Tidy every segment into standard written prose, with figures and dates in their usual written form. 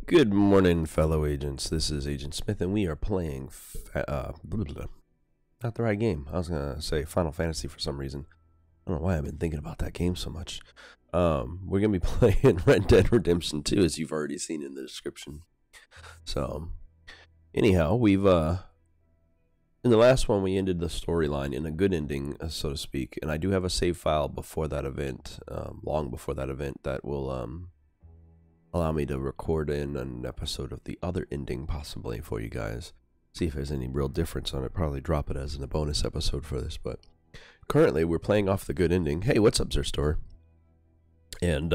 Good morning, fellow agents. This is Agent Smith, and we are playing not the right game. I was gonna say Final Fantasy for some reason. I don't know why I've been thinking about that game so much. We're gonna be playing Red Dead Redemption 2, as you've already seen in the description. So, anyhow, we've in the last one we ended the storyline in a good ending, so to speak. And I do have a save file before that event, long before that event, that will allow me to record in an episode of the other ending possibly for you guys. See if there's any real difference on it. Probably drop it as a bonus episode for this, but currently we're playing off the good ending. Hey, what's up, Zerstore? And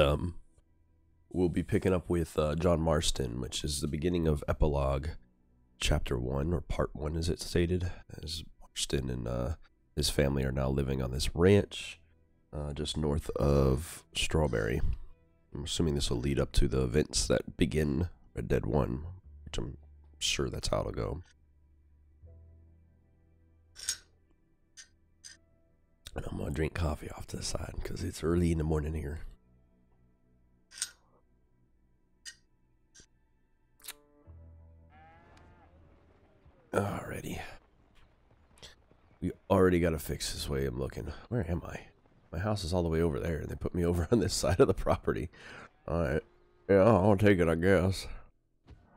we'll be picking up with John Marston, which is the beginning of Epilogue Chapter 1, or Part 1 as it's stated, as Marston and his family are now living on this ranch just north of Strawberry. I'm assuming this will lead up to the events that begin Red Dead 1, which I'm sure that's how it'll go. And I'm going to drink coffee off to the side because it's early in the morning here. Alrighty. We already got to fix this way I'm looking. Where am I? My house is all the way over there, and they put me over on this side of the property. Alright. Yeah, I'll take it, I guess.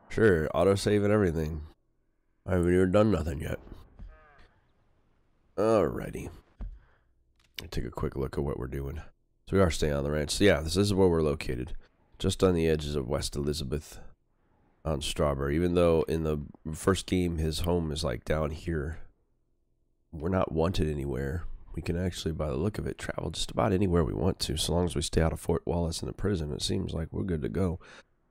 Sure, autosave and everything. I haven't even done nothing yet. Alrighty. I'll take a quick look at what we're doing. So we are staying on the ranch. So yeah, this is where we're located. Just on the edges of West Elizabeth on Strawberry. Even though in the first game his home is like down here. We're not wanted anywhere. We can actually, by the look of it, travel just about anywhere we want to, so long as we stay out of Fort Wallace and the prison. It seems like we're good to go.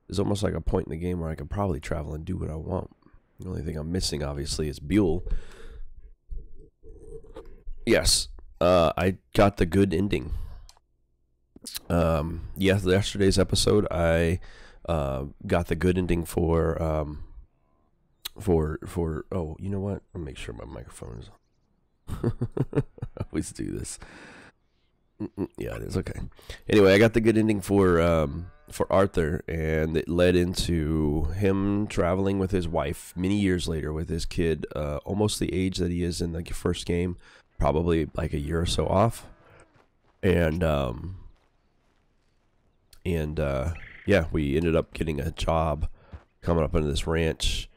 There's almost like a point in the game where I can probably travel and do what I want. The only thing I'm missing, obviously, is Buell. Yes, I got the good ending. Yesterday's episode, I got the good ending for oh, you know what? I'll make sure my microphone is on. I always do this. Yeah, it is okay. Anyway, I got the good ending for Arthur, and it led into him traveling with his wife many years later with his kid, almost the age that he is in the first game, probably like a year or so off. And yeah, we ended up getting a job coming up into this ranch.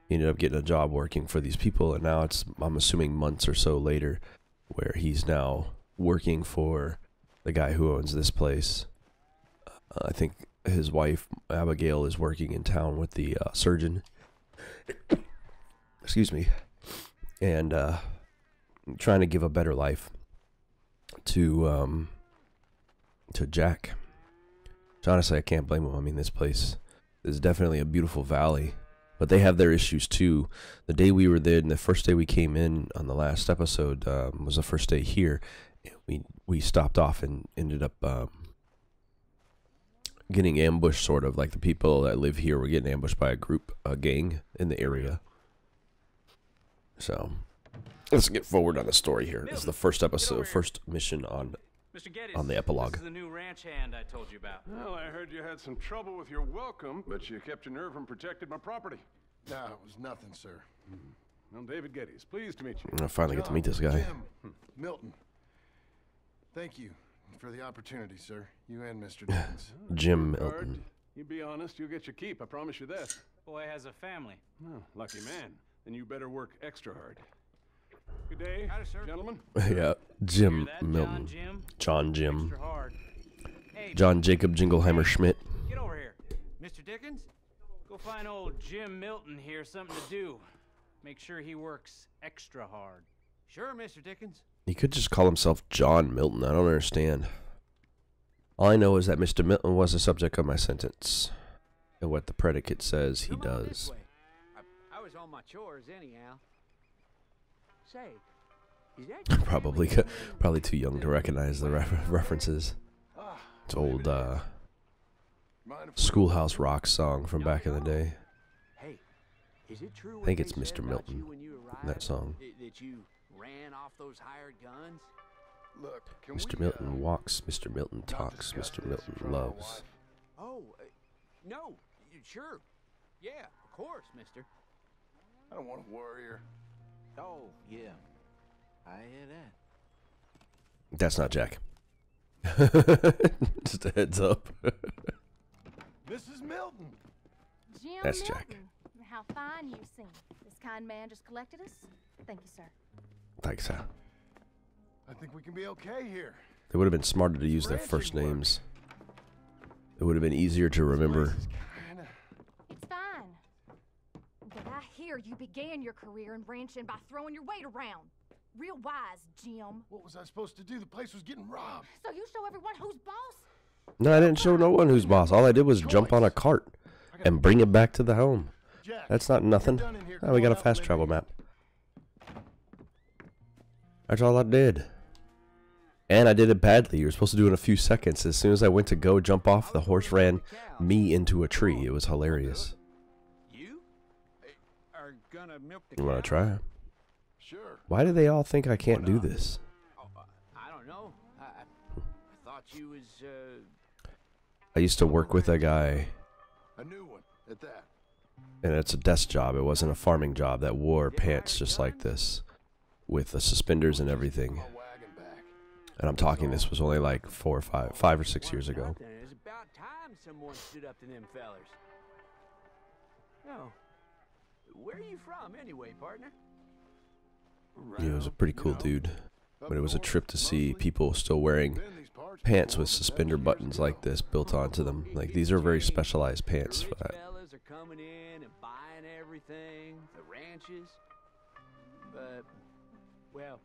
He ended up getting a job working for these people, and now it's, I'm assuming, months or so later, where he's now working for the guy who owns this place. I think his wife, Abigail, is working in town with the surgeon. Excuse me. And trying to give a better life to Jack. So honestly, I can't blame him. I mean, this place is definitely a beautiful valley. But they have their issues too. The day we were there, and the first day we came in on the last episode was the first day here. We stopped off and ended up getting ambushed, sort of like the people that live here were getting ambushed by a gang in the area. So let's get forward on the story here. This is the first episode, first mission on the epilogue. This is the new ranch hand I told you about. Well, I heard you had some trouble with your welcome, but you kept your nerve and protected my property. No, it was nothing, sir. I'm David Geddes. Pleased to meet you. I finally get to meet this guy. Jim Milton. Thank you for the opportunity, sir. You and Mr. Dickens. Jim Hard. Milton. You be honest, you'll get your keep. I promise you that. Boy has a family. Oh, lucky man. Then you better work extra hard. Good day, Howdy, sir. gentlemen. Yeah, Jim Hear that, Milton. John Jim. Extra hard. Hey, John Jacob Jingleheimer Schmidt. get over here. Mr. Dickens? Go find old Jim Milton here something to do. Make sure he works extra hard. Sure, Mr. Dickens. He could just call himself John Milton. I don't understand. All I know is that Mr. Milton was the subject of my sentence. And what the predicate says he Come on this does. way. I was on my chores anyhow. Say, is that your Probably family probably too young to recognize the references. It's old Mind if we- Schoolhouse Rock song from back in the day. Hey, is it true? I think what it's they said Mr. about Milton you when you in that arrived? song. That you ran off those hired guns? Look, can Mr. we, Milton walks, Mr. Milton not talks, discuss Mr. this in Milton front of my loves. wife? Oh, no, sure. Yeah, of course, mister. I don't want to worry her. Oh, yeah. I hear that. That's not Jack. Just a heads up. Mrs. Milton! Jim That's Milton. Jack. How fine you seem. This kind man just collected us. Thank you, sir. Thanks, so. I think we can be okay here. It would have been smarter to use their first names. It would have been easier to remember. It's fine. But I hear you began your career in ranching by throwing your weight around. Real wise, Jim. What was I supposed to do? The place was getting robbed. So you show everyone who's boss? No, I didn't show no one who's boss. All I did was jump on a cart and bring it back to the home. Jack, That's not nothing. you're done in here. Oh, we got a Come on fast out, travel Libby. map. That's all I did. And I did it badly. You were supposed to do it in a few seconds. As soon as I went to go jump off, the horse ran me into a tree. It was hilarious. You are gonna milk the You want to cows? try? Sure. Why do they all think I can't do this? Oh, I don't know. I thought you was, I used to work with a guy, A new one at that. and it's a desk job. It wasn't a farming job, that wore pants just like this, with the suspenders and everything. My wagon back. And I'm talking, this was only like 5 or 6 years ago. It's about time someone stood up to them fellers. Oh, where are you from anyway, partner? He was a pretty cool dude, but it was a trip to see people still wearing pants with suspender buttons like this built onto them. Like, these are very specialized pants for that. Fellas are coming in and buying everything, the ranches. But, well,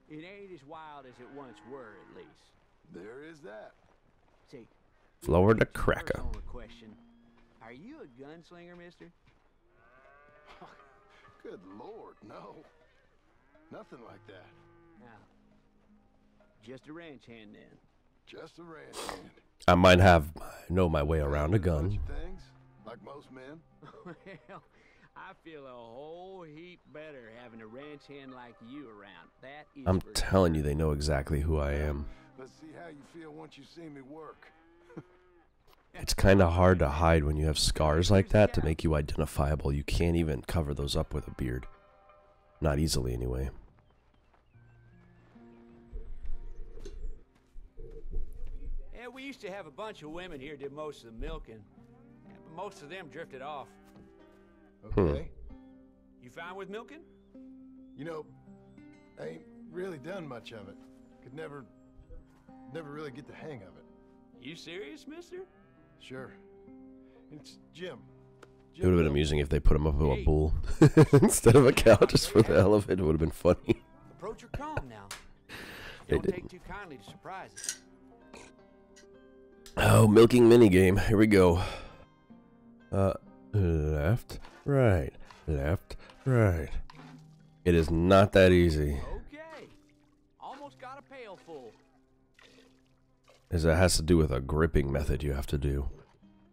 it ain't as wild as it once were, at least. There is that. See, Florida here's a cracker. personal question. Are you a gunslinger, mister? Good Lord, no. Nothing like that. No. Just a ranch hand, then. Just a ranch hand. I might know my way around a gun. Things, like most men. Well, I feel a whole heap better having a ranch hand like you around. That is I'm for telling you, they know exactly who I am. Let's see how you feel once you see me work. It's kind of hard to hide when you have scars like that to make you identifiable. You can't even cover those up with a beard. Not easily, anyway. Yeah, we used to have a bunch of women here did most of the milking. But most of them drifted off. Okay. You fine with milking? You know, I ain't really done much of it. Could never really get the hang of it. You serious, mister? Sure. It's Jim. It would have been amusing if they put him up to a bull instead of a cow just for the hell of it. It would have been funny. Approach her calm now. They Don't take didn't. too kindly to surprises. Oh, milking minigame. Here we go. Left, right, left, right. It is not that easy. Okay. Almost got a pail full. As it has to do with a gripping method you have to do.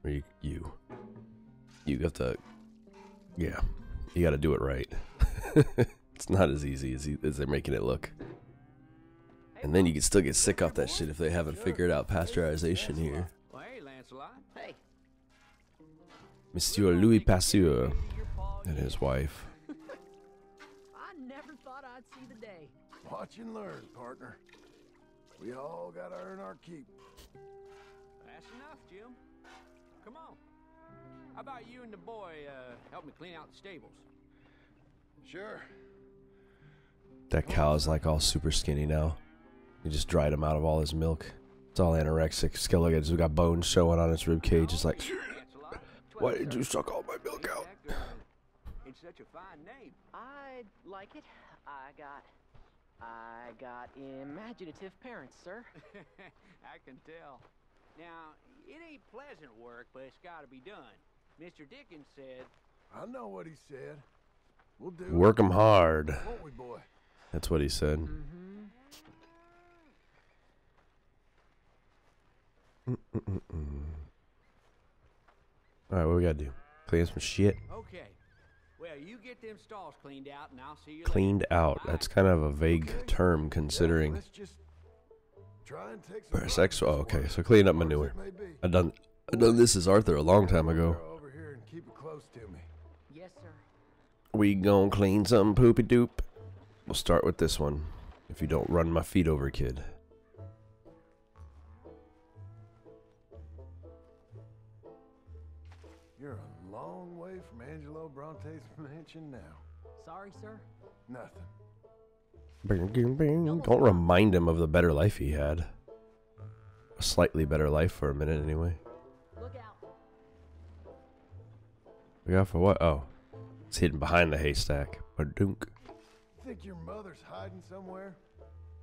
Or you have to, yeah, you got to do it right. It's not as easy as they're making it look. And then you can still get sick off that shit if they haven't figured out pasteurization here. Well, hey, Lancelot. Hey. Monsieur Louis Pasteur and his wife. I never thought I'd see the day. Watch and learn, partner. We all gotta earn our keep. That's enough, Jim. Come on. How about you and the boy help me clean out the stables? Sure. That cow is like all super skinny now. You just dried him out of all his milk. It's all anorexic. Skeleton's got bones showing on its rib cage. It's like, Lancelot, why did you suck all my milk out? It's such a fine name. I like it. I got imaginative parents, sir. I can tell. Now, it ain't pleasant work, but it's got to be done. Mr. Dickens said, I know what he said. We'll do Work 'em hard. it, won't we, boy? That's what he said. Alright, what we gotta do? Clean some shit. okay. Well, you get them stalls cleaned out, and I'll see you Cleaned later. out. Bye. That's kind of a vague Okay. term Yeah, considering. let's just try and take some Press X. Oh, progress okay. forward, So clean up hard as manure. it may be. I done this as Arthur a long time ago. Over here and keep a close close to me. Yes, sir. We gon' clean some poopy doop. We'll start with this one. If you don't run my feet over, kid. You're a long way from Angelo Bronte's mansion now. Sorry, sir. Nothing. Bing, bing, bing. Don't remind him of the better life he had. A slightly better life for a minute, anyway. Look out. Look out for what? Oh. It's hidden behind the haystack. Ba-dunk. Think your mother's hiding somewhere?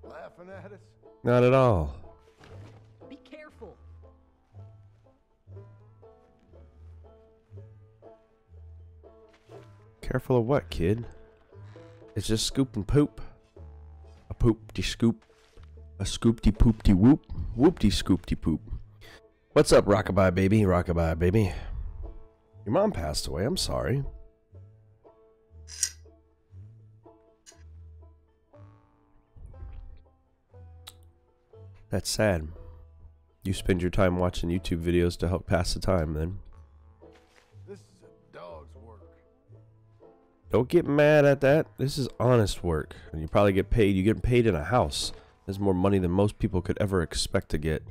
Laughing at us? Not at all. Be careful. Careful of what, kid? It's just scoop and poop. A poop-de scoop. A scoop-de poop-de whoop. Whoop-de scoop-de poop. What's up, rockabye baby? Rockabye baby. Your mom passed away. I'm sorry. That's sad. You spend your time watching YouTube videos to help pass the time, then. This is a dog's work. Don't get mad at that. This is honest work. And you probably get paid. You get paid in a house. There's more money than most people could ever expect to get.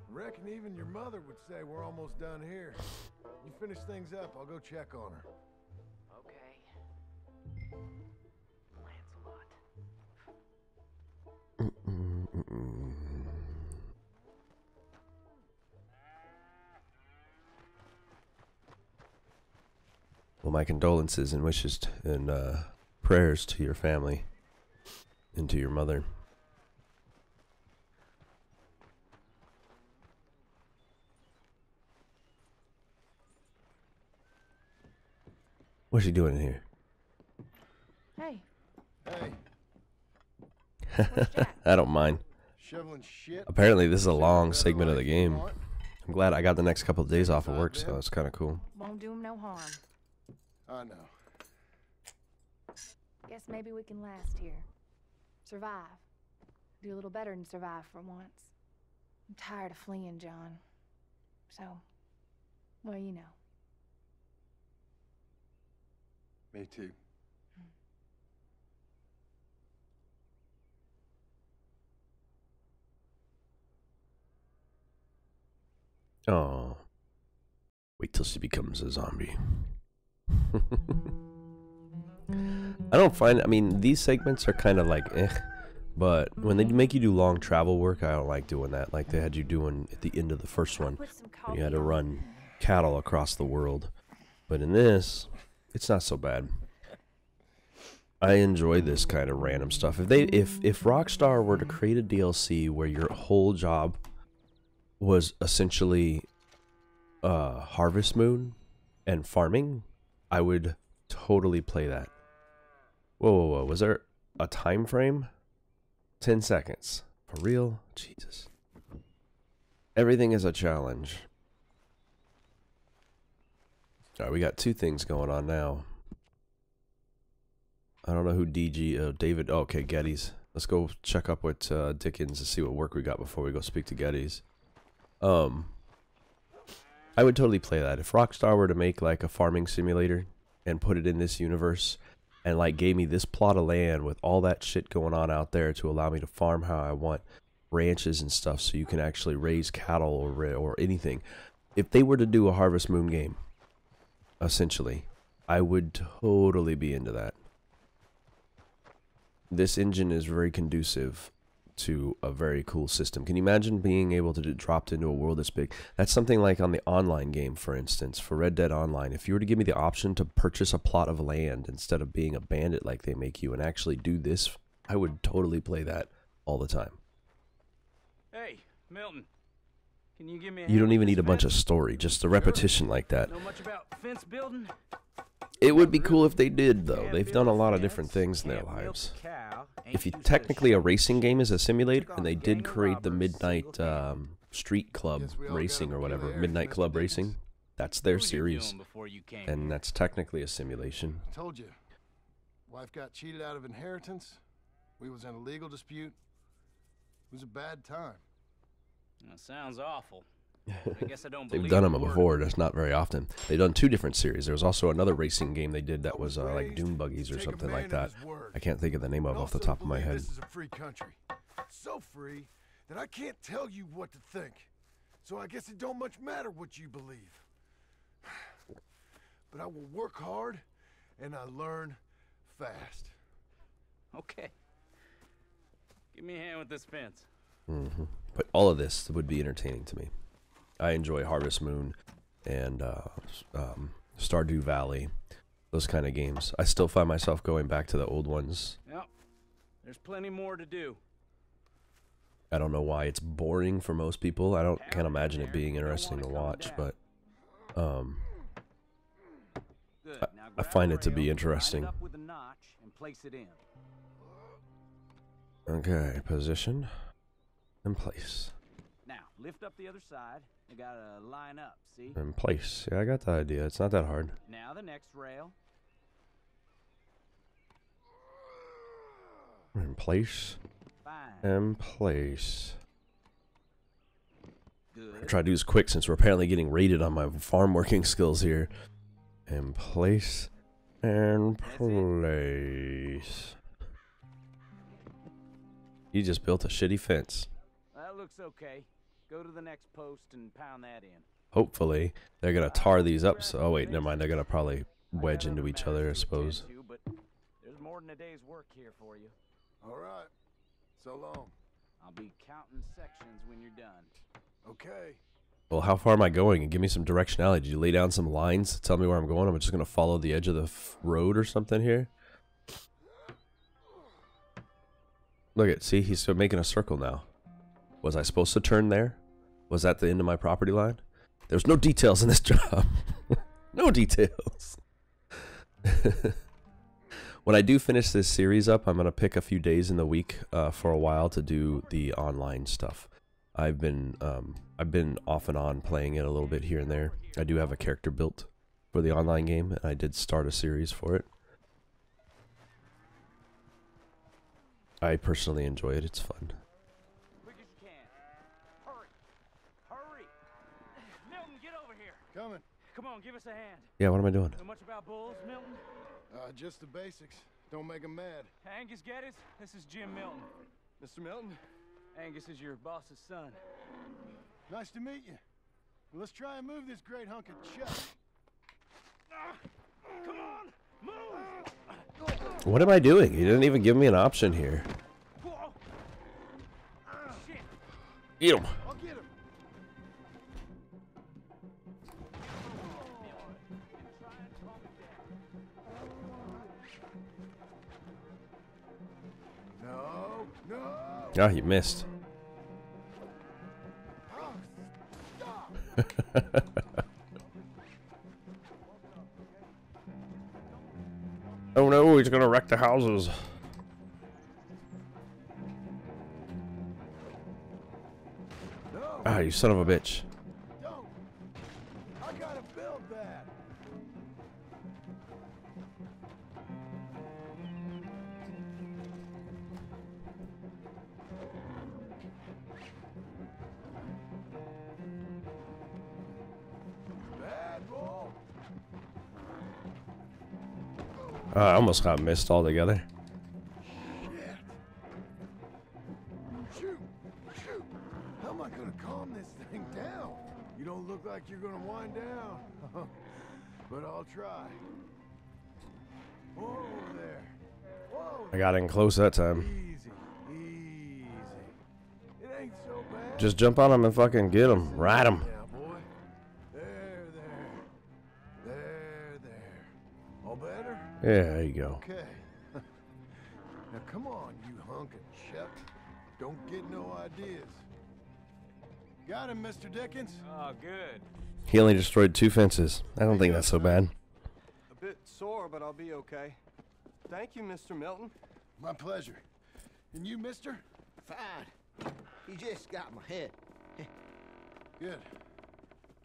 Reckon even your mother would say we're almost done here. You finish things up, I'll go check on her. Okay. Lancelot. Well, my condolences and wishes and prayers to your family and to your mother. What's she doing in here? Hey, Hey, where's Jack? I don't mind. shoveling shit. Apparently, this is a long Better segment of the life you game. want? I'm glad I got the next couple of days off of work, so it's kind of cool. Won't do him no harm. I know. Guess maybe we can last here. Survive. Do a little better than survive for once. I'm tired of fleeing, John. So, well, you know. Me too. Oh. Wait till she becomes a zombie. I don't find, I mean, these segments are kind of like, but when they make you do long travel work, I don't like doing that. Like they had you doing at the end of the first one. Put some When you had coffee to on. run cattle across the world. But in this, it's not so bad. I enjoy this kind of random stuff. If Rockstar were to create a DLC where your whole job was essentially Harvest Moon and farming, I would totally play that. Whoa. Was there a time frame? 10 seconds. For real? Jesus. Everything is a challenge. Alright, we got two things going on now. I don't know who David, oh, okay, Geddes. Let's go check up with Dickens to see what work we got before we go speak to Geddes. I would totally play that. If Rockstar were to make like a farming simulator and put it in this universe and like gave me this plot of land with all that shit going on out there to allow me to farm how I want, ranches and stuff so you can actually raise cattle or anything. If they were to do a Harvest Moon game, essentially, I would totally be into that. This engine is very conducive to a very cool system. Can you imagine being able to get dropped into a world this big? That's something like on the online game, for instance, for Red Dead Online. If you were to give me the option to purchase a plot of land instead of being a bandit like they make you and actually do this, I would totally play that all the time. Hey, Milton. Can you give me a You don't hand even with need a this bunch of fence? story, just a repetition like that. Know much about fence building? It would be cool if they did, though. Can't They've build done a a lot of fence, different things in their can't milk a lives. cow, ain't If you used to technically a shovel racing game is a shit, simulator, took and they off a did gang of create the robbers Midnight single-handed. Street Club Guess we all Racing got or a whatever, killer, Midnight Mr. Club Dickens. Racing. That's their What was you series, doing before you came and here? that's technically a simulation. I told you. Wife got cheated out of inheritance. We was in a legal dispute. It was a bad time. That sounds awful. I guess I don't They've believe done a them word. before, just not very often. They've done 2 different series. There was also another racing game they did that was like Dune Buggies or something like that. I can't think of the name of it off the top of my head. This is a free country. So free that I can't tell you what to think. So I guess it don't much matter what you believe. But I will work hard and I learn fast. Okay. Give me a hand with this fence. But all of this would be entertaining to me. I enjoy Harvest Moon and Stardew Valley, those kind of games. I still find myself going back to the old ones. Yep. There's plenty more to do. I don't know why it's boring for most people. Can't imagine it being interesting to watch, but Good. I Now grab find a it to be rail, interesting. line it up with a notch and place it in. Okay, position and place. Now, lift up the other side. You gotta line up, see? And place. Yeah, I got the idea. It's not that hard. Now the next rail. And place. Fine. And place. Good. I'll try to do this quick since we're apparently getting rated on my farm working skills here. And place. And place. You just built a shitty fence. That looks okay. Go to the next post and pound that in. Hopefully, they're going to tar these up. So, oh, wait, never mind. They're going to probably wedge into each other, I suppose. But there's more than a day's work here for you. All right. So long. I'll be counting sections when you're done. Okay. Well, how far am I going? And give me some directionality. Did you lay down some lines to tell me where I'm going? I'm just going to follow the edge of the road or something here. Look at, see, he's making a circle now. Was I supposed to turn there? Was that the end of my property line? There's no details in this job. No details. When I do finish this series up, I'm going to pick a few days in the week for a while to do the online stuff. I've been off and on playing it a little bit here and there. I do have a character built for the online game, and I did start a series for it. I personally enjoy it. It's fun. Quick as you can. Hurry. Hurry. Milton, get over here. Coming. Come on, give us a hand. Yeah, what am I doing? Know much about bulls, Milton? Just the basics. Don't make 'em mad. Angus Geddes, this is Jim Milton. Mr. Milton, Angus is your boss's son. nice to meet you. Well, let's try and move this great hunk of chuck. Come on, move! What am I doing? He didn't even give me an option here. Whoa. Shit. Eat him. I'll get him. No, no. Ah, you missed. Oh, stop. Oh no, he's gonna wreck the houses. No, Ah, you son of a bitch. don't. I gotta build that. Bad boy. I almost got missed altogether. Shit. Shoot, shoot. How am I gonna calm this thing down? You don't look like you're gonna wind down. But I'll try. Whoa there. Whoa. I got in close that time. Easy, easy. It ain't so bad. Just jump on him and fucking get him. Ride him. Yeah, boy. There. There. All better? Yeah, there you go. Okay. Now come on, you hunk of shit. Don't get no ideas. Got him, Mr. Dickens? Oh, good. He only destroyed 2 fences. I don't think that's so bad. A bit sore, but I'll be okay. Thank you, Mr. Milton. My pleasure. And you, mister? Fine. He just got my head. Good.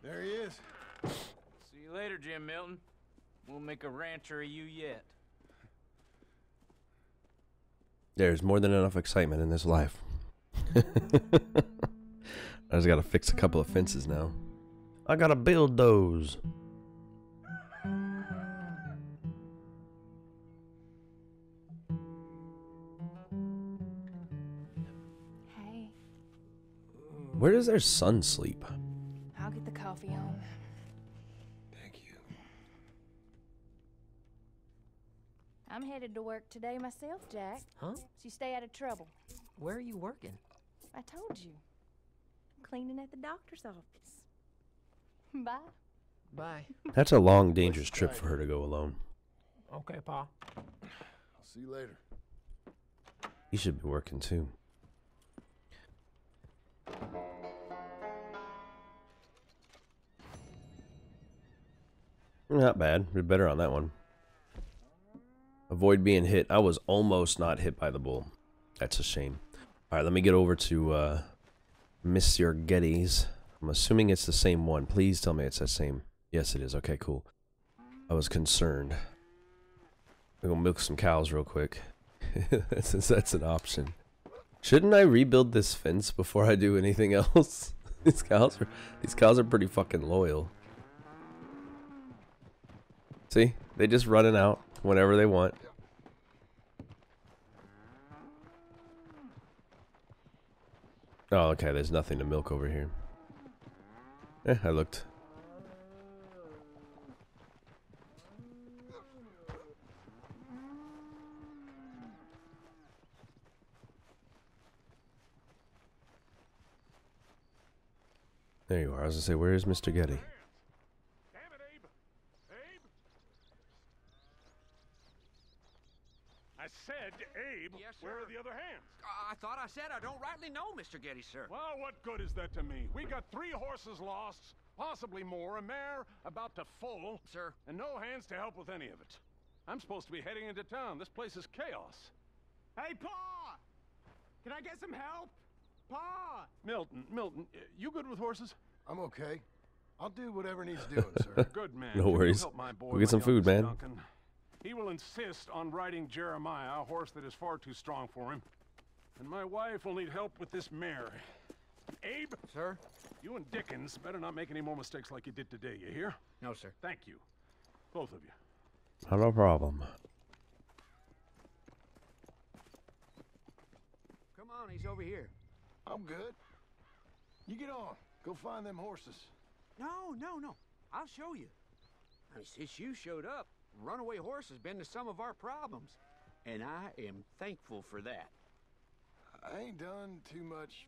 There he is. See you later, Jim Milton. We'll make a rancher of you yet. There's more than enough excitement in this life. I just gotta fix a couple of fences now. I gotta build those. Hey, Where does their son sleep? I'll get the coffee on. Thank you. I'm headed to work today myself, Jack. Huh? So you stay out of trouble. Where are you working? I told you. Cleaning at the doctor's office. Bye. Bye. That's a long, dangerous trip for her to go alone. Okay, Pa. I'll see you later. He should be working too. Not bad. We're better on that one. Avoid being hit. I was almost not hit by the bull. That's a shame. Alright, let me get over to Mr. Getty's. I'm assuming it's the same one. Please tell me it's the same. Yes, it is. Okay, cool. I was concerned. I'm gonna milk some cows real quick. Since that's an option. Shouldn't I rebuild this fence before I do anything else? These cows are pretty fucking loyal. See? They just running out whenever they want. Oh, okay, there's nothing to milk over here. I looked. There you are. I was gonna say, where is Mr. Getty? Damn it, Abe! Abe! I said, Abe, Yes, where sir. are the other hands? I thought I said I don't rightly know, Mr. Getty, sir. Well, what good is that to me? We got 3 horses lost, possibly more, a mare about to foal, Sir. and no hands to help with any of it. I'm supposed to be heading into town. This place is chaos. Hey, Pa! Can I get some help? Pa! Milton, you good with horses? I'm okay. I'll do whatever needs doing, sir. Good man. No Can you worries. help my boy, Go get my some food, youngest man. Duncan? He will insist on riding Jeremiah, a horse that is far too strong for him. And my wife will need help with this mare. Abe? Sir? You and Dickens better not make any more mistakes like you did today, you hear? No, sir. Thank you. Both of you. Not a problem. Come on, he's over here. I'm good. You get on. Go find them horses. No. I'll show you. Since you showed up, runaway horse has been to some of our problems. And I am thankful for that. I ain't done too much.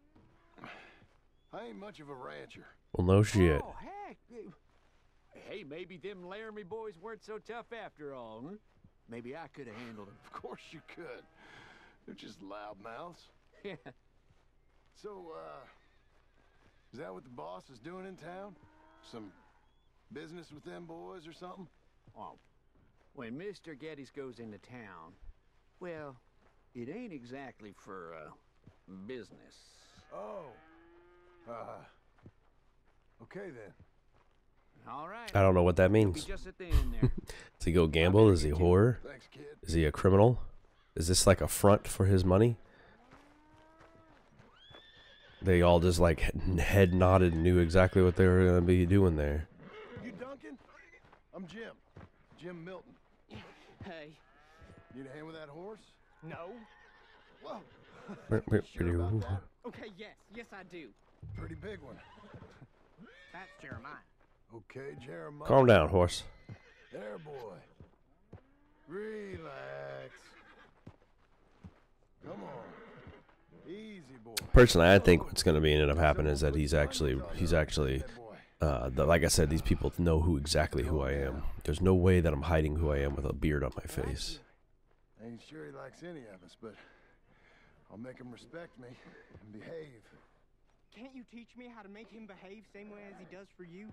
I ain't much of a rancher. Well, no shit. Oh, heck. Hey, maybe them Laramie boys weren't so tough after all, huh? Maybe I could have handled them. Of course you could. They're just loudmouths. Yeah. So, is that what the boss is doing in town? Some business with them boys or something? Oh, when Mr. Geddes goes into town, well, it ain't exactly for, business. Oh. Okay then. All right. I don't know what that Be means. just at the end there. Does he go gamble? Is he whore? Thanks, kid. Is he a criminal? Is this like a front for his money? They all just like head nodded and knew exactly what they were going to be doing there. You Duncan? I'm Jim. Jim Milton. Hey. Need a hand with that horse? No. Whoa. Pretty Sure about that? Okay, yes I do. Pretty big one. That's Jeremiah. Okay, Jeremiah. Calm down, horse. There, boy. Relax. Come on. Easy, boy. Personally, I think what's going to be ended up happening is that he's actually, like I said, these people know exactly who I am. There's no way that I'm hiding who I am with a beard on my face. I ain't sure he likes any of us, but I'll make him respect me and behave. Can't you teach me how to make him behave same way as he does for you?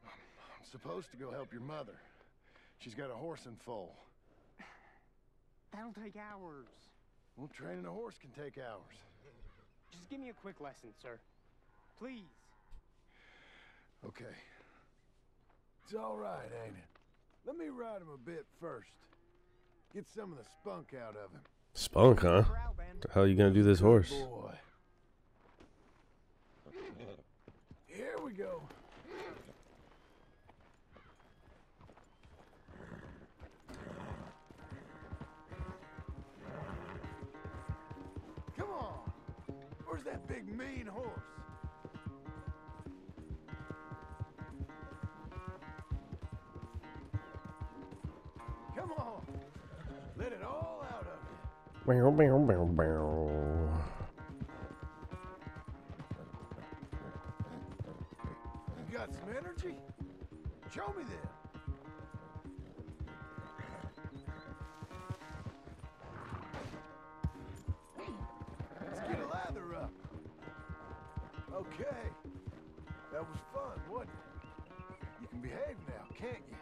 I'm supposed to go help your mother. She's got a horse in foal. That'll take hours. Well, training a horse can take hours. Just give me a quick lesson, sir. Please. Okay. It's all right, ain't it? Let me ride him a bit first. Get some of the spunk out of him. Spunk, huh? Corral, man. The hell are you going to do this horse? Boy. we go. Come on. Where's that big mean horse? Come on. Let it all out of you. Bow, bow, bow, bow. You got some energy? Show me then. Let's get a lather up. Okay. That was fun, wasn't it? You can behave now, can't you?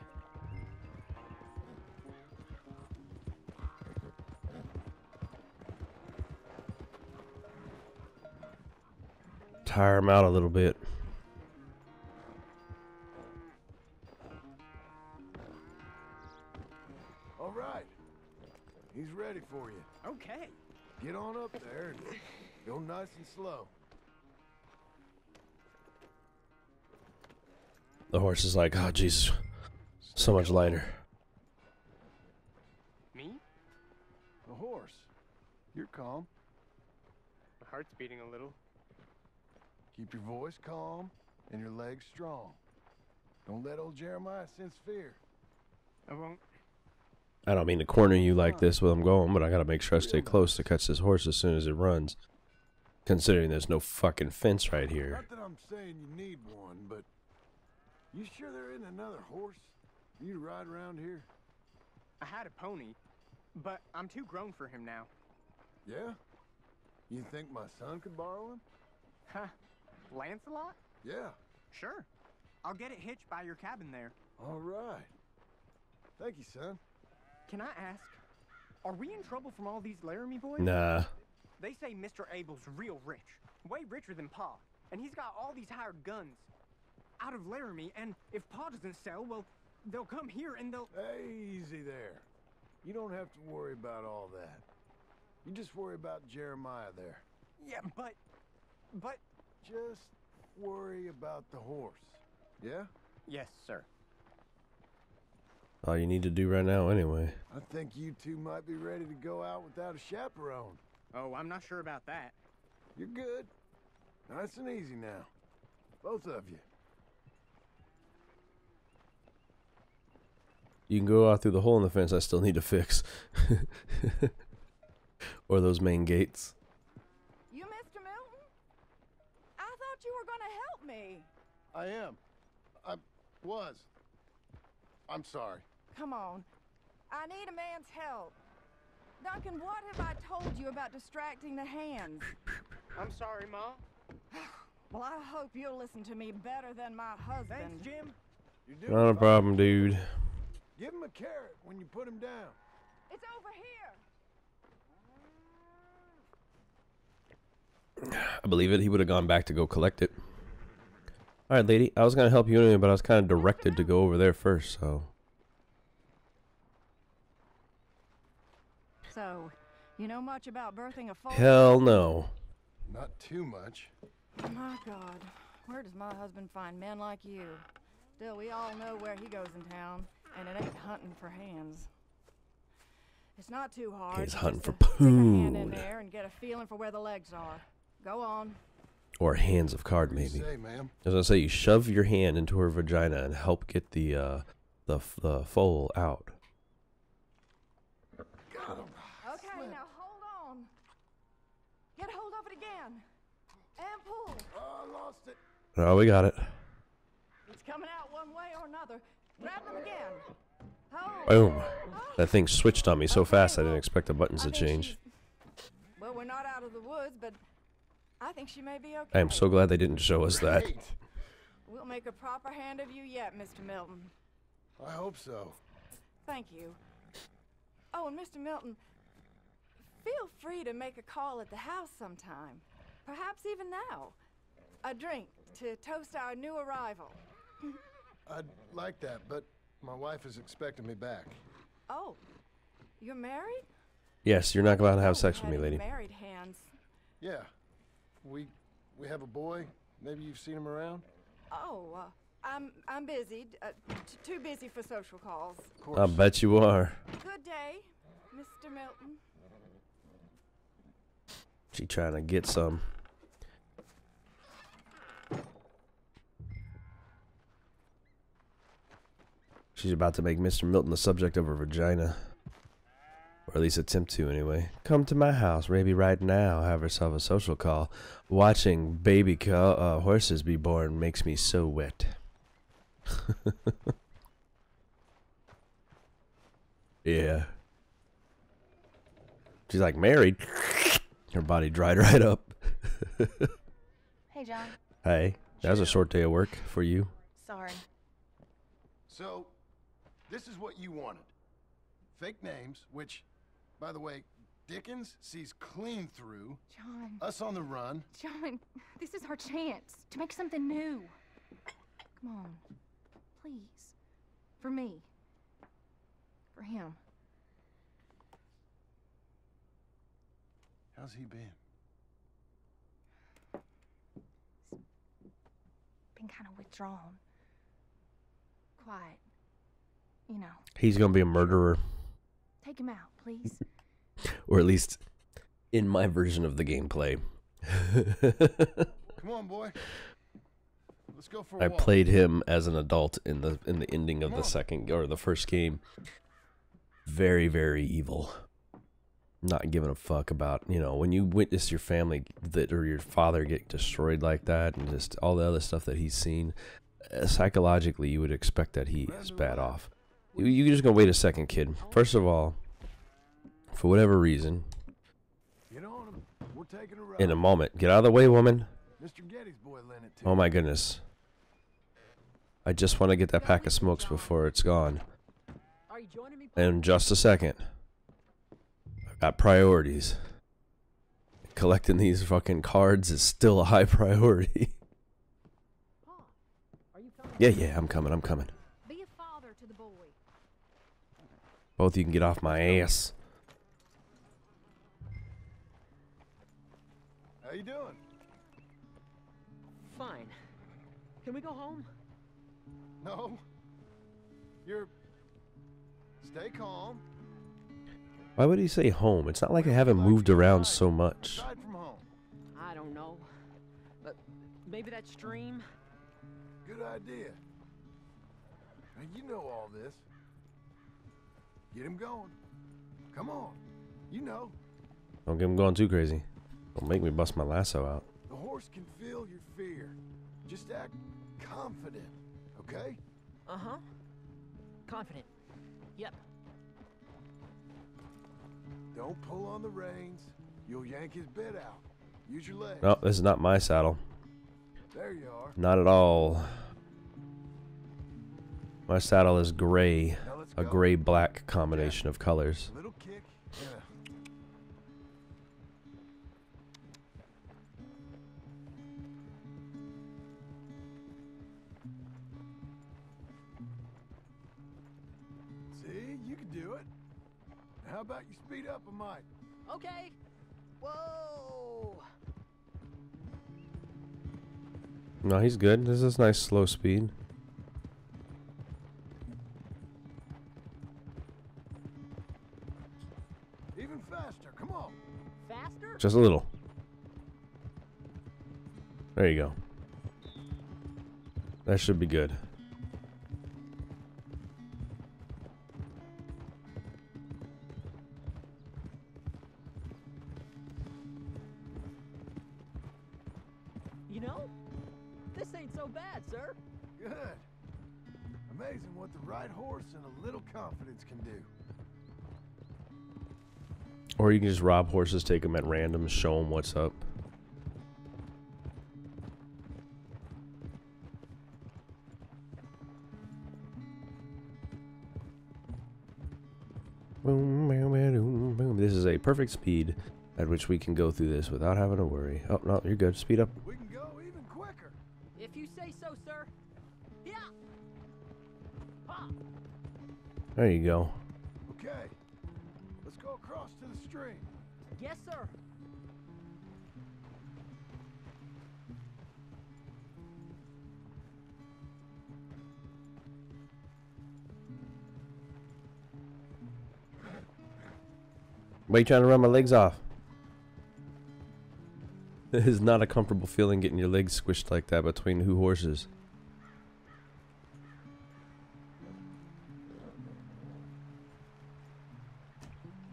Tire him out a little bit. All right. He's ready for you. Okay. Get on up there and go nice and slow. The horse is like, oh, Jesus. So much lighter. Me? The horse. You're calm. My heart's beating a little. Keep your voice calm and your legs strong. Don't let old Jeremiah sense fear. I won't. I don't mean to corner you like this where I'm going, but I gotta make sure I stay close to catch this horse as soon as it runs. Considering there's no fucking fence right here. Not that I'm saying you need one, but you sure there isn't another horse for you to ride around here? I had a pony, but I'm too grown for him now. Yeah? You think my son could borrow him? Huh? Lancelot? Yeah. Sure. I'll get it hitched by your cabin there. All right. Thank you, son. Can I ask, are we in trouble from all these Laramie boys? Nah. They say Mr. Abel's real rich. Way richer than Pa. And he's got all these hired guns out of Laramie, and if Pa doesn't sell, well, they'll come here and they'll... Easy there. You don't have to worry about all that. You just worry about Jeremiah there. Yeah, but... Just worry about the horse. Yeah? Yes, sir. All you need to do right now anyway. I think you two might be ready to go out without a chaperone. Oh, I'm not sure about that. You're good. Nice and easy now. Both of you. You can go out through the hole in the fence I still need to fix. Or those main gates. You, Mr. Milton? I thought you were going to help me. I am. I was. I'm sorry. Come on. I need a man's help. Duncan, what have I told you about distracting the hands? I'm sorry, Ma. Well, I hope you'll listen to me better than my husband. Thanks, Jim. You're doing Not a fine. problem, dude. Give him a carrot when you put him down. It's over here. I believe it. He would have gone back to go collect it. Alright, lady. I was going to help you anyway, but I was kind of directed to go over there first, so... So, you know much about birthing a foal? Hell no. Not too much. My God, where does my husband find men like you? Still, we all know where he goes in town, and it ain't hunting for hands. It's not too hard. He's hunting for Stick a hand in poon. there and get a feeling for where the legs are. Go on. Or hands of card, What do you maybe. say, ma'am? I was going to say, you shove your hand into her vagina and help get the foal out. Got him. Okay, now hold on. Get hold of it again. And pull. Oh, I lost it. Oh, we got it. It's coming out one way or another. Grab them again. Hold. Boom. That thing switched on me so fast I didn't expect the buttons to I think change. she's- Well, we're not out of the woods, but I think she may be okay. I am so glad they didn't show us that. Great. We'll make a proper hand of you yet, Mr. Milton. I hope so. Thank you. Oh, and Mr. Milton, feel free to make a call at the house sometime. Perhaps even now. A drink to toast our new arrival. I'd like that, but my wife is expecting me back. Oh, you're married? Yes, you're not allowed to have Oh, sex we with me, had lady. Married hands. Yeah. We have a boy. Maybe you've seen him around? Oh, I'm busy. Too busy for social calls. I bet you are. Good day, Mr. Milton. She trying to get some. She's about to make Mr. Milton the subject of her vagina. Or at least attempt to, anyway. Come to my house, maybe right now. Have herself a social call. Watching baby horses be born makes me so wet. Yeah. She's like married. Her body dried right up. Hey, John. Hey, that was a short day of work for you. Sorry. So, this is what you wanted. Fake names, which, by the way, Dickens sees clean through. John. Us on the run. John, this is our chance to make something new. Come on. Please. For me. For him. How's he been? Been kind of withdrawn. Quiet. You know. He's gonna be a murderer. Take him out, please. Or at least in my version of the gameplay. Come on, boy. Let's go for a I walk. played him as an adult in the ending of the second or the first game. Very, very evil. Not giving a fuck about, you know, when you witness your family that or your father get destroyed like that and just all the other stuff that he's seen, psychologically you would expect that he is bad off. You just gonna wait a second, kid. First of all, for whatever reason, Get on him. We're taking a ride. in a moment, get out of the way, woman. Mr. Getty's boy lent it to Oh my goodness. I just want to get that pack of smokes before it's gone. Are you joining me? In just a second. I've got priorities. Collecting these fucking cards is still a high priority. Yeah, I'm coming. Be a father to the boy. Both of you can get off my ass. How you doing? Fine. Can we go home? No. Stay calm. Why would he say home? It's not like I haven't moved around so much. Aside from home. I don't know. But maybe that stream? Good idea. Now, you know all this. Get him going. Come on. You know. Don't get him going too crazy. Don't make me bust my lasso out. The horse can feel your fear. Just act confident, okay? Uh-huh. Confident. Yep. Don't pull on the reins. You'll yank his bit out. Use your legs. No, this is not my saddle. There you are. Not at all. My saddle is gray. Now let's A go. gray-black combination of colors. A little kick. Yeah. See, you can do it. Now, how about you speed up a mite? Okay. Whoa. No, he's good. This is nice slow speed. Even faster. Come on. Faster? Just a little. There you go. That should be good. You know, this ain't so bad, sir. Good. Amazing what the right horse and a little confidence can do. Or you can just rob horses, take them at random, show them what's up. Boom, boom, boom, boom. This is a perfect speed at which we can go through this without having to worry. Oh, no, you're good. Speed up. We can go even quicker. If you say so, sir. Yeah. Ha. There you go. Okay. Let's go across to the stream. Yes, sir. Why are you trying to run my legs off? It is not a comfortable feeling getting your legs squished like that between two horses.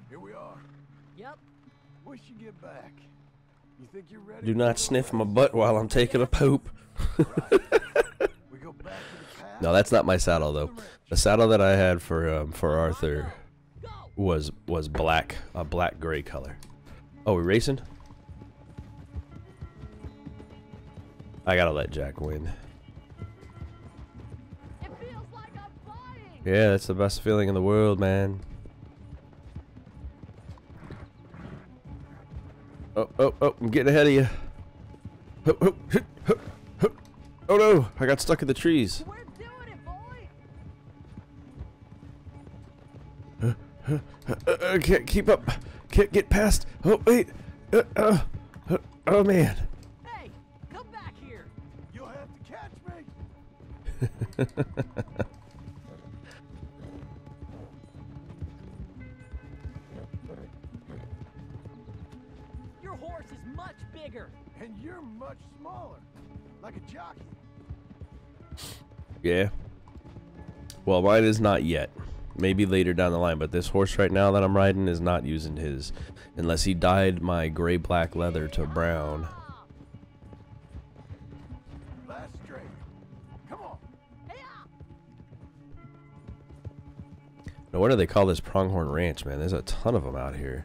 Here we are. Yep. Once you get back, you think you're ready? Do not sniff my butt while I'm taking a poop. We go back to the past. No, that's not my saddle though. The saddle that I had for Arthur was black, a black gray color. Oh, we racing? I gotta let Jack win. It feels like I'm flying. Yeah, that's the best feeling in the world, man. Oh, I'm getting ahead of you. Oh no, I got stuck in the trees. We're doing it, boy. I can't keep up. Can't get past. Oh, wait. Oh, man. Hey, come back here. You'll have to catch me. Your horse is much bigger. And you're much smaller. Like a jockey. Yeah. Well, mine is not yet. Maybe later down the line, but this horse right now that I'm riding is not using his. Unless he dyed my gray-black leather to brown. Last straight. Come on. No wonder they call this Pronghorn Ranch, man. There's a ton of them out here.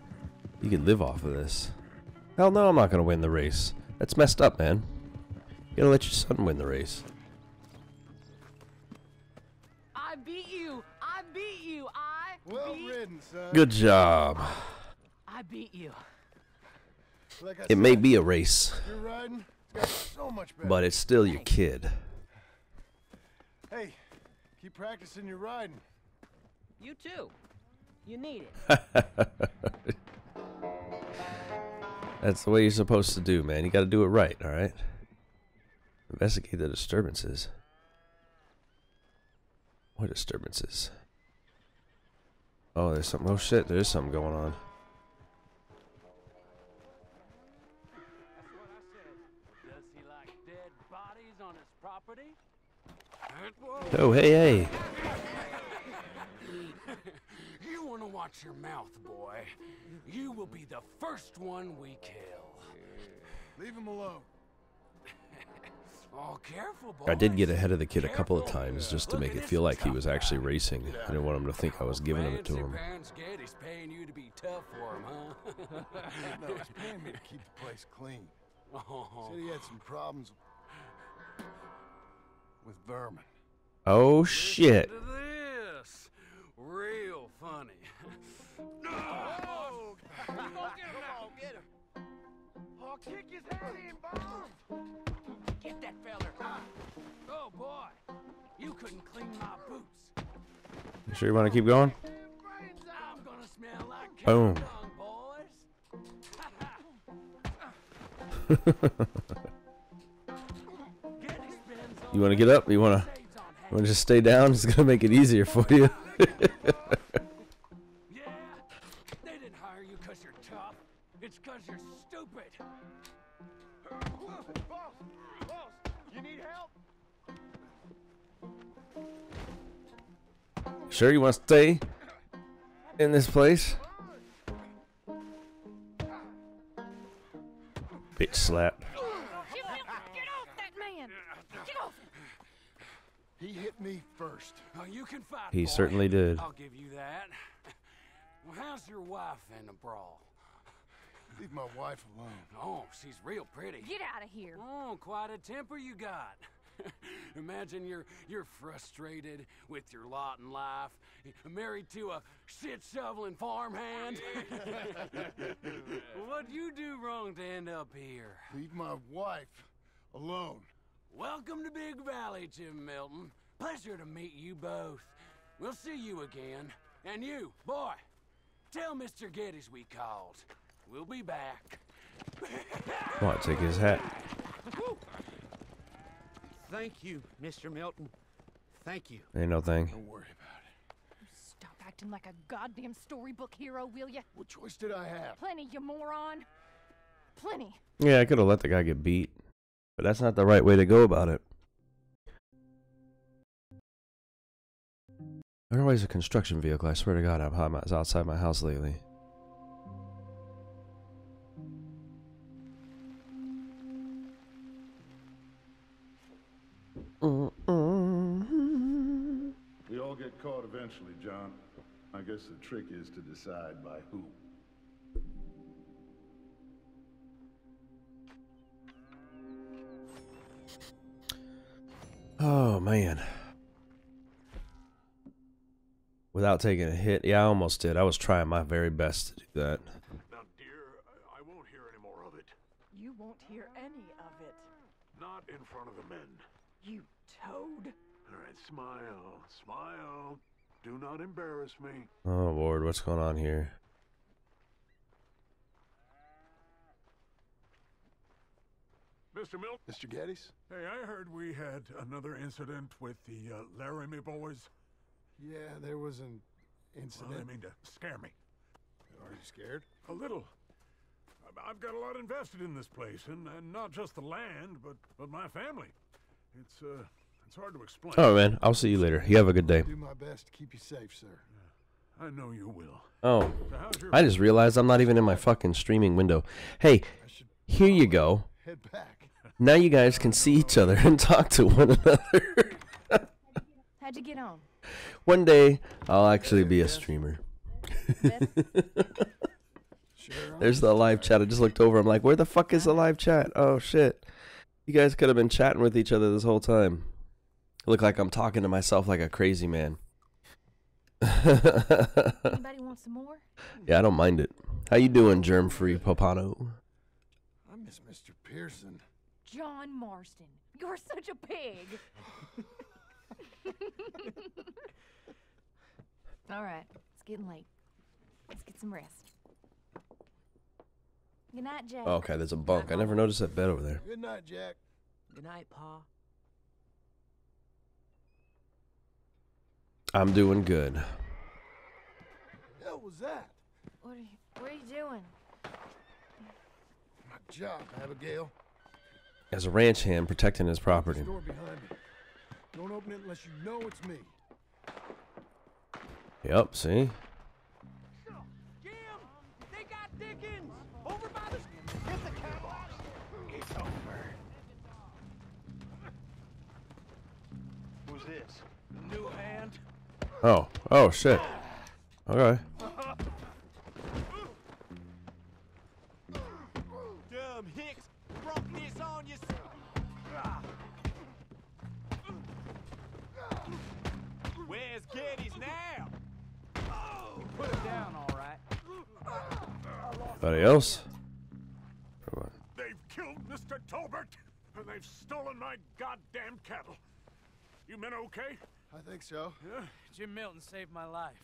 You could live off of this. Hell no, I'm not going to win the race. That's messed up, man. You gotta let your son win the race. I beat you. I beat you. Well ridden, son. Good job. I beat you. Like I It may said, be a race, you're riding. It's got so much better. but it's still your kid. Hey, keep practicing your riding. You too. You need it. That's the way you're supposed to do, man. You gotta do it right, alright? Investigate the disturbances. What disturbances? Oh, there's something. Oh shit, there's something going on. Does he like dead bodies on his property? Oh, hey. You want to watch your mouth, boy. You will be the first one we kill. Leave him alone. Oh, careful, boy. I did get ahead of the kid a couple of times just to make it feel like he was actually racing. I didn't want him to think I was giving it to him. He's paying you to be tough for him, huh? No, he's paying me to keep the place clean. Oh. Said he had some problems with vermin. Oh shit. Listen to this. Real funny. Oh, come on, get him. Oh, kick his head in, Bob. Get that feller. Oh, boy. You couldn't clean my boots. You sure you want to keep going? I'm gonna smell like Boom. dung, boys. You want to get up? You want to just stay down? It's gonna make it easier for you. Yeah, they didn't hire you because you're tough. It's because you're stupid. Boss, you need help? Sure you want to stay in this place? Bitch slap. Get off that man! Get off! He hit me first. Oh, you can fight, He boy. certainly did. I'll give you that. Well, how's your wife in the brawl? Leave my wife alone. Oh, she's real pretty. Get out of here! Oh, quite a temper you got. Imagine you're frustrated with your lot in life, married to a shit-shoveling farmhand. What'd you do wrong to end up here? Leave my wife alone. Welcome to Big Valley, Jim Milton. Pleasure to meet you both. We'll see you again. And you, boy, tell Mr. Geddes we called. We'll be back. What? Take his hat. Thank you, Mr. Milton. Thank you. Ain't no thing. Don't worry about it. Stop acting like a goddamn storybook hero, will ya? What choice did I have? Plenty, you moron. Plenty. Yeah, I could have let the guy get beat, but that's not the right way to go about it. There's always a construction vehicle. I swear to God, I was outside my house lately. We all get caught eventually, John. I guess the trick is to decide by who. Oh, man. Without taking a hit. Yeah, I almost did. I was trying my very best to do that. Now, dear, I won't hear any more of it. You won't hear any of it. Not in front of the men. You toad. All right, smile. Smile. Do not embarrass me. Oh, Lord, what's going on here? Mr. Milk? Mr. Geddes? Hey, I heard we had another incident with the Laramie boys. Yeah, there was an incident. Well, I mean to scare me. Are you scared? A little. I've got a lot invested in this place, and not just the land, but my family. It's hard to explain. Oh, man, I'll see you later. You have a good day. I'll do my best to keep you safe, sir. I know you will. Oh, I just realized I'm not even in my fucking streaming window. Hey, here you go. Head back. Now you guys can see each other and talk to one another. How'd you get on? One day, I'll actually be a streamer. There's the live chat. I just looked over. I'm like, where the fuck is the live chat? Oh, shit. You guys could have been chatting with each other this whole time. Look like I'm talking to myself like a crazy man. Anybody want some more? Yeah, I don't mind it. How you doing, germ-free Popano? I miss Mr. Pearson. John Marston, you're such a pig. All right, it's getting late. Let's get some rest. Good night, Jack. Oh, okay, there's a bunk. I never noticed that bed over there. Good night, Jack. Good night, Pa. I'm doing good. Hell was that? What are you doing? My job, Abigail. As a ranch hand protecting his property. Door behind me. Don't open it unless you know it's me. Yep, see? Jim! They got Dickens! Over by the... Get the cattle! It's over. Who's this? New hand. Oh shit. Okay. Dumb hicks brought this on you. Where's Geddes now? Put it down, all right. Anybody else? They've killed Mr. Tolbert, and they've stolen my goddamn cattle. You men okay? I think so. Yeah? Jim Milton saved my life.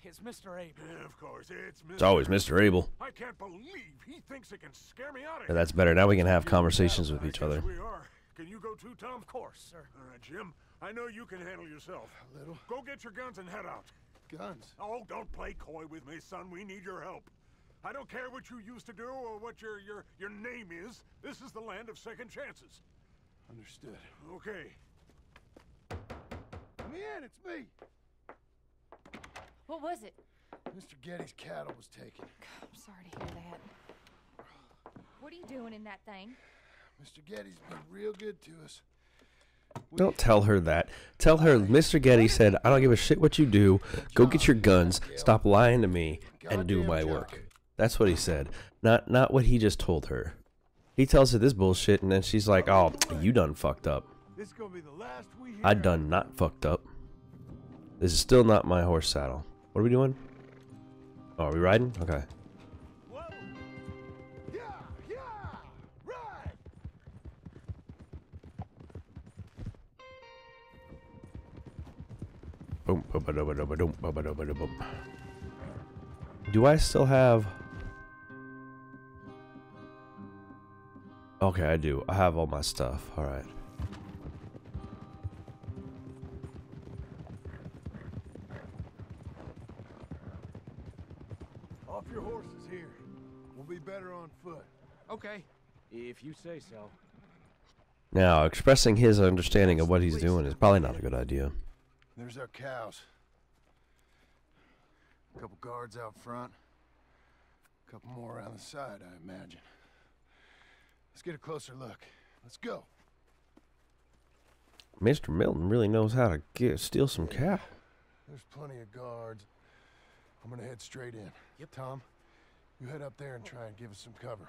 It's Mr. Abel. Yeah, of course, it's Mr. It's always Mr. Abel. I can't believe he thinks it can scare me out of Yeah, here. that's better. Now we can have conversations with each other. We are. Can you go too, Tom? Of course, sir. All right, Jim. I know you can handle yourself. A little. Go get your guns and head out. Guns? Oh, don't play coy with me, son. We need your help. I don't care what you used to do or what your name is. This is the land of second chances. Understood. Okay. Let me in, it's me. What was it? Mr. Geddes' cattle was taken. I'm sorry to hear that. What are you doing in that thing? Mr. Geddes been real good to us. Don't tell her that. Tell her Mr. Getty said, I don't give a shit what you do. Go get your guns, stop lying to me, and do my work. That's what he said. Not what he just told her. He tells her this bullshit, and then she's like, oh, you done fucked up. This is gonna be the last we hear. I done not fucked up. This is still not my horse saddle. What are we doing? Oh, are we riding? Okay. Whoa. Yeah, right. Boom, boom, boom, boom, boom, boom, boom, boom, boom. Do I still have... Okay, I do. I have all my stuff. All right. Off your horses here. We'll be better on foot. Okay, if you say so. Now, expressing his understanding of what he's doing is probably not a good idea. There's our cows. A couple guards out front. A couple more around the side, I imagine. Let's get a closer look. Let's go. Mr. Milton really knows how to steal some cow. There's plenty of guards. I'm gonna head straight in. Yep. Tom, you head up there and try and give us some cover.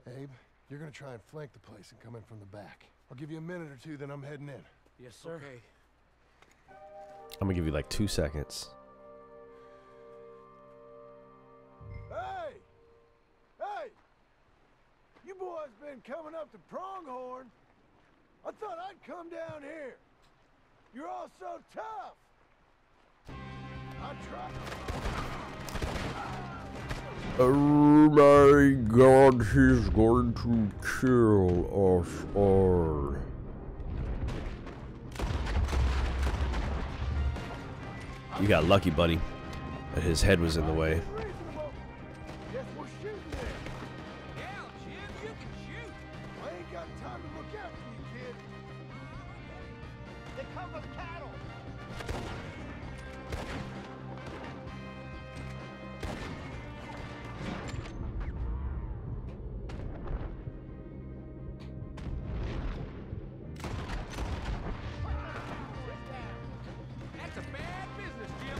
Abe, you're gonna try and flank the place and come in from the back. I'll give you a minute or two, then I'm heading in. Yes, sir. Okay. I'm gonna give you like 2 seconds. Hey! Hey! You boys been coming up to Pronghorn. I thought I'd come down here. You're all so tough. I tried. Oh my God, he's going to kill us all. You got lucky, buddy, that his head was in the way. Guess we're shooting there. Yeah, Jim, you can shoot. I ain't got time to look out for you, kid. They come with cattle. That's a bad business, Jim.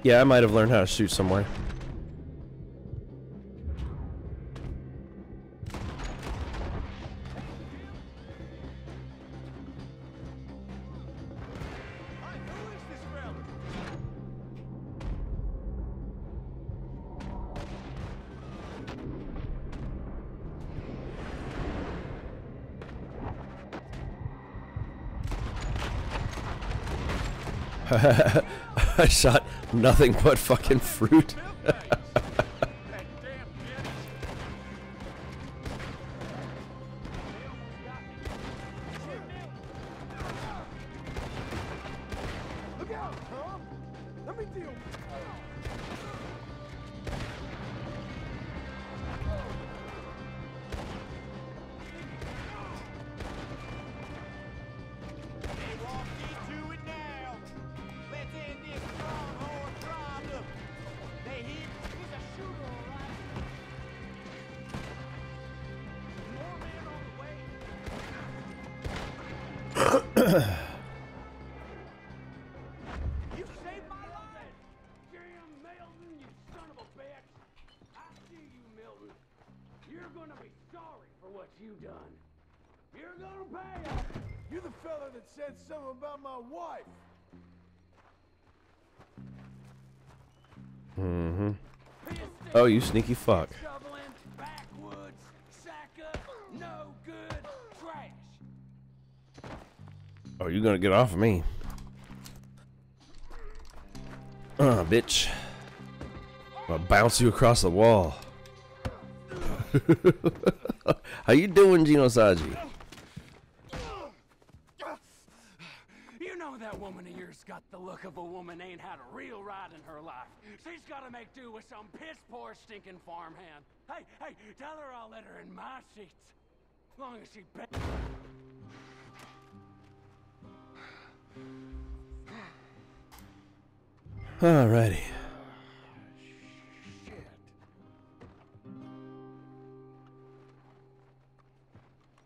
Yeah, I might have learned how to shoot somewhere. I shot nothing but fucking fruit. Look out, Tom. Let me deal. You saved my life! Jim Milton, you son of a bitch! I see you, Milton. You're gonna be sorry for what you done. You're gonna pay us! You're the fella that said something about my wife. Mm-hmm. Oh, you sneaky fuck. Shoveling, backwoods, sack up, no good, trash. Oh, you're gonna get off of me. Bitch. I'm gonna bounce you across the wall. How you doing, Genosaji? You know that woman of yours got the look of a woman ain't had a real ride in her life. She's gotta make do with some piss-poor stinking farmhand. Hey, tell her I'll let her in my seats. As long as she Alrighty.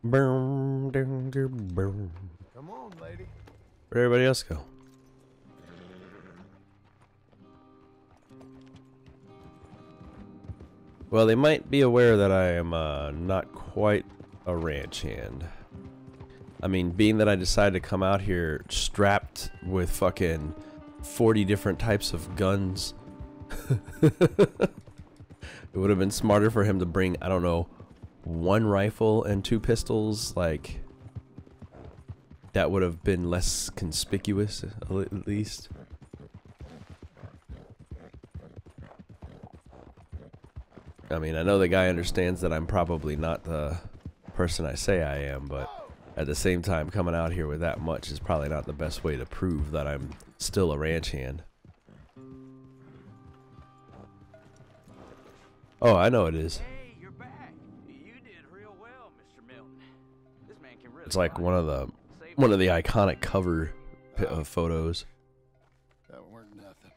Boom, boom, boom. Come on, lady. Where'd everybody else go? Well, they might be aware that I am not quite a ranch hand. I mean, being that I decided to come out here strapped with fucking 40 different types of guns, it would have been smarter for him to bring, I don't know, 1 rifle and 2 pistols. Like, that would have been less conspicuous, at least. I mean, I know the guy understands that I'm probably not the person I say I am, but at the same time, coming out here with that much is probably not the best way to prove that I'm still a ranch hand. Oh, I know it is. Hey, you're back. You did real well, Mr. Milton. This man can really It's like fight. one of the iconic cover photos. That weren't nothing.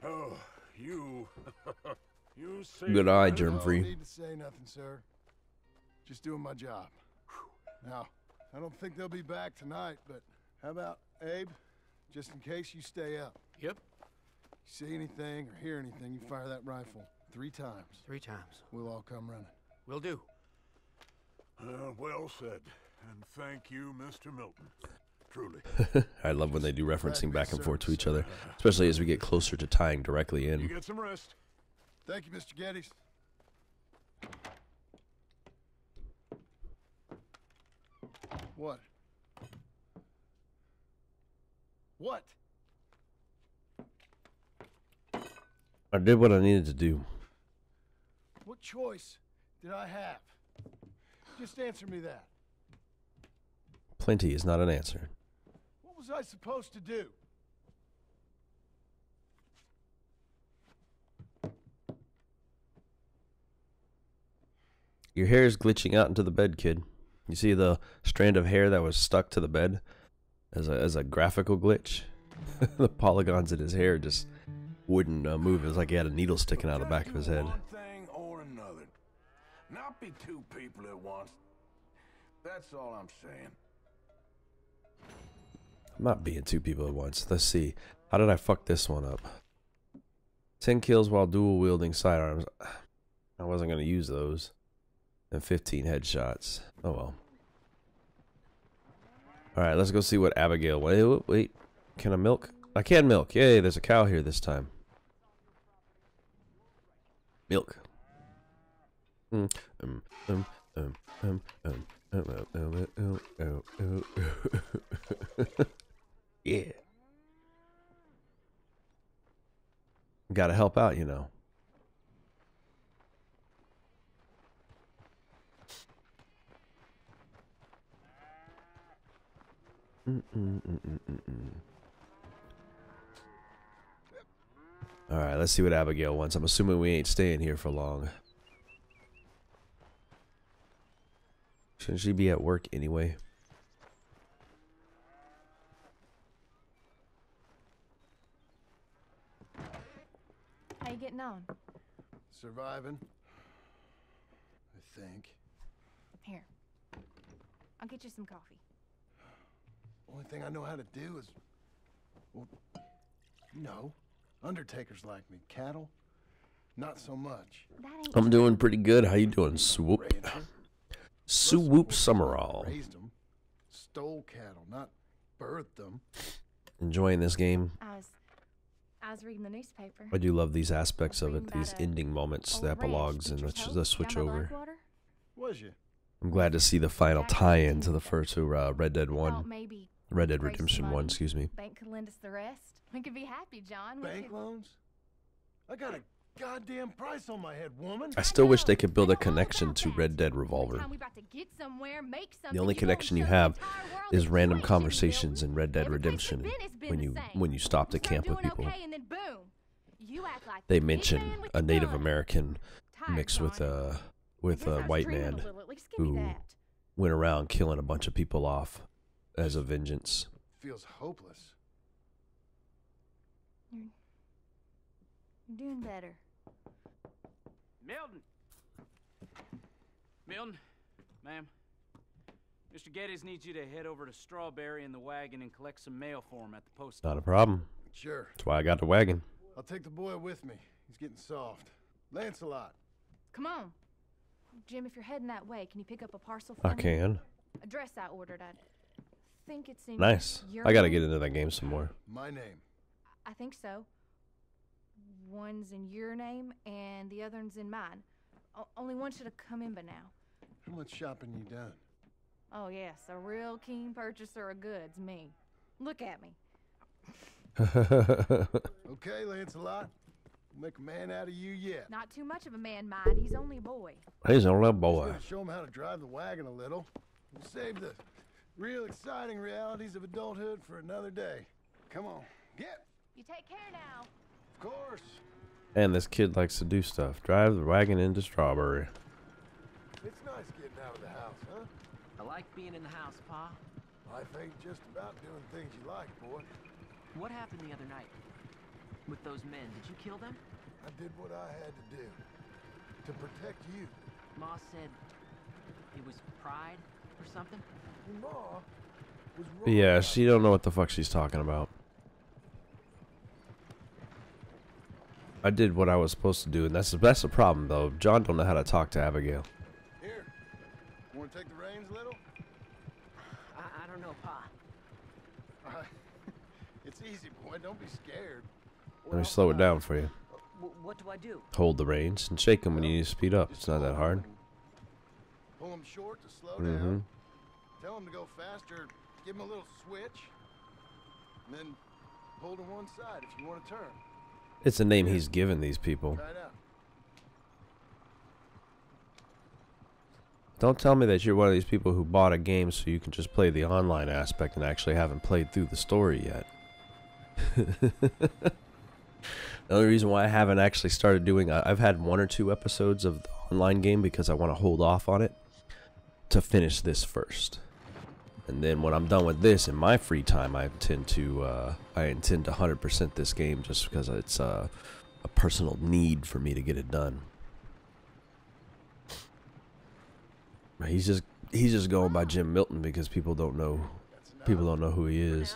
Well, You saved Good eye, my germ life. free. No need to say nothing, sir. Just doing my job. Now, I don't think they'll be back tonight, but how about Abe? Just in case you stay up. Yep. See anything or hear anything, you fire that rifle 3 times. 3 times. We'll all come running. Will do. Well said. And thank you, Mr. Milton. Truly. I love when they do referencing back and forth to each other, especially as we get closer to tying directly You in. get some rest. Thank you, Mr. Geddes. What? What? I did what I needed to do. What choice did I have? Just answer me that. Plenty is not an answer. What was I supposed to do? Your hair is glitching out into the bed, kid. You see the strand of hair that was stuck to the bed as a graphical glitch? The polygons in his hair just wouldn't move. It was like he had a needle sticking out of the back of his head. One thing or another. Not be 2 people at once. That's all I'm saying. I'm not being 2 people at once. Let's see. How did I fuck this one up? 10 kills while dual wielding sidearms. I wasn't going to use those. And 15 headshots. Oh well. Alright, let's go see what Abigail... Wait. Can I milk? I can milk. Yay, there's a cow here this time. Milk. Yeah. Gotta help out, you know. Alright, let's see what Abigail wants. I'm assuming we ain't staying here for long. Shouldn't she be at work anyway? How you getting on? Surviving. I think. Here. I'll get you some coffee. Only thing I know how to do is... Well, you know, undertakers like me. Cattle, not so much. I'm doing pretty good. How you doing, Swoop? Swoop Summerall. Raised them, stole cattle, not birthed them. Enjoying this game. I was reading the newspaper. I do love these aspects of it, these ending moments, the epilogues, and the switch over. Was you? I'm glad to see the final tie-in to the first Red Dead 1. Red Dead Redemption 1, excuse me. Bank could lend us the rest. We could be happy, John. Bank loans? I got a goddamn price on my head, woman. I still wish they could build a connection to Red Dead Revolver. The only connection you have is random conversations in Red Dead Redemption when you stop to camp with people. They mention a Native American mixed with a white man who went around killing a bunch of people off as a vengeance. Feels hopeless. You're doing better. Milton! Milton, ma'am. Mr. Geddes needs you to head over to Strawberry in the wagon and collect some mail for him at the post office. Not a problem. Sure. That's why I got the wagon. I'll take the boy with me. He's getting soft. Lancelot. Come on. Jim, if you're heading that way, can you pick up a parcel for me? I can. A dress I ordered. I think it's in Nice. your I gotta name? get into that game some more. My name. I think so. One's in your name and the other one's in mine. Only one should have come in by now. How much shopping you done? Oh yes, a real keen purchaser of goods, me. Look at me. Okay, Lancelot. We'll make a man out of you yet. Not too much of a man, mind. He's only a boy. He's only a boy. Just show him how to drive the wagon a little. We'll save the real exciting realities of adulthood for another day. Come on, get. You take care now. Of course. And this kid likes to do stuff. Drive the wagon into Strawberry. It's nice getting out of the house, huh? I like being in the house, Pa. Life ain't just about doing things you like, boy. What happened the other night? With those men, did you kill them? I did what I had to do. To protect you. Ma said it was pride or something? Your Ma was wrong. But yeah, she don't know what the fuck she's talking about. I did what I was supposed to do, and that's the problem, though. John don't know how to talk to Abigail. Here, you want to take the reins a little? I don't know, Pa. It's easy, boy. Don't be scared. Let me slow it down for you. What do I do? Hold the reins and shake them when you need to speed up. It's not that hard. Pull them short to slow down. Tell them to go faster. Give them a little switch. And then pull to one side if you want to turn. It's a name he's given these people. Try it out. Don't tell me that you're one of these people who bought a game so you can just play the online aspect and actually haven't played through the story yet. The only reason why I haven't actually started doing... I've had 1 or 2 episodes of the online game because I want to hold off on it to finish this first. And then when I'm done with this, in my free time, I intend to 100% this game just because it's a personal need for me to get it done. He's just going by Jim Milton because people don't know who he is.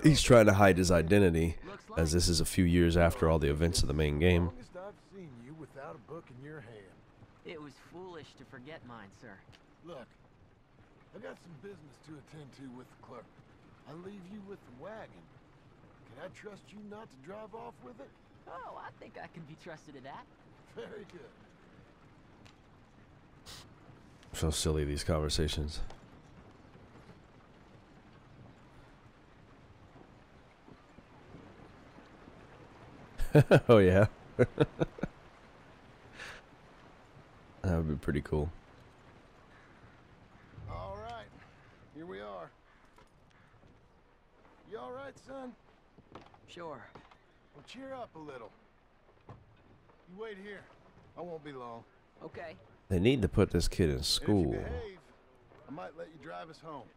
He's trying to hide his identity, as this is a few years after all the events of the main game. I've seen you without a book in your hand. It was foolish to forget mine, sir. Look, I got some business to attend to with the clerk. I leave you with the wagon. Can I trust you not to drive off with it? Oh, I think I can be trusted to that. Very good. So silly, these conversations. Oh yeah. That would be pretty cool. All right, here we are. You all right, son? Sure. Well, cheer up a little. You wait here. I won't be long. Okay. They need to put this kid in And school. if you behave, I might let you drive us home.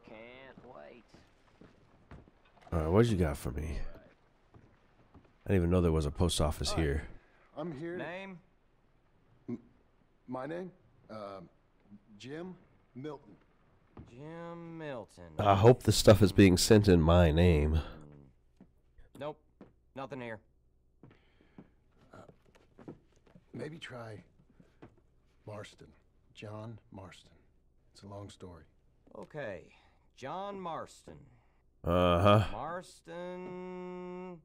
Can't wait. Alright, what you got for me? I didn't even know there was a post office here. I'm here. Name? My name? Jim Milton. Jim Milton. I hope this stuff is being sent in my name. Nope. Nothing here. Maybe try Marston. John Marston. It's a long story. Okay. John Marston. Uh-huh. Marston...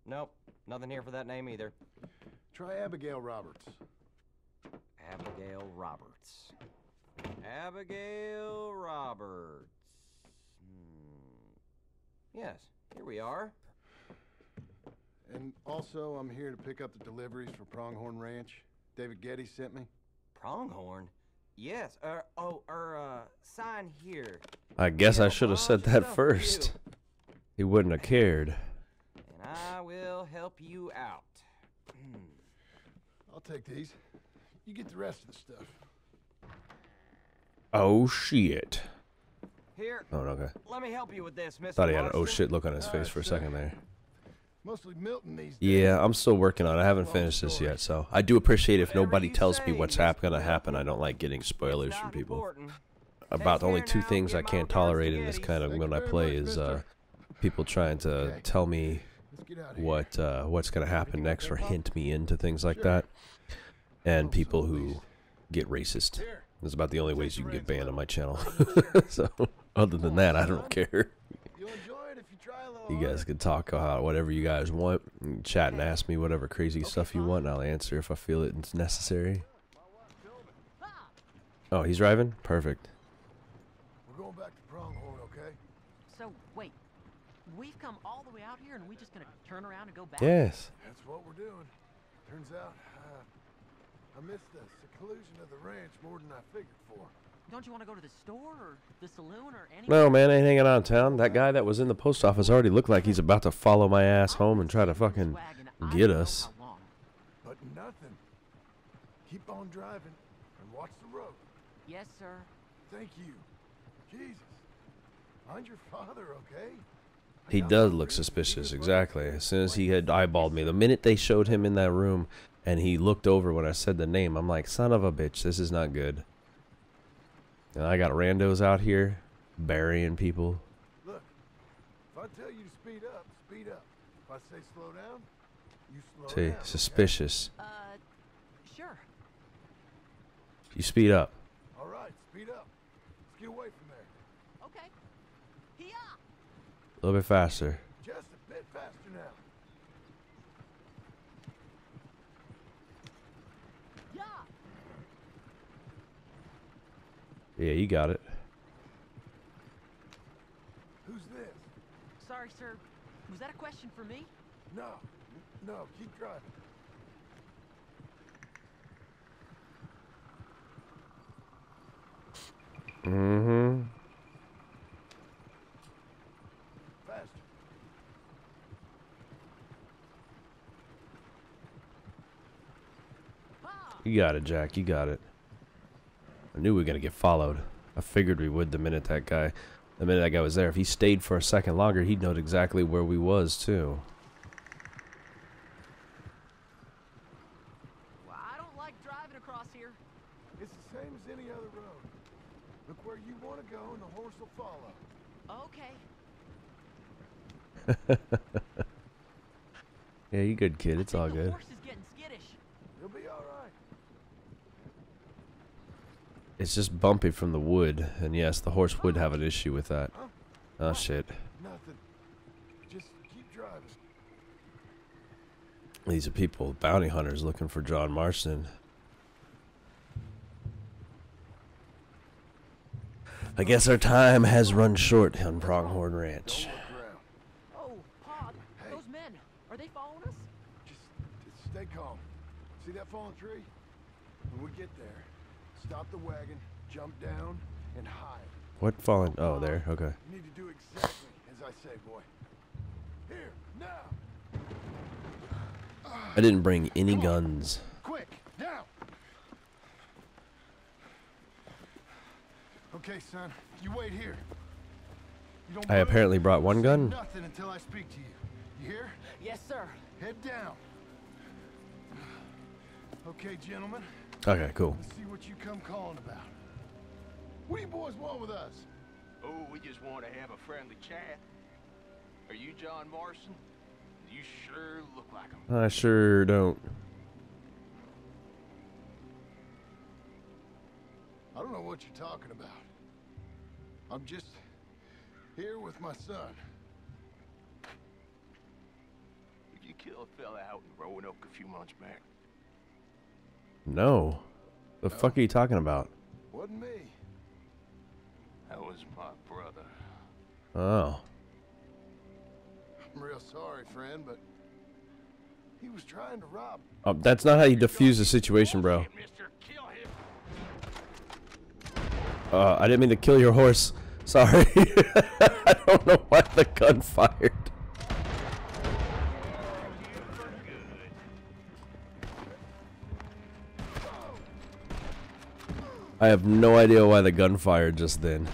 Nope. Nothing here for that name either. Try Abigail Roberts. Abigail Roberts. Abigail Roberts. Yes, here we are. And also, I'm here to pick up the deliveries for Pronghorn Ranch. David Getty sent me. Pronghorn? Yes. Sign here. I guess I should have said that first. He wouldn't have cared. And I will help you out. I'll take these. You get the rest of the stuff. Oh shit. Here. Oh, okay. Let me help you with this, Mr. Thought he had an oh Marston. shit look on his face for a second there. Mostly Milton these days. Yeah, I'm still working on it. I haven't finished this yet, so I do appreciate if nobody tells me what's gonna happen. I don't like getting spoilers from people. About the only 2 things I can't tolerate in this kind of when I play is people trying to tell me what's gonna happen next or hint me into things like that, and people who get racist. That's about the only ways you can get banned on my channel. So other than that, I don't care. You guys can talk about whatever you guys want, and chat and ask me whatever crazy stuff you want, and I'll answer if I feel it's necessary. Oh, he's driving? Perfect. We're going back to Pronghorn, okay? So, wait. We've come all the way out here and we just gonna turn around and go back? Yes. That's what we're doing. Turns out, I missed the seclusion of the ranch more than I figured for. Don't you want to go to the store or the saloon or any? No, man, I ain't hanging out in town. That guy that was in the post office already looked like he's about to follow my ass home and try to fucking get us. But nothing. Keep on driving and watch the road. Yes, sir. Thank you. Jesus. Find your father, okay? He does look suspicious, exactly. As soon as he had eyeballed me, the minute they showed him in that room and he looked over when I said the name, I'm like, son of a bitch, this is not good. And I got randos out here burying people. Look, if I tell you to speed up, speed up. If I say slow down, you slow See, down. suspicious. Sure. You speed up. All right, speed up. Let's get away from there. Okay. A little bit faster. Just a bit faster now. Yeah, you got it. Who's this? Sorry, sir. Was that a question for me? No, no, keep driving. Mm-hmm. Faster. You got it, Jack. You got it. I knew we were gonna get followed. I figured we would the minute that guy was there. If he stayed for a second longer, he'd know exactly where we was too. Well, I don't like driving across here. It's the same as any other road. Look where you want to go and the horse will follow. Okay. Yeah, you good, kid. It's all The good. horse is getting skittish. You'll be all right. It's just bumpy from the wood, and yes, the horse would have an issue with that. Oh shit. Nothing. Just keep driving. These are people, bounty hunters, looking for John Marston. I guess our time has run short on Pronghorn Ranch. Oh, Pa, those men, are they following us? Just stay calm. See that fallen tree? When we get there, stop the wagon, jump down, and hide. What fallen? Oh, there. Okay. You need to do exactly as I say, boy. Here, now. I didn't bring any guns. Quick, now. Okay, son, you wait here. You don't I apparently brought one say gun. nothing until I speak to you. You hear? Yes, sir. Head down. Okay, gentlemen. Okay, cool. Let's see what you come calling about. What do you boys want with us? Oh, we just want to have a friendly chat. Are you John Marston? You sure look like him. I sure don't. I don't know what you're talking about. I'm just here with my son. Did you kill a fella out in Roanoke a few months back? No. The fuck are you talking about? Wasn't me. That was my brother. Oh. I'm real sorry, friend, but he was trying to rob. That's not how you defuse the situation, bro. I didn't mean to kill your horse. Sorry. I don't know why the gun fired. I have no idea why the gun fired just then.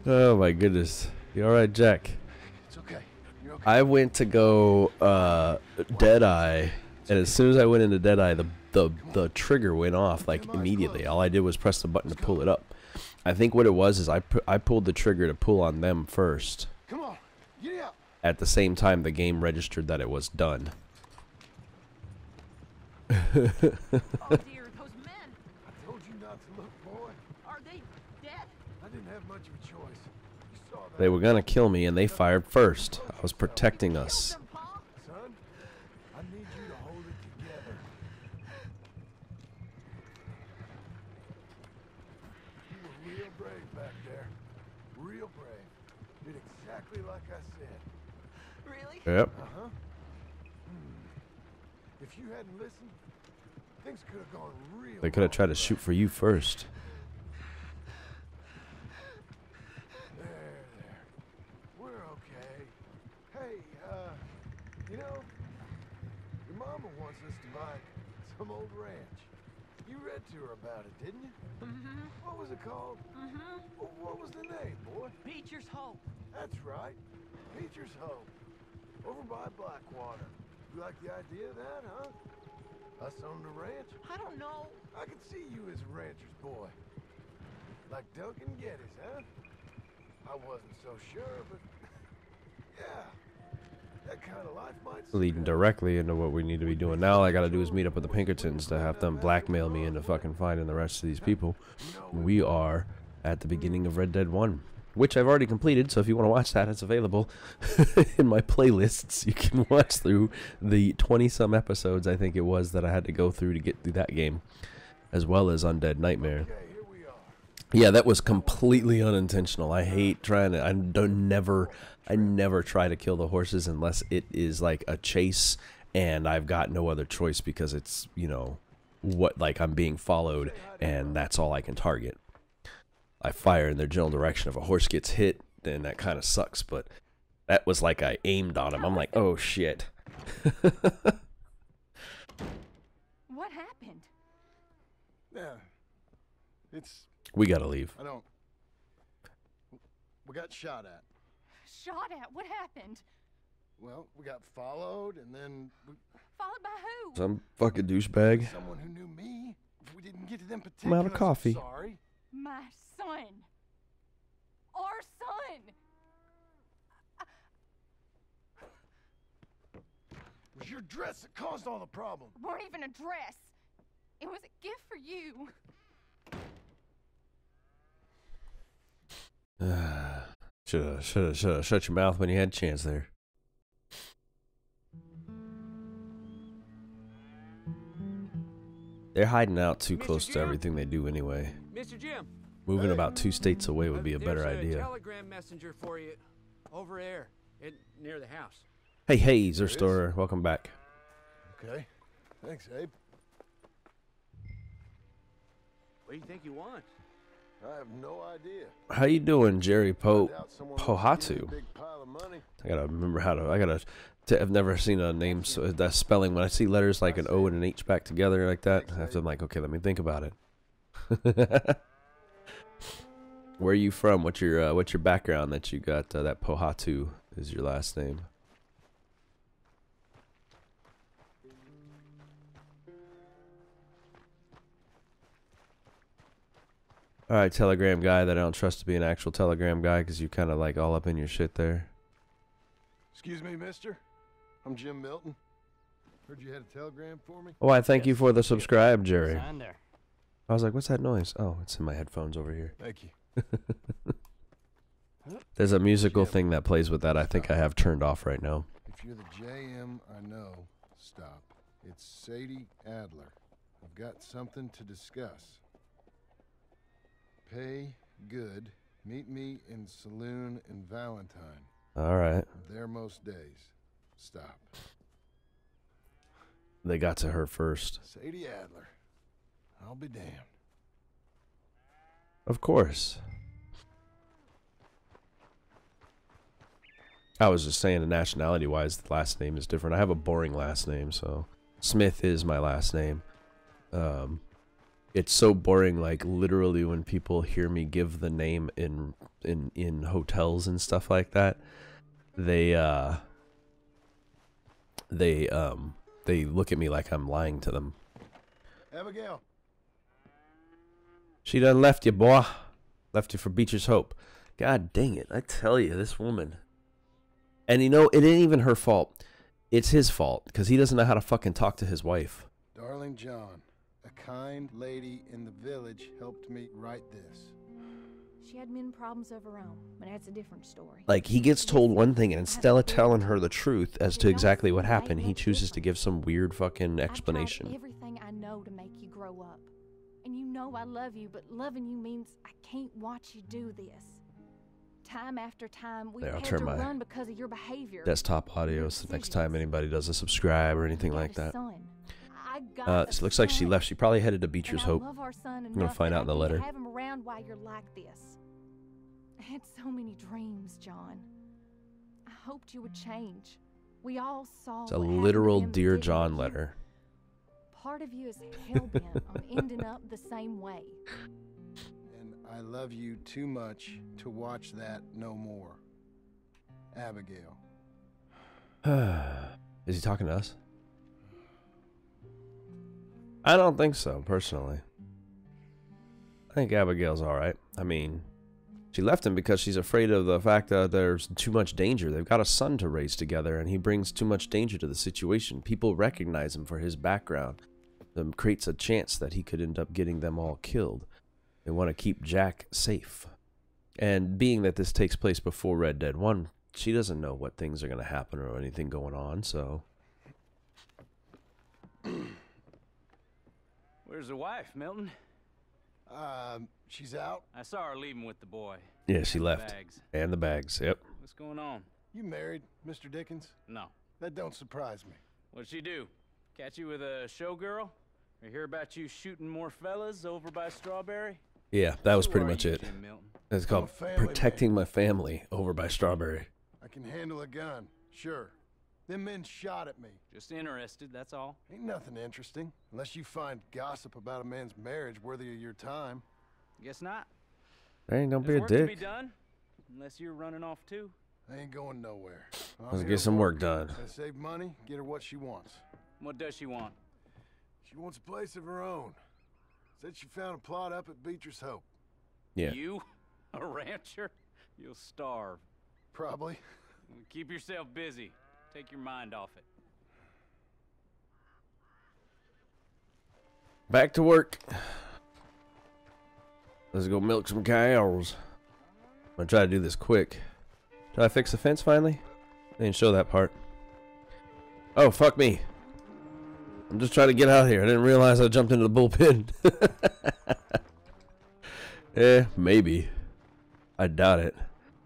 Oh my goodness. You alright, Jack? It's okay. You're okay. I went to go Deadeye, and as soon as I went into Deadeye, the trigger went off like immediately. All I did was press the button to pull it up. I think what it was is I pulled the trigger to pull on them first. Come on, get up. At the same time, the game registered that it was done. Oh dear, those men! I told you not to look, boy. Are they dead? I didn't have much of a choice. You saw that. They were gonna kill me, and they fired first. I was protecting us. Son, I need you to hold it together. You were real brave back there. Real brave. Did exactly like I said. Really? Yep. Uh-huh. If you hadn't listened, things could have gone real. They could have tried to shoot for you first. There. We're okay. Hey, you know, your mama wants us to buy some old ranch. You read to her about it, didn't you? Mm-hmm. What was it called? Mm-hmm. What was the name, boy? Beecher's Hope. That's right. Beecher's Hope. Over by Blackwater. You like the idea of that, huh? Us owning a ranch? I don't know. I could see you as a rancher's boy. Like Duncan Geddes, huh? I wasn't so sure, but yeah. That kind of life might Leading directly into what we need to be doing now. All I gotta do is meet up with the Pinkertons to have them blackmail me into fucking finding the rest of these people. We are at the beginning of Red Dead 1, which I've already completed, so if you want to watch that, it's available in my playlists. You can watch through the 20-some episodes, I think it was, that I had to go through to get through that game, as well as Undead Nightmare. Yeah, that was completely unintentional. I hate trying to... I never try to kill the horses unless it is like a chase and I've got no other choice because it's, you know, what, like I'm being followed and that's all I can target. I fire in their general direction. If a horse gets hit, then that kind of sucks, but that was like I aimed on him. I'm like, oh shit. What happened? Yeah. It's... We gotta leave. We got shot at. Shot at? What happened? Well, we got followed, and then... Followed by who? Some fucking douchebag. Someone who knew me. If we didn't get to them I'm particulars, out of coffee. Sorry. My son. Our son. It was your dress that caused all the problem. It weren't even a dress. It was a gift for you. Shoulda shut your mouth when you had a chance there. They're hiding out too close to everything they do anyway. Mr. Jim. Moving about 2 states away would be a better There's idea. a telegram messenger for you over there, near the house. Hey, Zerstorer, welcome back. Okay. Thanks, Abe. What do you think you want? I have no idea. How you doing, Jerry Pohatu? I gotta remember how to. I've never seen a name that spelling. When I see letters like an O and an H back together like that, I have to. I'm like, okay, let me think about it. Where are you from? What's your background that you got? That Pohatu is your last name. All right, Telegram guy that I don't trust to be an actual Telegram guy because you kind of like all up in your shit there. Excuse me, mister. I'm Jim Milton. Heard you had a telegram for me? Oh, I thank you for the subscribe, Jerry. Sign there. I was like, what's that noise? Oh, it's in my headphones over here. Thank you. There's a musical thing that plays with that I think I have turned off right now. If you're the JM I know, stop. It's Sadie Adler. I've got something to discuss. Pay good. Meet me in saloon in Valentine. All right. There most days. Stop. They got to her first. Sadie Adler. I'll be damned. Of course. I was just saying, nationality-wise, the last name is different. I have a boring last name, so Smith is my last name. It's so boring, like literally when people hear me give the name in hotels and stuff like that, they look at me like I'm lying to them. Abigail. She done left you, boy. Left you for Beecher's Hope. God dang it, I tell you, this woman. And you know, it ain't even her fault. It's his fault, because he doesn't know how to fucking talk to his wife. Darling John, a kind lady in the village helped me write this. She had men problems of her own, but that's a different story. Like, he gets told one thing, and instead of telling her the truth as to exactly what happened, he chooses to give some weird fucking explanation. I've tried everything I know to make you grow up. And you know I love you, but loving you means I can't watch you do this. Time after time, we've had to run because of your behavior. Desktop audio, so next time anybody does a subscribe or anything like that. Son. got Looks like she left. She probably headed to Beecher's Hope. I love our son I'm gonna find out in the letter. Have him around while you're like this. I had so many dreams, John. I hoped you would change. We all saw. It's a literal Dear John letter. Part of you is hell-bent on ending up the same way. And I love you too much to watch that no more. Abigail. Is he talking to us? I don't think so, personally. I think Abigail's alright. I mean, she left him because she's afraid of the fact that there's too much danger. They've got a son to raise together, and he brings too much danger to the situation. People recognize him for his background. That creates a chance that he could end up getting them all killed. They want to keep Jack safe. And being that this takes place before Red Dead 1, she doesn't know what things are going to happen or anything going on, so... Where's the wife, Milton? She's out. I saw her leaving with the boy. Yeah, she And the left. bags. And the bags, yep. What's going on? You married, Mr. Dickens? No. That don't surprise me. What'd she do? Catch you with a showgirl? Or hear about you shooting more fellas over by Strawberry? Yeah, that was Who pretty are much you, it. Jim Milton? It's called I'm a family Protecting My Family over by Strawberry. I can handle a gun, sure. Them men shot at me. Just interested, that's all. Ain't nothing interesting, unless you find gossip about a man's marriage worthy of your time. Guess not. Hey, don't be There's a work to be dick. done, unless you're running off too. I ain't going nowhere. Let's get some work done. I save money, get her what she wants. What does she want? She wants a place of her own. Said she found a plot up at Beecher's Hope. Yeah. You? A rancher? You'll starve. Probably. Keep yourself busy. Take your mind off it. Back to work. Let's go milk some cows. I'm gonna try to do this quick. Did I fix the fence finally? I didn't show that part. Oh, fuck me. I'm just trying to get out of here. I didn't realize I jumped into the bullpen. Maybe. I doubt it.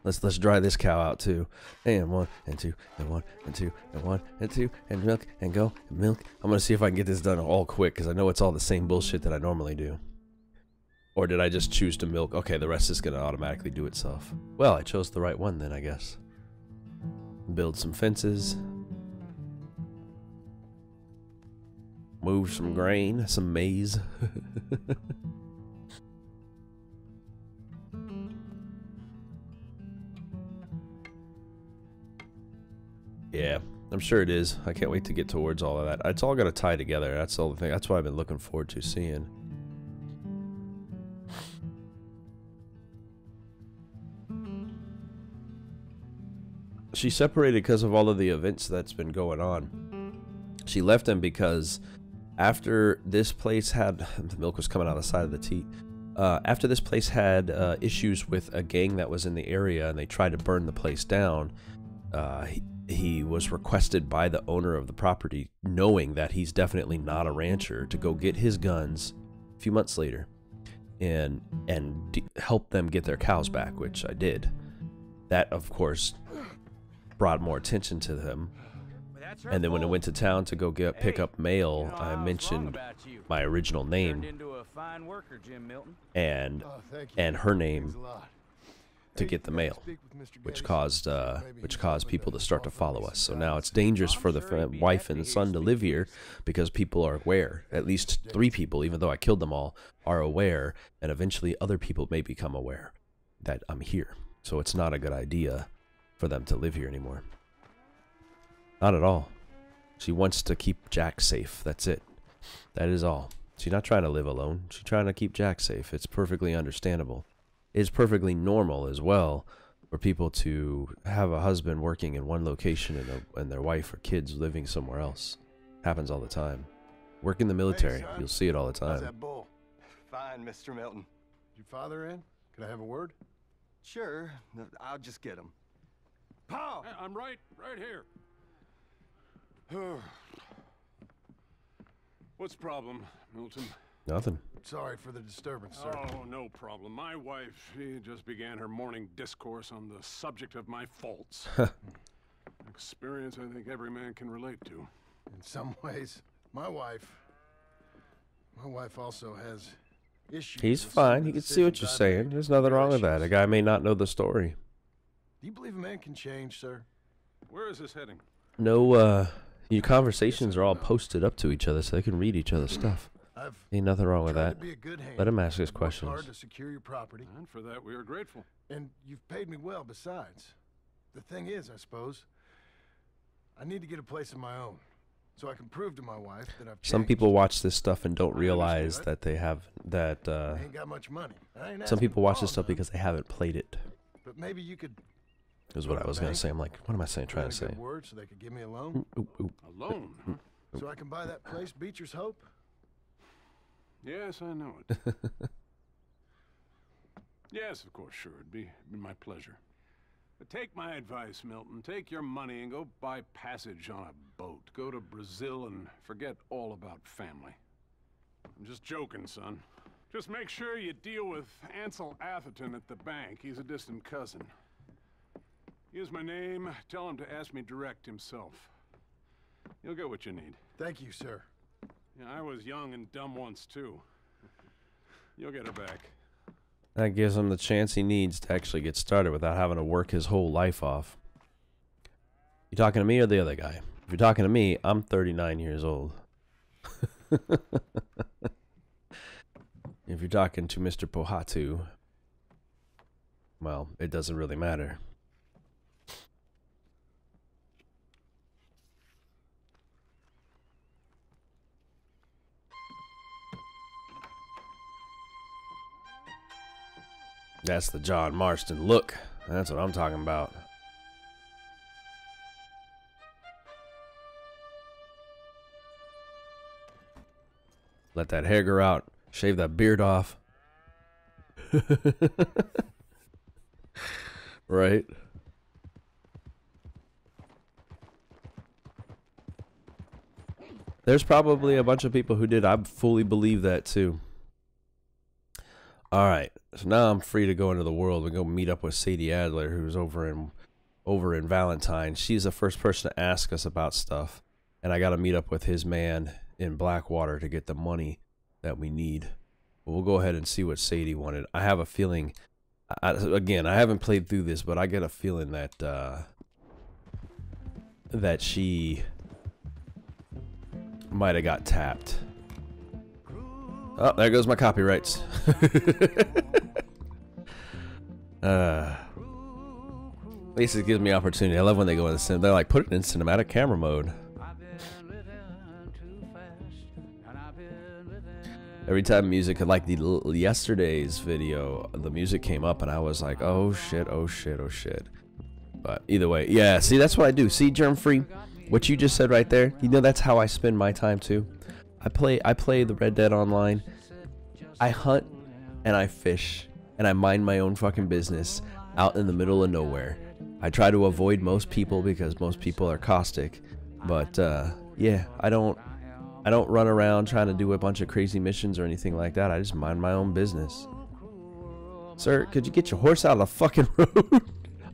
Let's dry this cow out too. And 1 and 2 and 1 and 2 and 1 and 2 and milk and go and milk. I'm gonna see if I can get this done all quick because I know it's all the same bullshit that I normally do. Or did I just choose to milk? Okay, the rest is gonna automatically do itself. Well, I chose the right one then, I guess. Build some fences. Move some grain, some maize. Yeah, I'm sure it is. I can't wait to get towards all of that. It's all got to tie together. That's all the thing. That's what I've been looking forward to seeing. She separated because of all of the events that's been going on. She left him because after this place had... The milk was coming out of the side of the teat. After this place had issues with a gang that was in the area and they tried to burn the place down, he was requested by the owner of the property, knowing that he's definitely not a rancher, to go get his guns a few months later and help them get their cows back, which I did. That, of course, brought more attention to them. And then when I went to town to go pick up mail, I mentioned my original name and her name to get the mail, which caused people to start to follow us. So now it's dangerous for the wife and son to live here because people are aware. At least 3 people, even though I killed them all, are aware, and eventually other people may become aware that I'm here. So it's not a good idea for them to live here anymore. Not at all. She wants to keep Jack safe. That's it. That is all. She's not trying to live alone. She's trying to keep Jack safe. It's perfectly understandable. It's perfectly normal as well for people to have a husband working in one location and their wife or kids living somewhere else. Happens all the time. Work in the military. Hey, son. You'll see it all the How's time. that bull? Fine, Mr. Milton. Your father in? Can I have a word? Sure, I'll just get him. Pa! Hey, I'm right here. What's the problem, Milton? Nothing. Sorry for the disturbance, sir. Oh, no problem. My wife, she just began her morning discourse on the subject of my faults. Experience I think every man can relate to. In some ways, my wife My wife also has issues. He's with fine. some He of can the see what you're decisions I've saying. made. There's nothing Real wrong with that. A issues. guy may not know the story. Do you believe a man can change, sir? Where is this heading? No, your conversations are all posted up to each other so they can read each other's stuff. Ain't nothing wrong with Tried that. to be a good hand. Let him ask his Worked questions. hard to secure your property. And for that, we are grateful. And you've paid me well besides. The thing is, I suppose, I need to get a place of my own. So I can prove to my wife that I've changed. Some people watch this stuff and don't realize that they have that. I ain't got much money. I ain't Some asking people for watch all this stuff of it. because they haven't played it. But maybe you could. Is what I was gonna say. I'm like, what am I saying? Trying to put in a say. good word so they could give me a loan. A loan? Huh? So I can buy that place, Beecher's Hope. Yes, I know it. Yes, of course, sure. It'd be my pleasure. But take my advice, Milton. Take your money and go buy passage on a boat. Go to Brazil and forget all about family. I'm just joking, son. Just make sure you deal with Ansel Atherton at the bank. He's a distant cousin. Here's my name. Tell him to ask me direct himself. You'll get what you need. Thank you, sir. Yeah, I was young and dumb once, too. You'll get her back. That gives him the chance he needs to actually get started without having to work his whole life off. You talking to me or the other guy? If you're talking to me, I'm 39 years old. If you're talking to Mr. Pohatu, well, it doesn't really matter. That's the John Marston look. That's what I'm talking about. Let that hair grow out. Shave that beard off. Right? There's probably a bunch of people who did. I fully believe that too. All right, so now I'm free to go into the world and go meet up with Sadie Adler, who's over in Valentine. She's the first person to ask us about stuff, and I got to meet up with his man in Blackwater to get the money that we need. But we'll go ahead and see what Sadie wanted. I have a feeling, again, I haven't played through this, but I get a feeling that that she might have got tapped. Oh, there goes my copyrights. At least it gives me opportunity. I love when they go in the they're like, put it in cinematic camera mode. Every time music, like yesterday's video, the music came up and I was like, oh shit, oh shit, oh shit. But either way, yeah, see, that's what I do. See, Germ Free, what you just said right there, you know, that's how I spend my time too. I play the Red Dead Online. I hunt and I fish and I mind my own fucking business out in the middle of nowhere. I try to avoid most people because most people are caustic. But yeah, I don't run around trying to do a bunch of crazy missions or anything like that. I just mind my own business. Sir, could you get your horse out of the fucking road?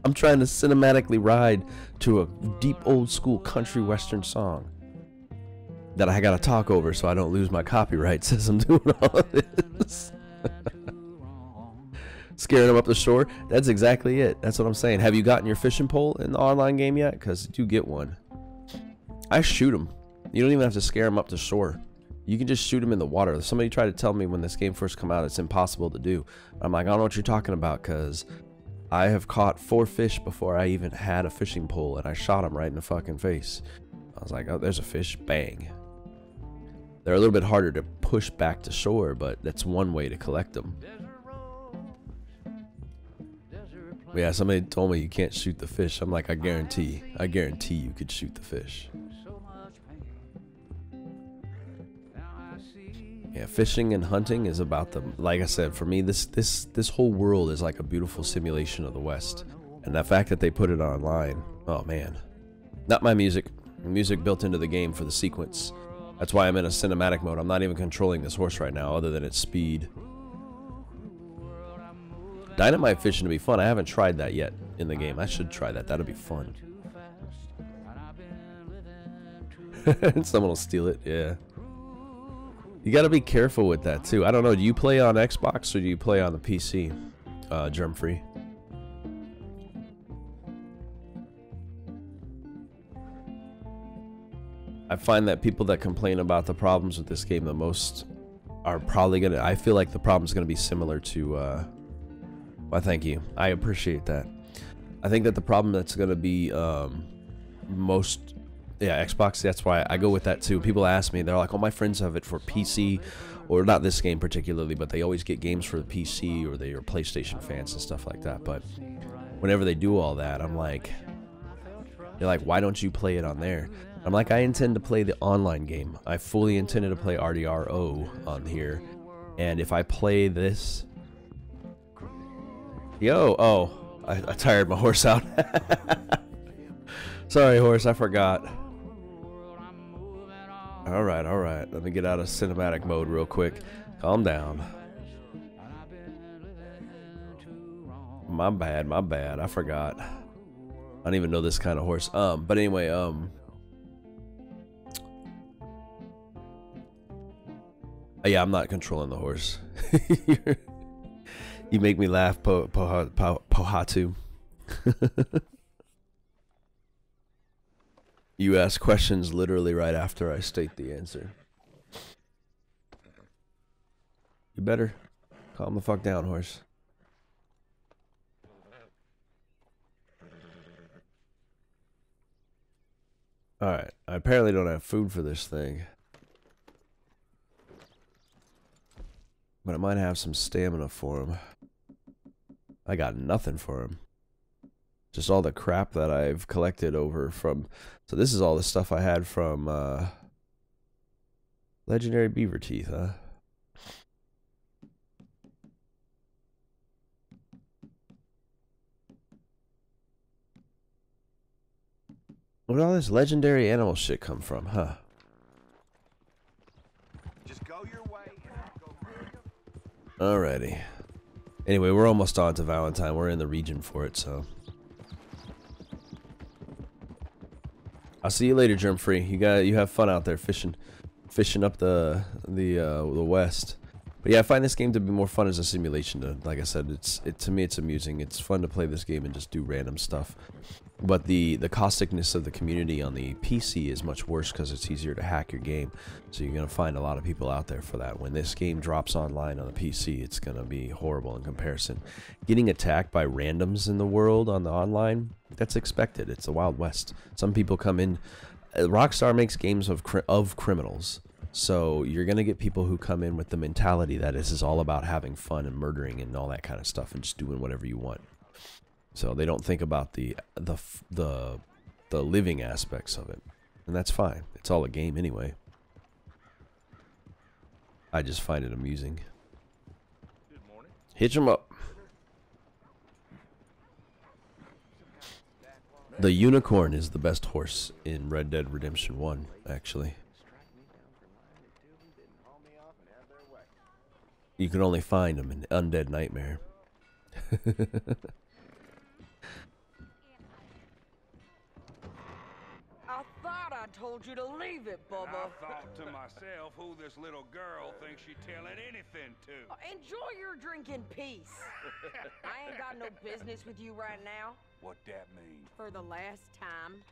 I'm trying to cinematically ride to a deep old school country western song that I gotta talk over so I don't lose my copyrights as I'm doing all of this. Scaring them up the shore? That's exactly it. That's what I'm saying. Have you gotten your fishing pole in the online game yet? Because you get one. I shoot them. You don't even have to scare them up the shore. You can just shoot them in the water. Somebody tried to tell me when this game first came out it's impossible to do. I'm like, I don't know what you're talking about because I have caught 4 fish before I even had a fishing pole and I shot them right in the fucking face. I was like, oh, there's a fish. Bang. They're a little bit harder to push back to shore, but that's one way to collect them. But yeah, somebody told me you can't shoot the fish. I'm like, I guarantee you could shoot the fish. Yeah, fishing and hunting is about the, like I said, for me, this whole world is like a beautiful simulation of the West. And the fact that they put it online, oh man. Not my music. Music built into the game for the sequence. That's why I'm in a cinematic mode. I'm not even controlling this horse right now other than its speed. Dynamite fishing to be fun. I haven't tried that yet in the game. I should try that. That'll be fun. Someone will steal it. Yeah. You got to be careful with that too. I don't know. Do you play on Xbox or do you play on the PC? Germ free. I find that people that complain about the problems with this game the most are probably gonna. I feel like the problem's gonna be similar to. Well, thank you. I appreciate that. I think that the problem that's gonna be most. Yeah, Xbox, that's why I go with that too. People ask me, they're like, oh, my friends have it for PC, or not this game particularly, but they always get games for the PC, or they are PlayStation fans and stuff like that. But whenever they do all that, I'm like, they're like, why don't you play it on there? I'm like, I intend to play the online game. I fully intended to play RDRO on here. And if I play this... I tired my horse out. Sorry, horse, I forgot. Alright. Let me get out of cinematic mode real quick. Calm down. My bad. I forgot. I don't even know this kind of horse. But anyway, yeah, I'm not controlling the horse. You make me laugh, Pohatu. You ask questions literally right after I state the answer. You better calm the fuck down, horse. Alright, I apparently don't have food for this thing. But I might have some stamina for him. I got nothing for him. Just all the crap that I've collected over from... So this is all the stuff I had from Legendary Beaver Teeth, huh? Where did all this legendary animal shit come from, huh? Just go your way and I'll go mine. Alrighty. Anyway, we're almost on to Valentine. We're in the region for it, so... I'll see you later, Germ Free. You have fun out there fishing up the west. But yeah, I find this game to be more fun as a simulation. Like I said, to me it's amusing. It's fun to play this game and just do random stuff. But the causticness of the community on the PC is much worse because it's easier to hack your game. So you're gonna find a lot of people out there for that. When this game drops online on the PC, it's gonna be horrible in comparison. Getting attacked by randoms in the world on the online, that's expected. It's the Wild West. Some people come in. Rockstar makes games of criminals. So you're gonna get people who come in with the mentality that this is all about having fun and murdering and all that kind of stuff and just doing whatever you want. So they don't think about the living aspects of it, and that's fine. It's all a game anyway. I just find it amusing. Good morning. Hitch 'em up. The unicorn is the best horse in Red Dead Redemption 1, actually. You can only find them in Undead Nightmare. I thought I told you to leave it, Bubba. I thought to myself who this little girl thinks she's telling anything to. Enjoy your drink in peace. I ain't got no business with you right now. What that mean? For the last time,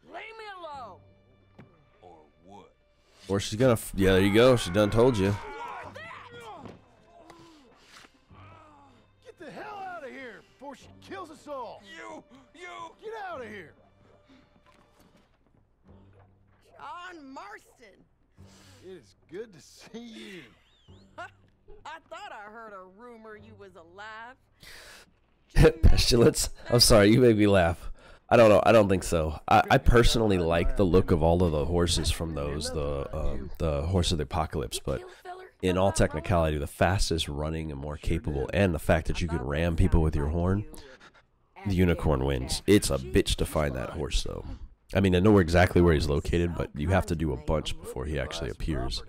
leave me alone. Or what? Or she's gonna... Yeah, there you go. She done told you. Get the hell out of here before she kills us all. You! Get out of here. John Marston. It is good to see you. I thought I heard a rumor you was alive. Pestilence? I'm sorry, you make me laugh. I don't know. I don't think so. I personally like the look of all of the horses from those, the Horse of the Apocalypse, but in all technicality, the fastest running and more capable, and the fact that you can ram people with your horn, the unicorn wins. It's a bitch to find that horse, though. I mean, I know exactly where he's located, but you have to do a bunch before he actually appears.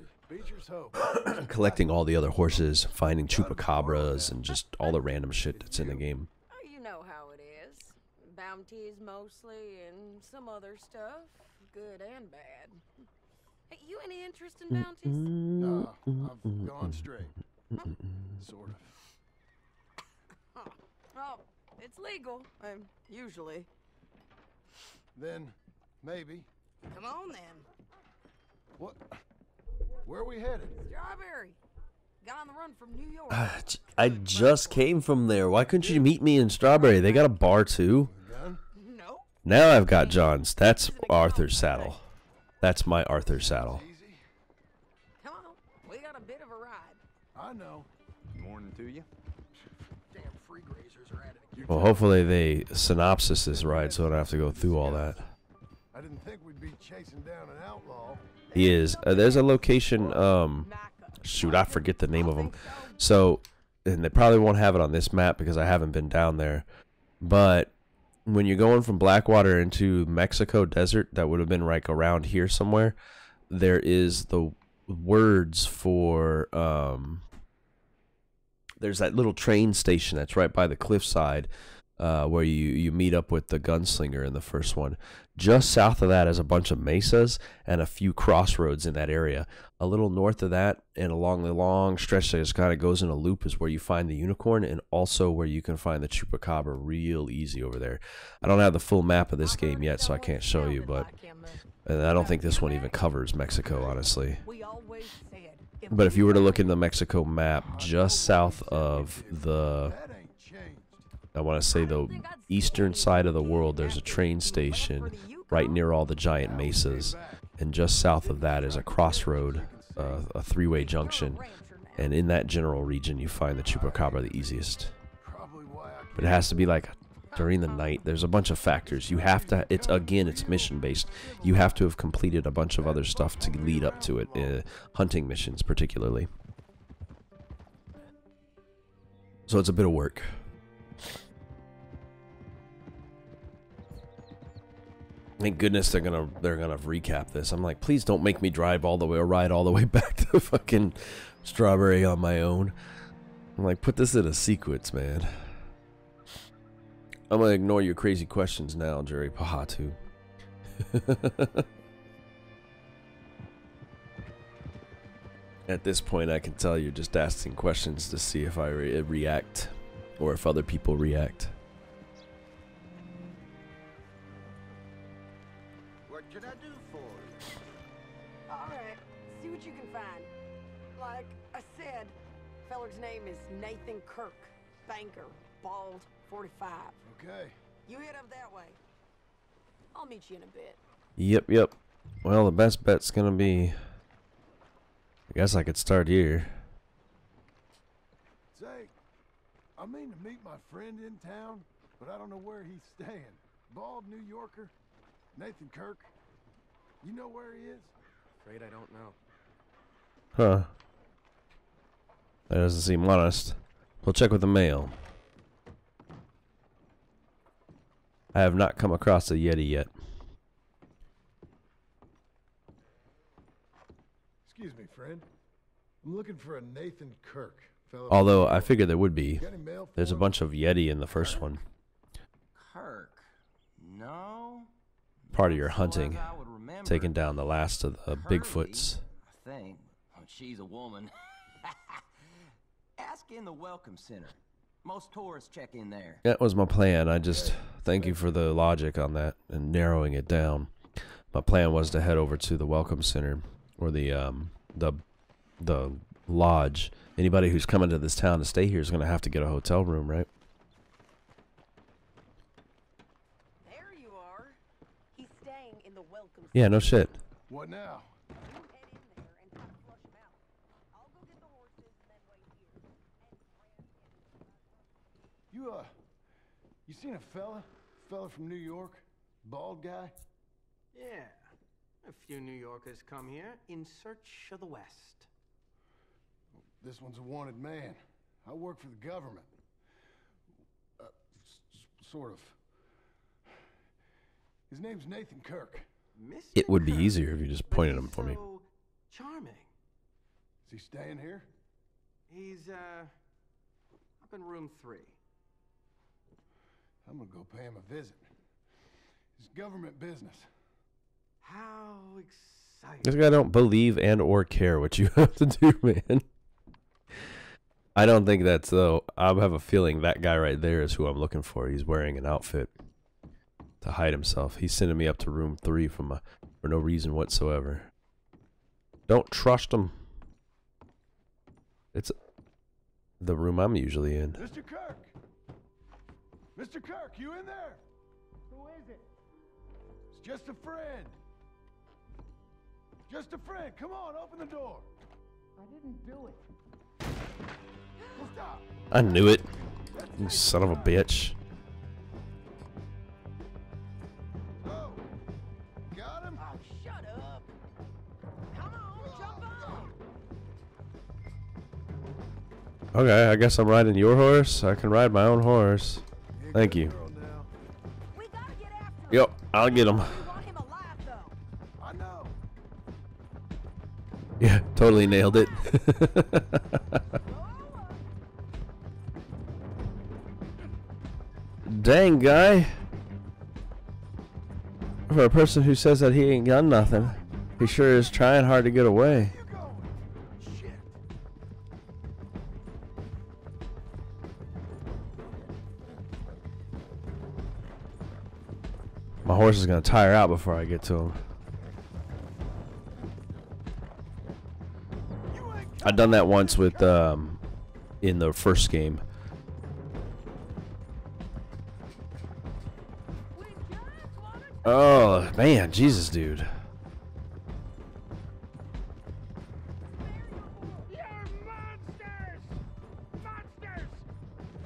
Collecting all the other horses, finding chupacabras, and just all the random shit that's in the game. You know how it is. Bounties mostly, and some other stuff, good and bad. Hey, you any interest in bounties? I've gone straight. Sort of. Oh, it's legal, usually. Then, maybe. Come on, then. What? Where are we headed? Strawberry. Got on the run from New York. I just came from there. Why couldn't you meet me in Strawberry? They got a bar too. No. Now I've got John's. That's Arthur's saddle. That's my Arthur saddle. Come on. We got a bit of a ride. I know. Morning to you. Damn free grazers are at it. Well, hopefully they synopsis this ride so I don't have to go through all that. I didn't think we'd be chasing down an outlaw. He is. There's a location, shoot, I forget the name of them. So, and they probably won't have it on this map because I haven't been down there. But when you're going from Blackwater into Mexico desert, that would have been like around here somewhere, there is the words for, there's that little train station that's right by the cliffside, where you meet up with the gunslinger in the first one. Just south of that is a bunch of mesas and a few crossroads in that area. A little north of that and along the long stretch that just kind of goes in a loop is where you find the unicorn, and also where you can find the chupacabra real easy over there. I don't have the full map of this game yet, so I can't show you, but and I don't think this one even covers Mexico, honestly. But if you were to look in the Mexico map, just south of the, I want to say the eastern side of the world, there's a train station right near all the giant mesas, and just south of that is a crossroad, a three-way junction, and in that general region you find the chupacabra the easiest. But it has to be like during the night. There's a bunch of factors. You have to, it's mission based. You have to have completed a bunch of other stuff to lead up to it, hunting missions particularly. So it's a bit of work. Thank goodness they're gonna recap this. I'm like, please don't make me drive all the way or ride all the way back to fucking Strawberry on my own. I'm like, put this in a sequence, man. I'm gonna ignore your crazy questions now, Jerry Pahatu. At this point, I can tell you're just asking questions to see if I react or if other people react. What can I do for you? All right, see what you can find. Like I said, feller's name is Nathan Kirk, banker, bald, 45. Okay. You head up that way. I'll meet you in a bit. Yep. Well, the best bet's gonna be, I guess I could start here. Say, I mean to meet my friend in town, but I don't know where he's staying. Bald New Yorker, Nathan Kirk. You know where he is? Afraid I don't know. Huh. That doesn't seem honest. We'll check with the mail. I have not come across a Yeti yet. Excuse me, friend. I'm looking for a Nathan Kirk. Fellow. Although I figured there would be. There's a bunch of Yeti in the first one. Kirk? No. Part of your hunting. Taking down the last of the Bigfoots. I think. Oh, she's a woman. Ask in the Welcome Center. Most tourists check in there. That was my plan. I just thank you for the logic on that and narrowing it down. My plan was to head over to the Welcome Center or the lodge. Anybody who's coming to this town to stay here is going to have to get a hotel room, right? There you are. He's staying in the Welcome Center. Yeah, no shit. What now? You seen a fella from New York? Bald guy? Yeah. A few New Yorkers come here in search of the West. This one's a wanted man. I work for the government. Sort of. His name's Nathan Kirk. It would be easier if you just pointed him for me. So charming. Is he staying here? He's up in room 3. I'm gonna go pay him a visit. It's government business. How This guy don't believe and or care what you have to do, man. I don't think that's though. I have a feeling that guy right there is who I'm looking for. He's wearing an outfit to hide himself. He's sending me up to room 3 for no reason whatsoever. Don't trust him. It's the room I'm usually in. Mr. Kirk! Mr. Kirk, you in there? Who is it? It's just a friend. Just a friend. Come on, open the door. I didn't do it. Stop. I knew it. You son of a bitch. Oh, got him? Oh, shut up. Come on, jump on. Okay, I guess I'm riding your horse. I can ride my own horse. Thank you. Yep, I'll get him. I know. Yeah, totally nailed it. Dang, guy. For a person who says that he ain't got nothing, he sure is trying hard to get away. My horse is gonna tire out before I get to him. I've done that once with in the first game. Oh man, Jesus, dude.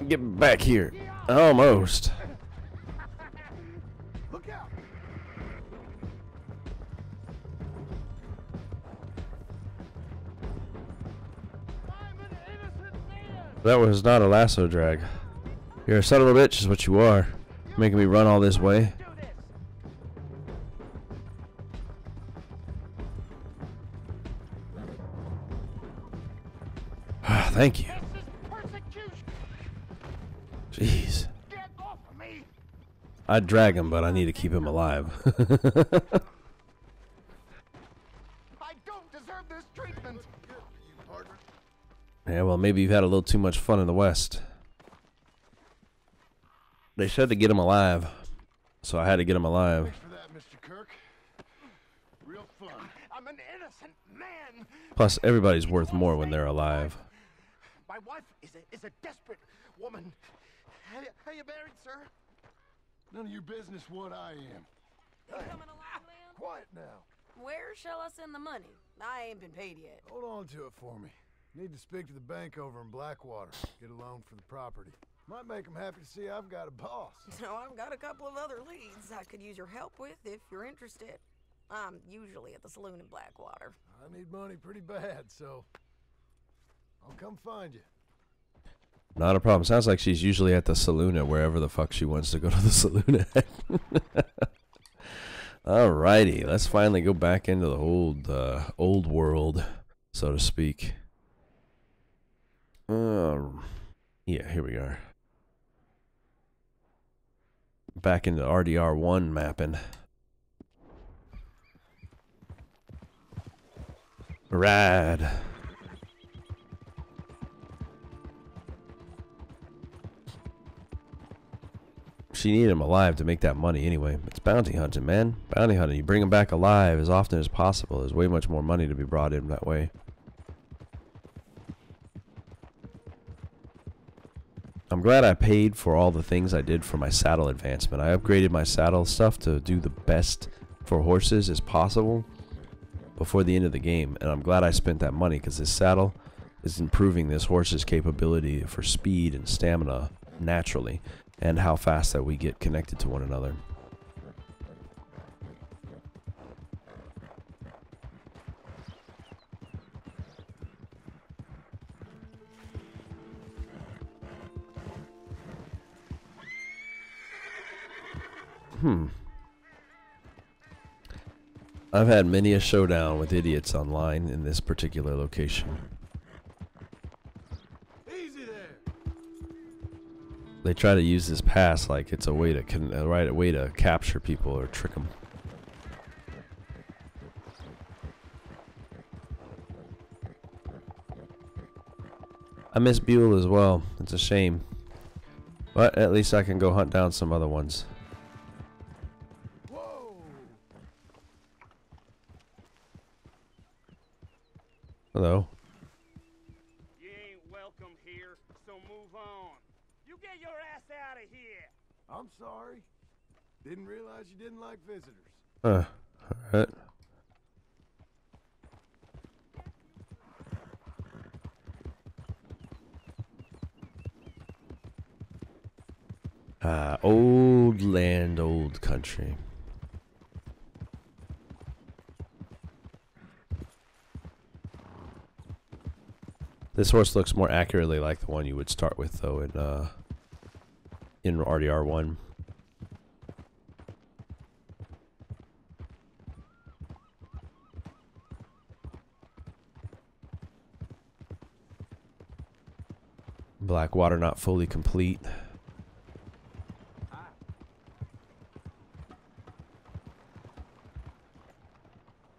Get back here. Almost. Look out. That was not a lasso drag. You're a son of a bitch is what you are. Making me run all this way. Thank you. Jeez. I'd drag him, but I need to keep him alive. I don't deserve this treatment. Yeah, well, maybe you've had a little too much fun in the West. They said to get him alive, so I had to get him alive. Thanks for that, Mr. Kirk. Real fun. I'm an innocent man. Plus, everybody's worth more when they're alive. My wife is a desperate woman. How you married, sir? None of your business what I am. You coming along, Lynn? Quiet now. Where shall I send the money? I ain't been paid yet. Hold on to it for me. Need to speak to the bank over in Blackwater. Get a loan for the property. Might make them happy to see I've got a boss. So I've got a couple of other leads I could use your help with if you're interested. I'm usually at the saloon in Blackwater. I need money pretty bad, so I'll come find you. Not a problem. Sounds like she's usually at the saloon at wherever the fuck she wants to go to the saloon at. Alrighty, let's finally go back into the old world, so to speak. Yeah, here we are. Back into RDR1 mapping. Rad. She needed him alive to make that money anyway. It's bounty hunting, man. Bounty hunting. You bring him back alive as often as possible. There's way much more money to be brought in that way. I'm glad I paid for all the things I did for my saddle advancement. I upgraded my saddle stuff to do the best for horses as possible before the end of the game. And I'm glad I spent that money because this saddle is improving this horse's capability for speed and stamina naturally, and how fast that we get connected to one another. I've had many a showdown with idiots online in this particular location. Easy there. They try to use this pass like it's a way to capture people or trick them. I miss Buell as well. It's a shame. But at least I can go hunt down some other ones. Whoa! Hello. You ain't welcome here, so move on. You get your ass out of here. I'm sorry. Didn't realize you didn't like visitors. Alright. Old land, old country. This horse looks more accurately like the one you would start with, though, in RDR1. Blackwater not fully complete.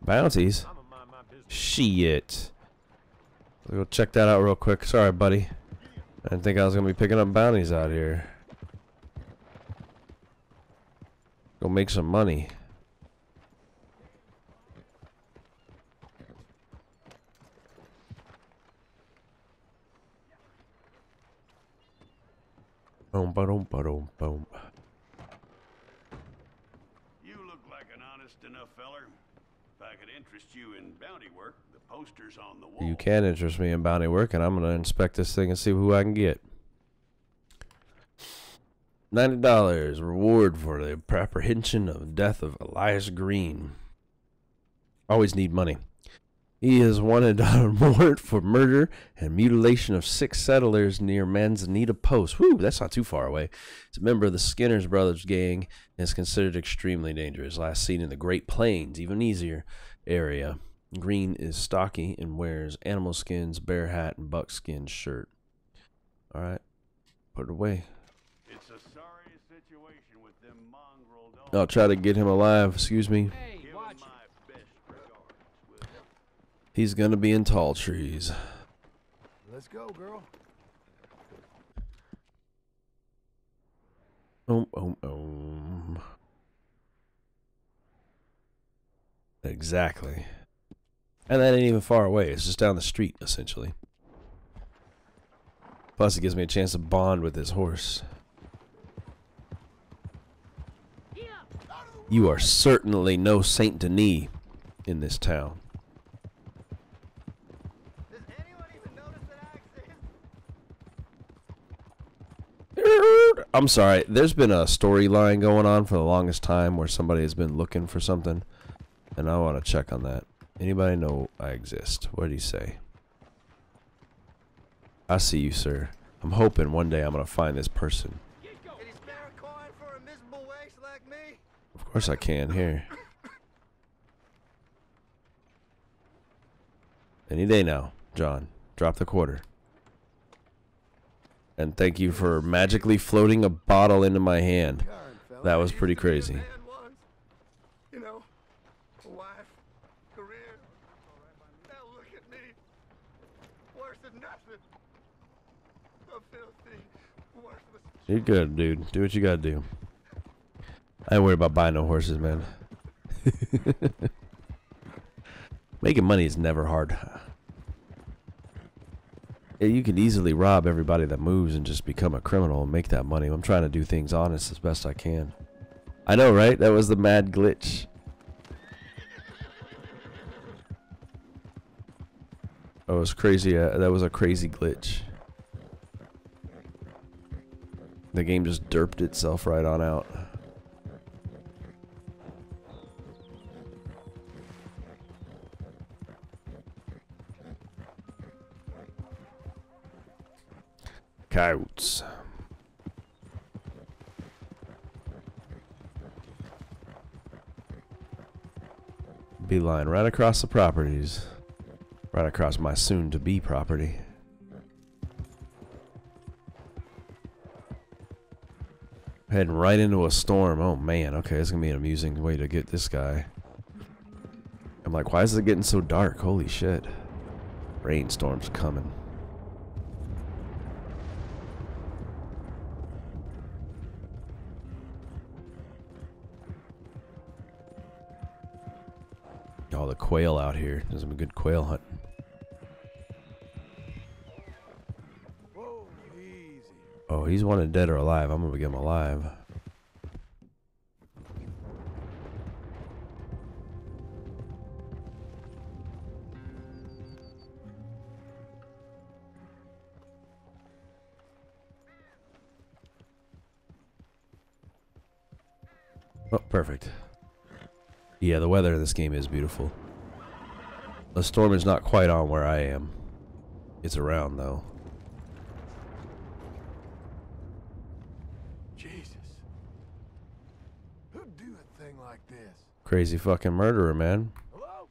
Bounties? Shit. We'll go check that out real quick. Sorry, buddy. I didn't think I was going to be picking up bounties out here. Go make some money. Boom, boom, boom, boom. You look like an honest enough feller. If I could interest you in bounty work, the poster's on the wall. You can interest me in bounty work, and I'm going to inspect this thing and see who I can get. $90 reward for the apprehension of the death of Elias Green. Always need money. He is wanted on a warrant for murder and mutilation of 6 settlers near Manzanita Post. Whew, that's not too far away. He's a member of the Skinner's Brothers gang and is considered extremely dangerous. Last seen in the Great Plains, even easier area. Green is stocky and wears animal skins, bear hat, and buckskin shirt. All right, put it away. It's a sorry situation with them mongrel dogs. I'll try to get him alive. Excuse me. Hey, watch it. He's gonna be in tall trees. Let's go, girl. Exactly. And that ain't even far away. It's just down the street, essentially. Plus, it gives me a chance to bond with this horse. You are certainly no Saint Denis in this town. I'm sorry, there's been a storyline going on for the longest time where somebody has been looking for something, and I want to check on that. Anybody know I exist? What do you say? I see you, sir. I'm hoping one day I'm going to find this person. Of course I can, here. Any day now, John. Drop the quarter. And thank you for magically floating a bottle into my hand. That was pretty crazy. You know, a wife, career. Now look at me. Worse than nothing. A filthy, worthless. You're good, dude. Do what you gotta do. I ain't worried about buying no horses, man. Making money is never hard. You can easily rob everybody that moves and just become a criminal and make that money. I'm trying to do things honest as best I can. I know, right? That was the mad glitch. That was crazy. That was a crazy glitch. The game just derped itself right on out. Coyotes. Beeline right across the properties. Right across my soon-to-be property. Heading right into a storm. Oh man, okay, it's gonna be an amusing way to get this guy. I'm like, why is it getting so dark? Holy shit. Rainstorm's coming. the quail out here. There's some good quail hunting. Whoa, easy. Oh, he's wanted dead or alive. I'm gonna get him alive. Oh, perfect. Yeah, the weather in this game is beautiful. The storm is not quite on where I am. It's around, though. Jesus. Who'd do a thing like this? Crazy fucking murderer, man. Hello?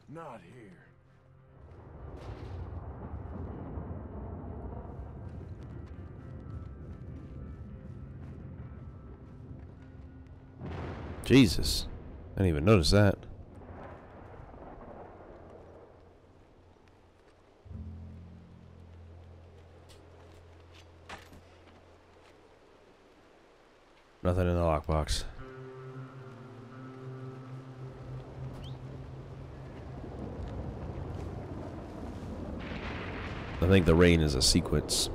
Not here. Jesus. I didn't even notice that. Nothing in the lockbox. I think the rain is a sequence.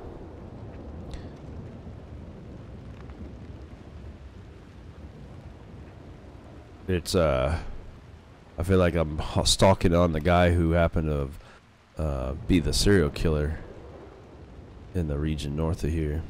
It's I feel like I'm stalking on the guy who happened to be the serial killer in the region north of here.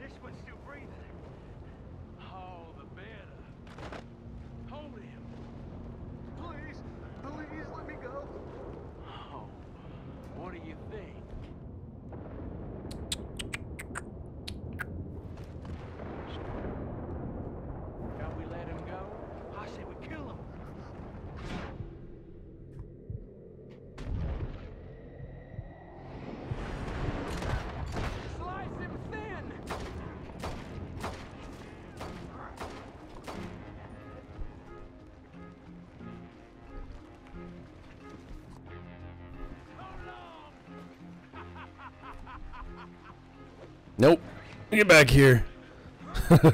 This one's still breathing. Oh, the better. Hold him. Please, please let me go. Oh, what do you think? Shall we let him go? I say we kill him. Slice him thin. Nope. Get back here. Seems I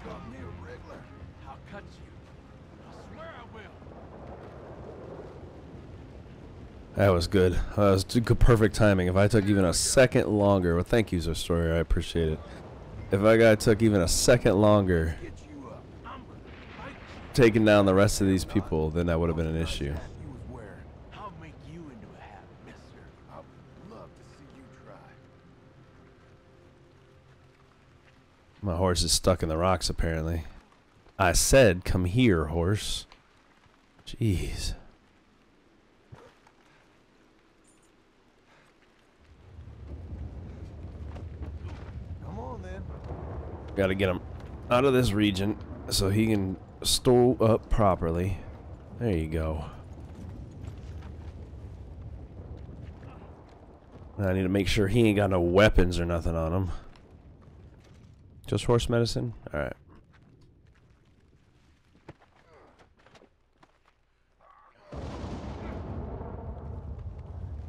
got me a wriggler. I'll cut you. I swear I will. That was good. That was good, perfect timing. If I took even a second longer, well, thank you, Story. I appreciate it. If I took even a second longer taking down the rest of these people, then that would have been an issue. I'll make you into a hat, mister. I would love to see you try. My horse is stuck in the rocks, apparently. I said, come here, horse. Jeez. Come on then. Gotta get him out of this region so he can stow up properly. There you go. I need to make sure he ain't got no weapons or nothing on him. Just horse medicine? Alright.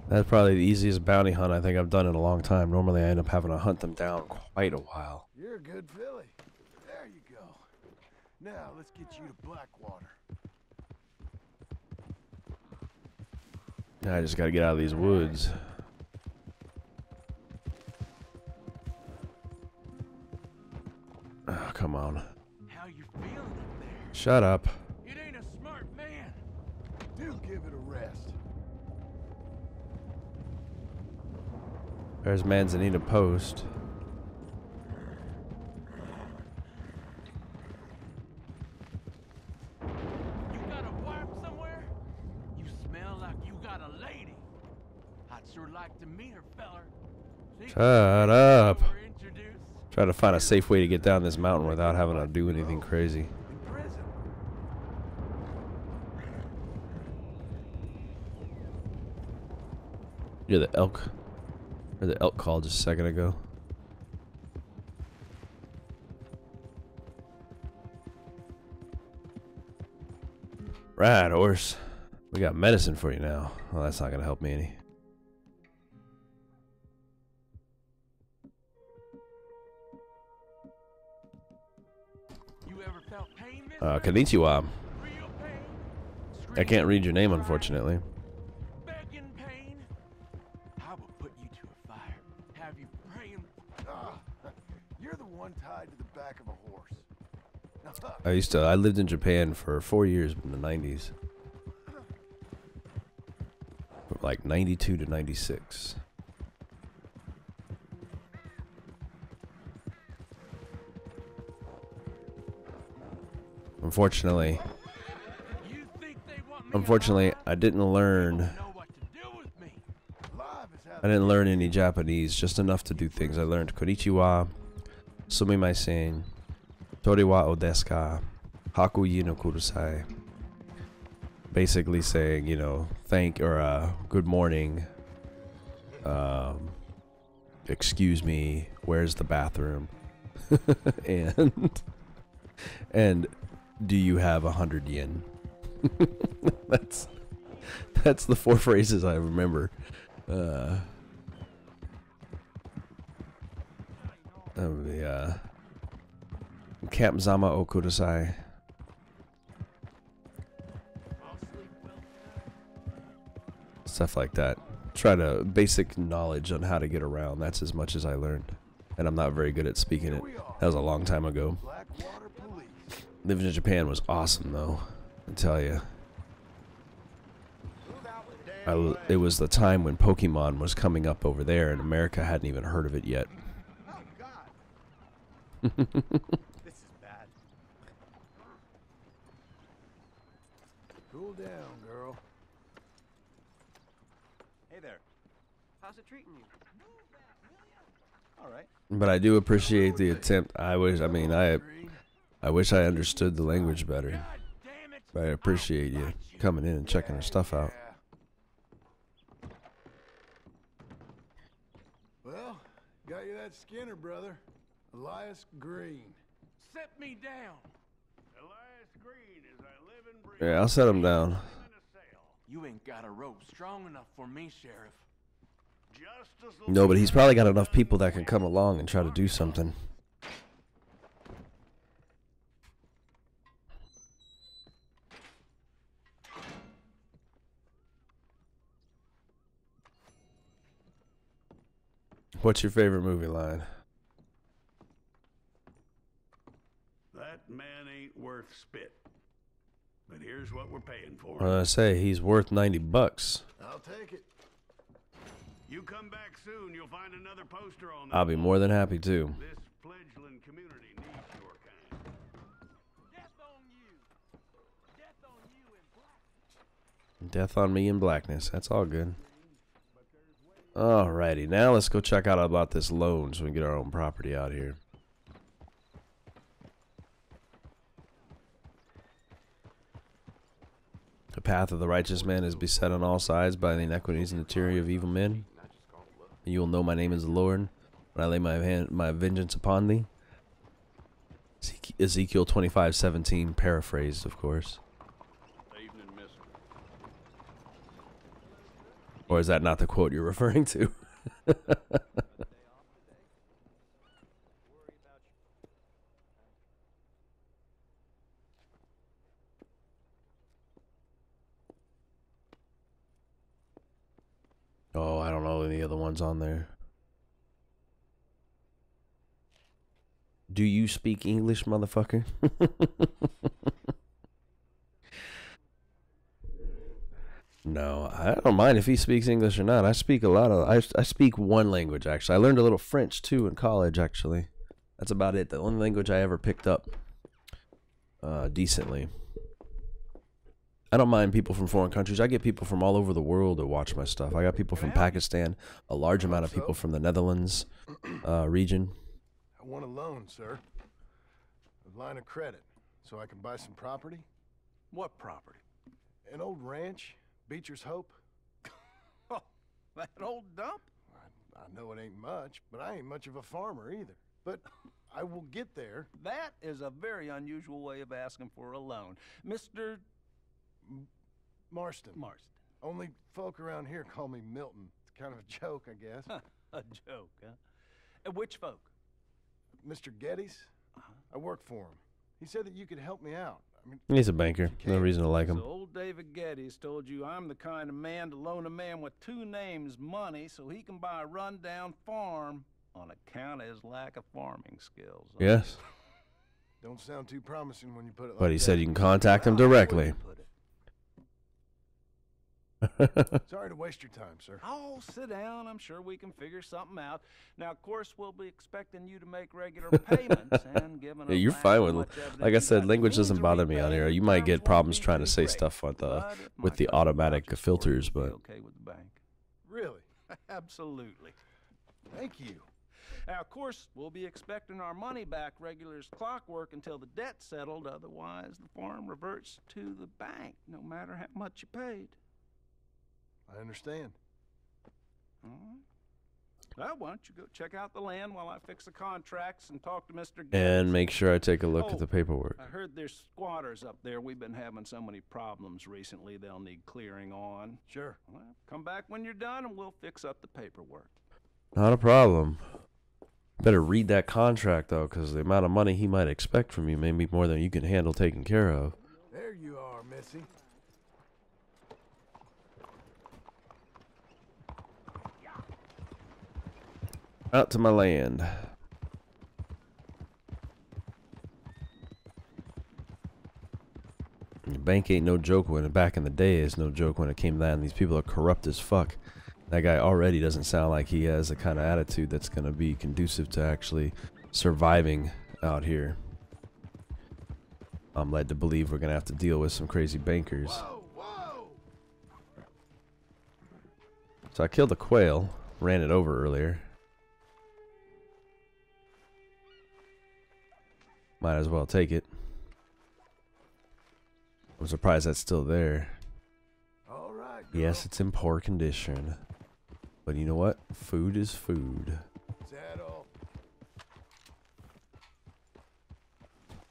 That's probably the easiest bounty hunt I think I've done in a long time. Normally I end up having to hunt them down quite a while. You're a good filly. There you go. Now let's get you to Blackwater. Now I just gotta get out of these woods. Oh, come on. How you feeling up there? Shut up. It ain't a smart man. Do give it a rest. There's Manzanita Post. You got a wife somewhere? You smell like you got a lady. I'd sure like to meet her, feller. See? Shut up. We're introduced. Try to find a safe way to get down this mountain without having to do anything crazy. In prison. Yeah, the elk. Or the elk call just a second ago. Right, horse. We got medicine for you now. Well, that's not gonna help me any. You ever felt pain, miss? Konnichiwa. Real pain? I can't read your name, unfortunately. Begging pain? I will put you to a fire. Have you praying? You're the one tied to the back of a horse. I lived in Japan for 4 years in the 90s. From like 92 to 96. Unfortunately, I didn't learn. I didn't learn any Japanese, just enough to do things. I learned konnichiwa, sumimasen, toriwa o desu ka, hakuyi no kurusai. Basically saying, you know, thank or good morning. Excuse me, where's the bathroom? and do you have 100 yen? That's the 4 phrases I remember. Camp Zama o Kudasai. Stuff like that. Try to basic knowledge on how to get around. That's as much as I learned. And I'm not very good at speaking it. That was a long time ago. Living in Japan was awesome though, I tell you. It was the time when Pokemon was coming up over there and America hadn't even heard of it yet. This is bad. Cool down, girl. Hey there. How's it treating you? All right. But I do appreciate the attempt. I wish I understood the language better. But I appreciate you coming in and checking our stuff out. Well, got you that Skinner, brother. Elias Green. Set me down. Elias Green, as I live and breathe. Yeah, I'll set him down. You ain't got a rope strong enough for me, Sheriff. No, but he's probably got enough people that can come along and try to do something. What's your favorite movie line? That man ain't worth spit. But here's what we're paying for. I say he's worth $90. I'll take it. You come back soon, you'll find another poster on I'll be more than happy to. This fledgling community needs your kind. Death on you. Death on you in black. Death on me in blackness. That's all good. Alrighty, now let's go check out about this loan so we can get our own property out here. The path of the righteous man is beset on all sides by the iniquities and the tyranny of evil men. And you will know my name is the Lord when I lay my vengeance upon thee. Ezekiel 25:17, paraphrased, of course. Evening, miss. Or is that not the quote you're referring to? Oh, I don't know any other ones on there. Do you speak English, motherfucker? No, I don't mind if he speaks English or not. I speak a lot of... I speak one language, actually. I learned a little French, too, in college, actually. That's about it. The only language I ever picked up decently. I don't mind people from foreign countries. I get people from all over the world that watch my stuff. I got people from Pakistan, a large amount of people from the Netherlands region. I want a loan, sir. A line of credit, so I can buy some property. What property? An old ranch, Beecher's Hope. Oh, That old dump? I know it ain't much, but I ain't much of a farmer either. But I will get there. That is a very unusual way of asking for a loan. Mr. Marston. Marston. Only folk around here call me Milton. It's kind of a joke, I guess. A joke, huh? And which folk? Mr. Geddes. I work for him. He said that you could help me out. I mean, He's a banker. No reason to like him. So old David Geddes told you I'm the kind of man to loan a man with two names money so he can buy a rundown farm on account of his lack of farming skills. Yes. Don't sound too promising when you put it like But that. he said you can contact him directly. Sorry to waste your time, sir. Oh, sit down. I'm sure we can figure something out. Now, of course, we'll be expecting you to make regular payments and given Yeah, you're fine with, like I said, language doesn't bother me on here. You might get problems trying to say stuff with the automatic filters, but okay with the bank. Really? Absolutely. Thank you. Now, of course, we'll be expecting our money back regular as clockwork until the debt's settled. Otherwise, the farm reverts to the bank, no matter how much you paid. I understand. All right. Well, why don't you go check out the land while I fix the contracts and talk to Mr. Geddes. and make sure I take a look at the paperwork. I heard there's squatters up there. We've been having so many problems recently, they'll need clearing on. Sure. Well, come back when you're done and we'll fix up the paperwork. Not a problem. Better read that contract, though, because the amount of money he might expect from you may be more than you can handle taking care of. There you are, Missy. Out to my land. The bank ain't no joke when back in the day. It's no joke when it came down. These people are corrupt as fuck. That guy already doesn't sound like he has the kind of attitude that's going to be conducive to actually surviving out here. I'm led to believe we're going to have to deal with some crazy bankers. Whoa, whoa. So I killed a quail, ran it over earlier. Might as well take it. I'm surprised that's still there. All right, girl. Yes, it's in poor condition. But you know what? Food is food. Saddle.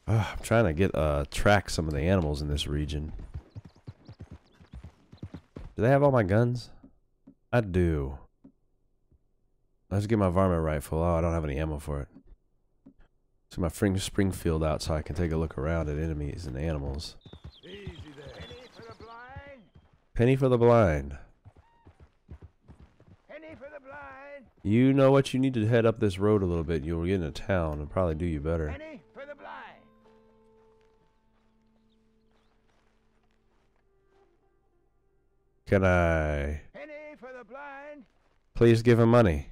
I'm trying to get track some of the animals in this region. Do they have all my guns? I do. Let's get my varmint rifle. Oh, I don't have any ammo for it. So my Springfield out so I can take a look around at enemies and animals. Easy there. Penny for the blind. Penny for the blind. Penny for the blind. You know what? You need to head up this road a little bit. You'll get into town and probably do you better. Penny for the blind. Can I Penny for the blind. please give him money?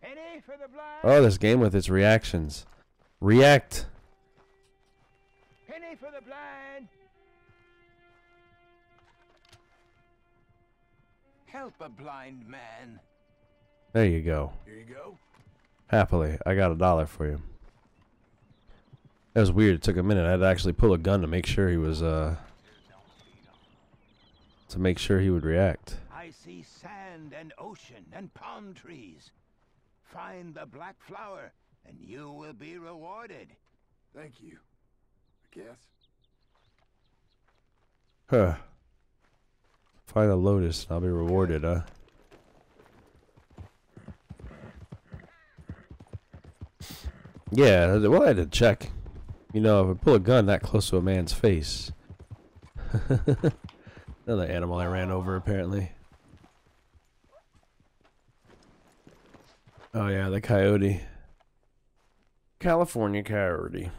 Penny for the blind. Oh, this game with its reactions. React. Penny for the blind. Help a blind man. There you go. Here you go. Happily, I got $1 for you. That was weird. It took a minute. I had to actually pull a gun to make sure he was, to make sure he would react. I see sand and ocean and palm trees. Find the black flower, and you will be rewarded. Thank you. I guess. Huh. Find a lotus and I'll be rewarded, huh? Yeah, well, I had to check. You know, if I pull a gun that close to a man's face. Another animal I ran over, apparently. Oh, yeah, the coyote. California coyote.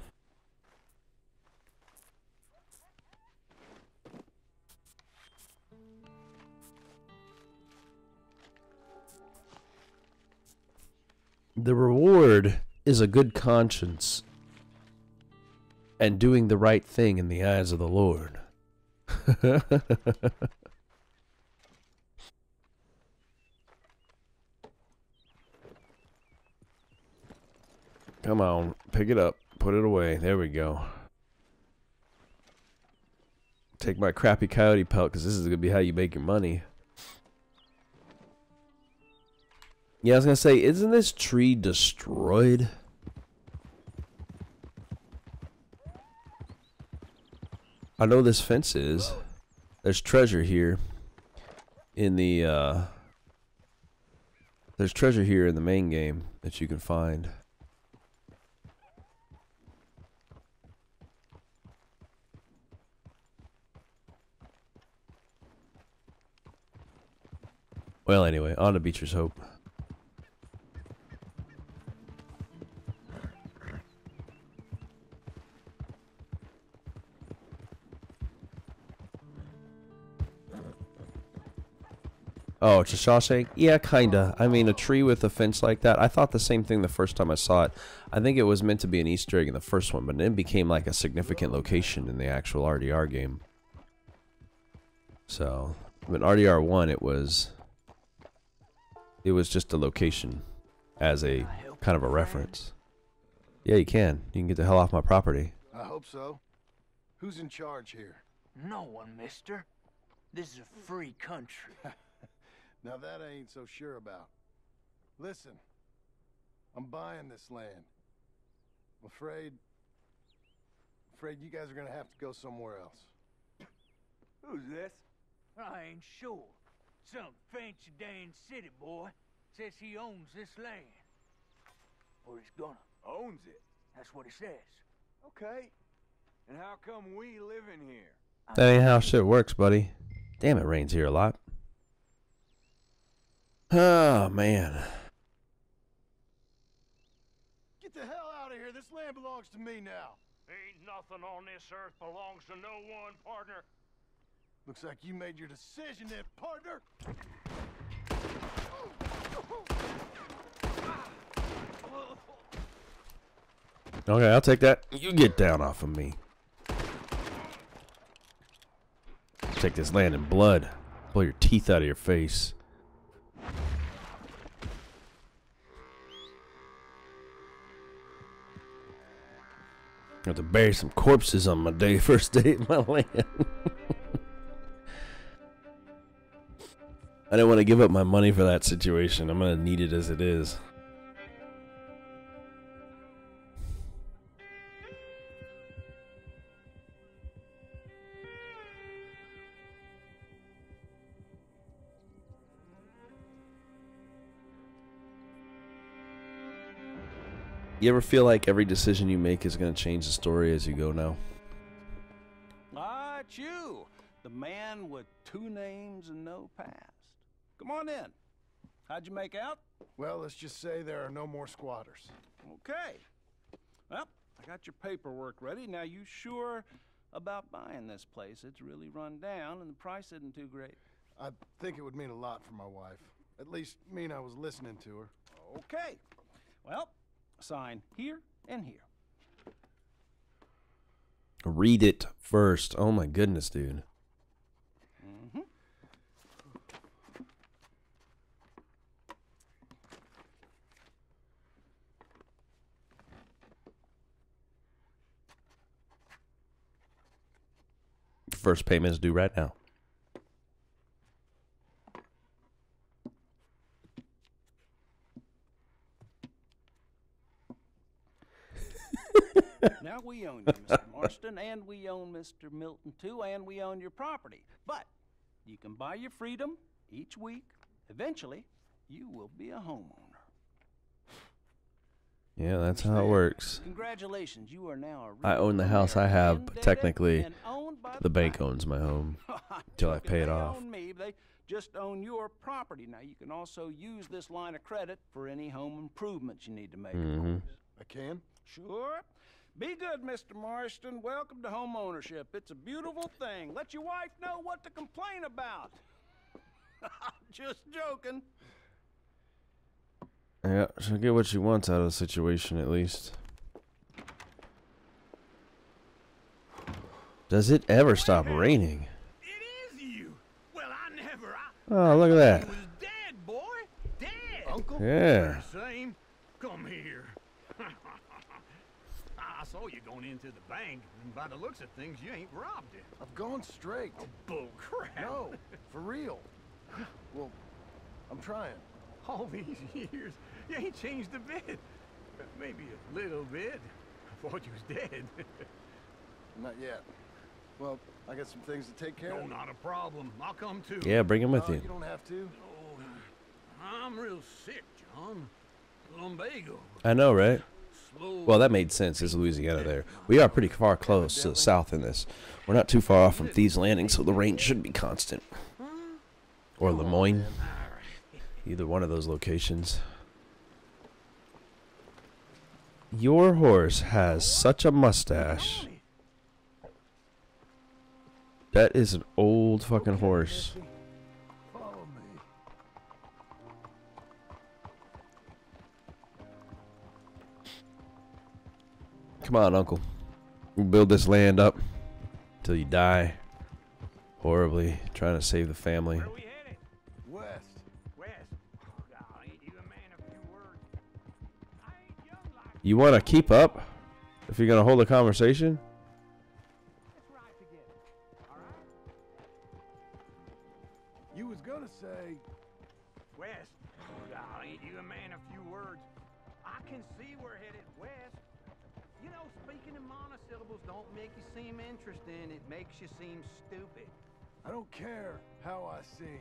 The reward is a good conscience and doing the right thing in the eyes of the Lord. Come on, pick it up, put it away. There we go. Take my crappy coyote pelt, because this is going to be how you make your money. Yeah, I was going to say, isn't this tree destroyed? I know this fence is. There's treasure here in the, there's treasure here in the main game that you can find. Well, anyway, on to Beecher's Hope. Oh, it's a Shawshank? Yeah, kinda. I mean, a tree with a fence like that. I thought the same thing the first time I saw it. I think it was meant to be an Easter egg in the first one, but then it became like a significant location in the actual RDR game. So, in RDR 1, it was just a location as a kind of a reference. Yeah, you can. You can get the hell off my property. I hope so. Who's in charge here? No one, mister. This is a free country. Now that I ain't so sure about. Listen, I'm buying this land. I'm afraid you guys are gonna have to go somewhere else. Who's this? I ain't sure. Some fancy Dan city boy says he owns this land. Or he's gonna. Owns it? That's what he says. Okay. And how come we live in here? That ain't how shit works, buddy. Damn, it rains here a lot. Oh, man. Get the hell out of here. This land belongs to me now. Ain't nothing on this earth belongs to no one, partner. Looks like you made your decision then, partner. Okay, I'll take that. You get down off of me. Take this land in blood. Blow your teeth out of your face. I have to bury some corpses on my first day of my land. I didn't want to give up my money for that situation. I'm going to need it as it is. You ever feel like every decision you make is going to change the story as you go now? Ah, it's you. The man with 2 names and no past. Come on in. How'd you make out? Well, let's just say there are no more squatters. Okay. Well, I got your paperwork ready. Now, you sure about buying this place? It's really run down and the price isn't too great. I think it would mean a lot for my wife. At least mean I was listening to her. Okay. Well, sign here and here. Read it first. Oh my goodness, dude. Mm-hmm. First payment is due right now. Now we own you, Mr. Marston, and we own Mr. Milton, too, and we own your property. But you can buy your freedom each week. Eventually, you will be a homeowner. Yeah, that's how it works. Congratulations, you are now a I own the house I have, but technically the bank owns my home until I pay it off. They own me, they just own your property. Now, you can also use this line of credit for any home improvements you need to make. I can? Sure. Be good, Mr. Marston. Welcome to home ownership. It's a beautiful thing. Let your wife know what to complain about. Just joking. Yeah, she'll get what she wants out of the situation, at least. Does it ever stop raining? It is you. Well, I never. Oh, look at that. Was dead, boy. Dead. Uncle? Yeah. Same. Come here. I saw you going into the bank, and by the looks of things, you ain't robbed it. I've gone straight. Oh, bull crap. No, for real. Well, I'm trying. All these years, you ain't changed a bit. Maybe a little bit. I thought you was dead. Not yet. Well, I got some things to take care of. No, not a problem. I'll come too. Yeah, bring him with you. You don't have to. Oh, I'm real sick, John. Lumbago. I know, right? Well, that made sense. There's Louisiana there. We are pretty far close to the south in this. We're not too far off from Thieves Landing, so the range should be constant. Or Lemoyne. Either one of those locations. Your horse has such a mustache. That is an old fucking horse. Follow me. Come on, Uncle. We'll build this land up till you die horribly, trying to save the family. Where are we headed? West. West. Oh, God, ain't you a man of few words? I ain't young like You want to keep up if you're going to hold a conversation? Let's ride together. All right? You was gonna say. West. Oh, God, ain't you a man of few words? I can see we're headed west. You know, speaking in monosyllables don't make you seem interesting. It makes you seem stupid. I don't care how I sing.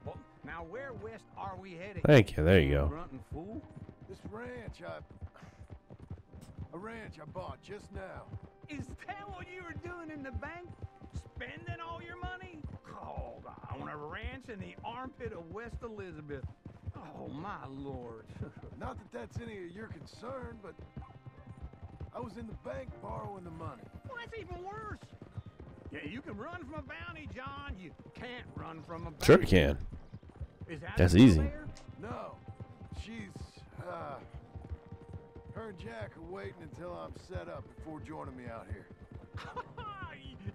Well, now where west are we headed? Thank you. There you go. Grunting fool. This ranch a ranch I bought just now. Is that what you were doing in the bank? Spending all your money? Oh, on a ranch in the armpit of West Elizabeth. Oh, my lord. Not that that's any of your concern, but I was in the bank borrowing the money. Well, that's even worse. Yeah, you can run from a bounty, John. You can't run from a bounty. Sure you can. Is that That's still easy. there? No, she's, her and Jack are waiting until I'm set up before joining me out here.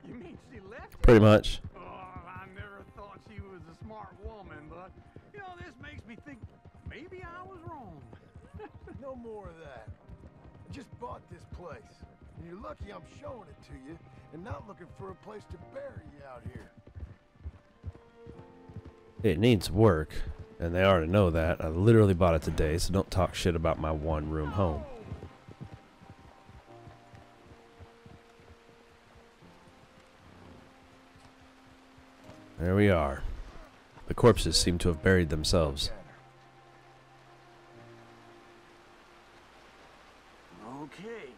You mean she left? Pretty much. Oh, I never thought she was a smart woman, but, you know, this makes me think maybe I was wrong. No more of that. I just bought this place, and you're lucky I'm showing it to you and not looking for a place to bury you out here. It needs work, and they already know that. I literally bought it today, so don't talk shit about my one-room home. There we are. The corpses seem to have buried themselves. Okay.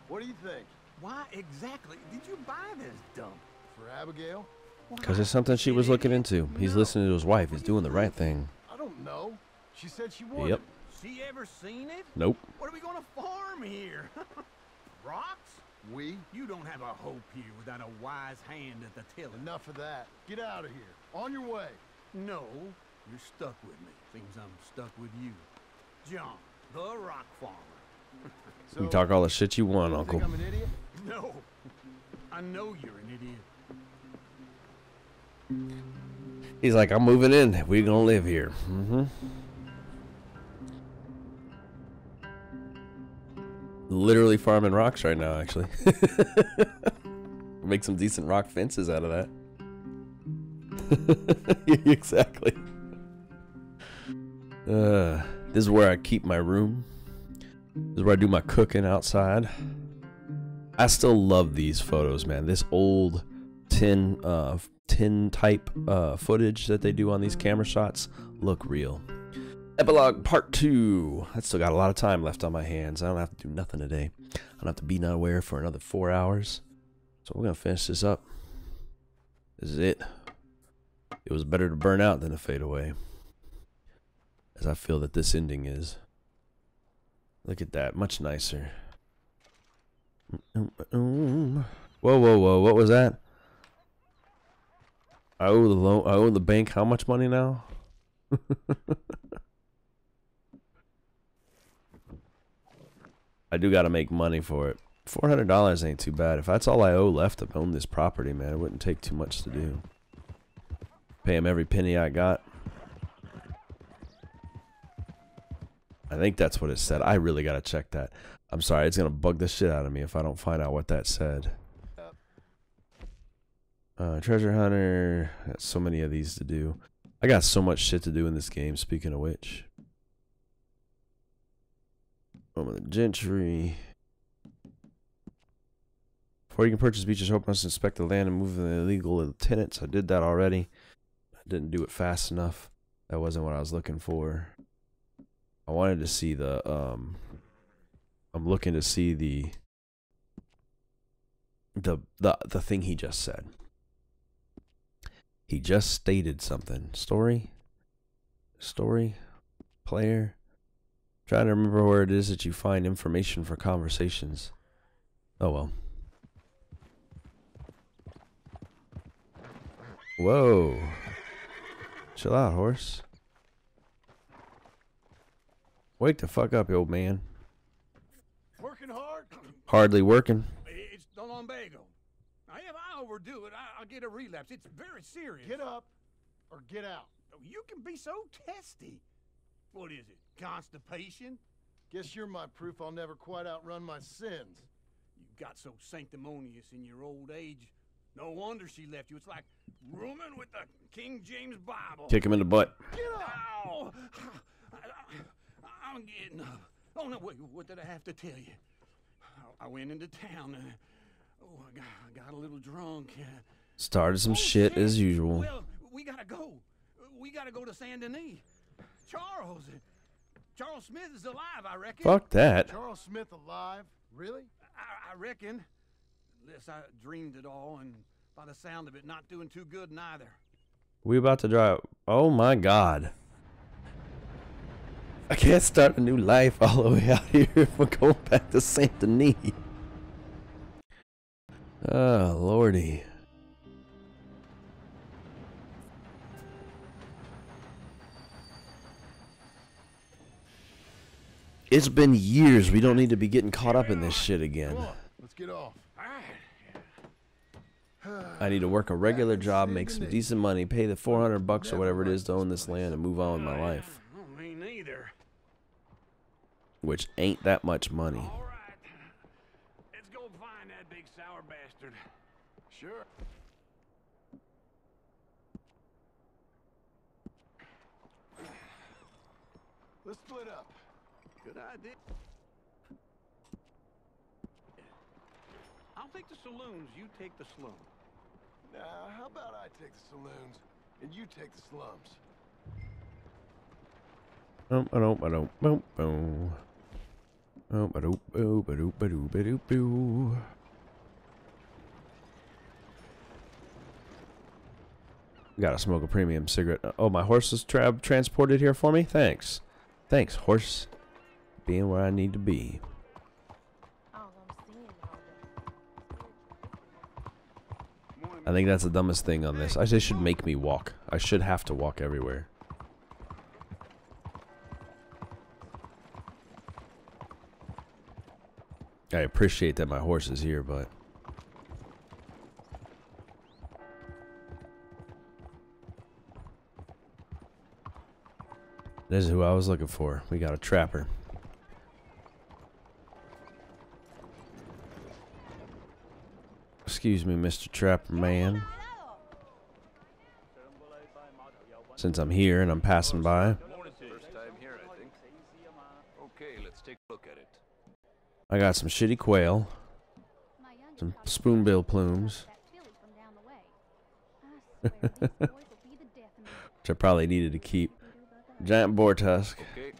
What do you think? Why exactly did you buy this dump? For Abigail? Because it's something she was looking into. He's listening to his wife. He's doing the right thing. I don't know. She said she wanted. Yep. She ever seen it? Nope. What are we gonna farm here? Rocks? We? You don't have a hope here without a wise hand at the tiller. Enough of that. Get out of here. On your way. No, you're stuck with me. Seems I'm stuck with you. John, the rock farmer. You can talk all the shit you want, Uncle. Think I'm an idiot? No. I know you're an idiot. He's like, I'm moving in. We're gonna live here. Mm-hmm. Literally farming rocks right now, actually. Make some decent rock fences out of that. Exactly. This is where I keep my room. This is where I do my cooking outside. I still love these photos, man. This old tin type footage that they do on these camera shots look real. Epilogue Part 2. I still got a lot of time left on my hands. I don't have to do nothing today. I don't have to be nowhere for another 4 hours. So we're going to finish this up. This is it. It was better to burn out than to fade away. As I feel that this ending is. Look at that. Much nicer. Whoa, whoa, whoa. What was that? I owe the loan. I owe the bank how much money now? I do got to make money for it. $400 ain't too bad. If that's all I owe left to own this property, man, it wouldn't take too much to do. Pay him every penny I got. I think that's what it said. I really gotta check that. I'm sorry, it's gonna bug the shit out of me if I don't find out what that said. Treasure hunter. Got so many of these to do. I got so much shit to do in this game, speaking of which. Home of the Gentry. Before you can purchase beaches, hope must inspect the land and move the illegal tenants. I did that already. I didn't do it fast enough. That wasn't what I was looking for. I wanted to see the I'm looking to see the thing he just said. He just stated something. Story? Player? Trying to remember where it is that you find information for conversations. Oh well. Whoa. Chill out, horse. Wake the fuck up, old man. Working hard? Hardly working. It's no lumbago. Now, if I overdo it, I'll get a relapse. It's very serious. Get up or get out. You can be so testy. What is it, constipation? Guess you're my proof I'll never quite outrun my sins. You got so sanctimonious in your old age. No wonder she left you. It's like rooming with the King James Bible. Kick him in the butt. Get up! Ow! I'm getting up. Oh, no, wait, what did I have to tell you? I went into town. I got a little drunk. Started some shit as usual. Well, we gotta go. We gotta go to Saint Denis. Charles Smith is alive, I reckon. Fuck that. Charles Smith alive? Really? I reckon. Unless I dreamed it all, and by the sound of it, not doing too good neither. We about to drive. Oh my god. I can't start a new life all the way out here if we're going back to Saint Denis. Oh, lordy. It's been years. We don't need to be getting caught up in this shit again. Come on, let's get off. I need to work a regular job, make some decent money, pay the $400 or whatever it is to own this land, and move on with my life. Me neither. Which ain't that much money. All right. Let's go find that big sour bastard. Sure. Let's split up. Good idea. I'll take the saloons, you take the slums. Now, how about I take the saloons and you take the slums? Gotta smoke a premium cigarette. Oh, my horse is transported here for me? Thanks. Thanks, horse. Being where I need to be. I think that's the dumbest thing on this. They should make me walk. I should have to walk everywhere. I appreciate that my horse is here, but... This is who I was looking for. We got a trapper. Excuse me, Mr. Trapper Man. Since I'm here and I'm passing by. First time here, I think. Okay, let's take a look at it. I got some shitty quail. Some spoonbill plumes. Which I probably needed to keep. Giant boar tusk. Okay.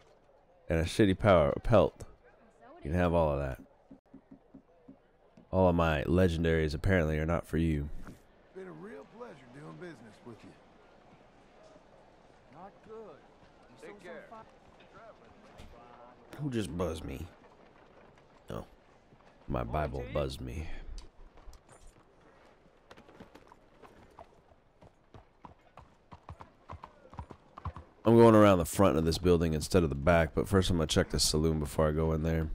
And a shitty pelt. You can have all of that. All of my legendaries apparently are not for you. Been a real pleasure doing business with you. Not good. Take care. Who just buzzed me? Oh. My Bible buzzed me. I'm going around the front of this building instead of the back, but first I'm going to check the saloon before I go in there.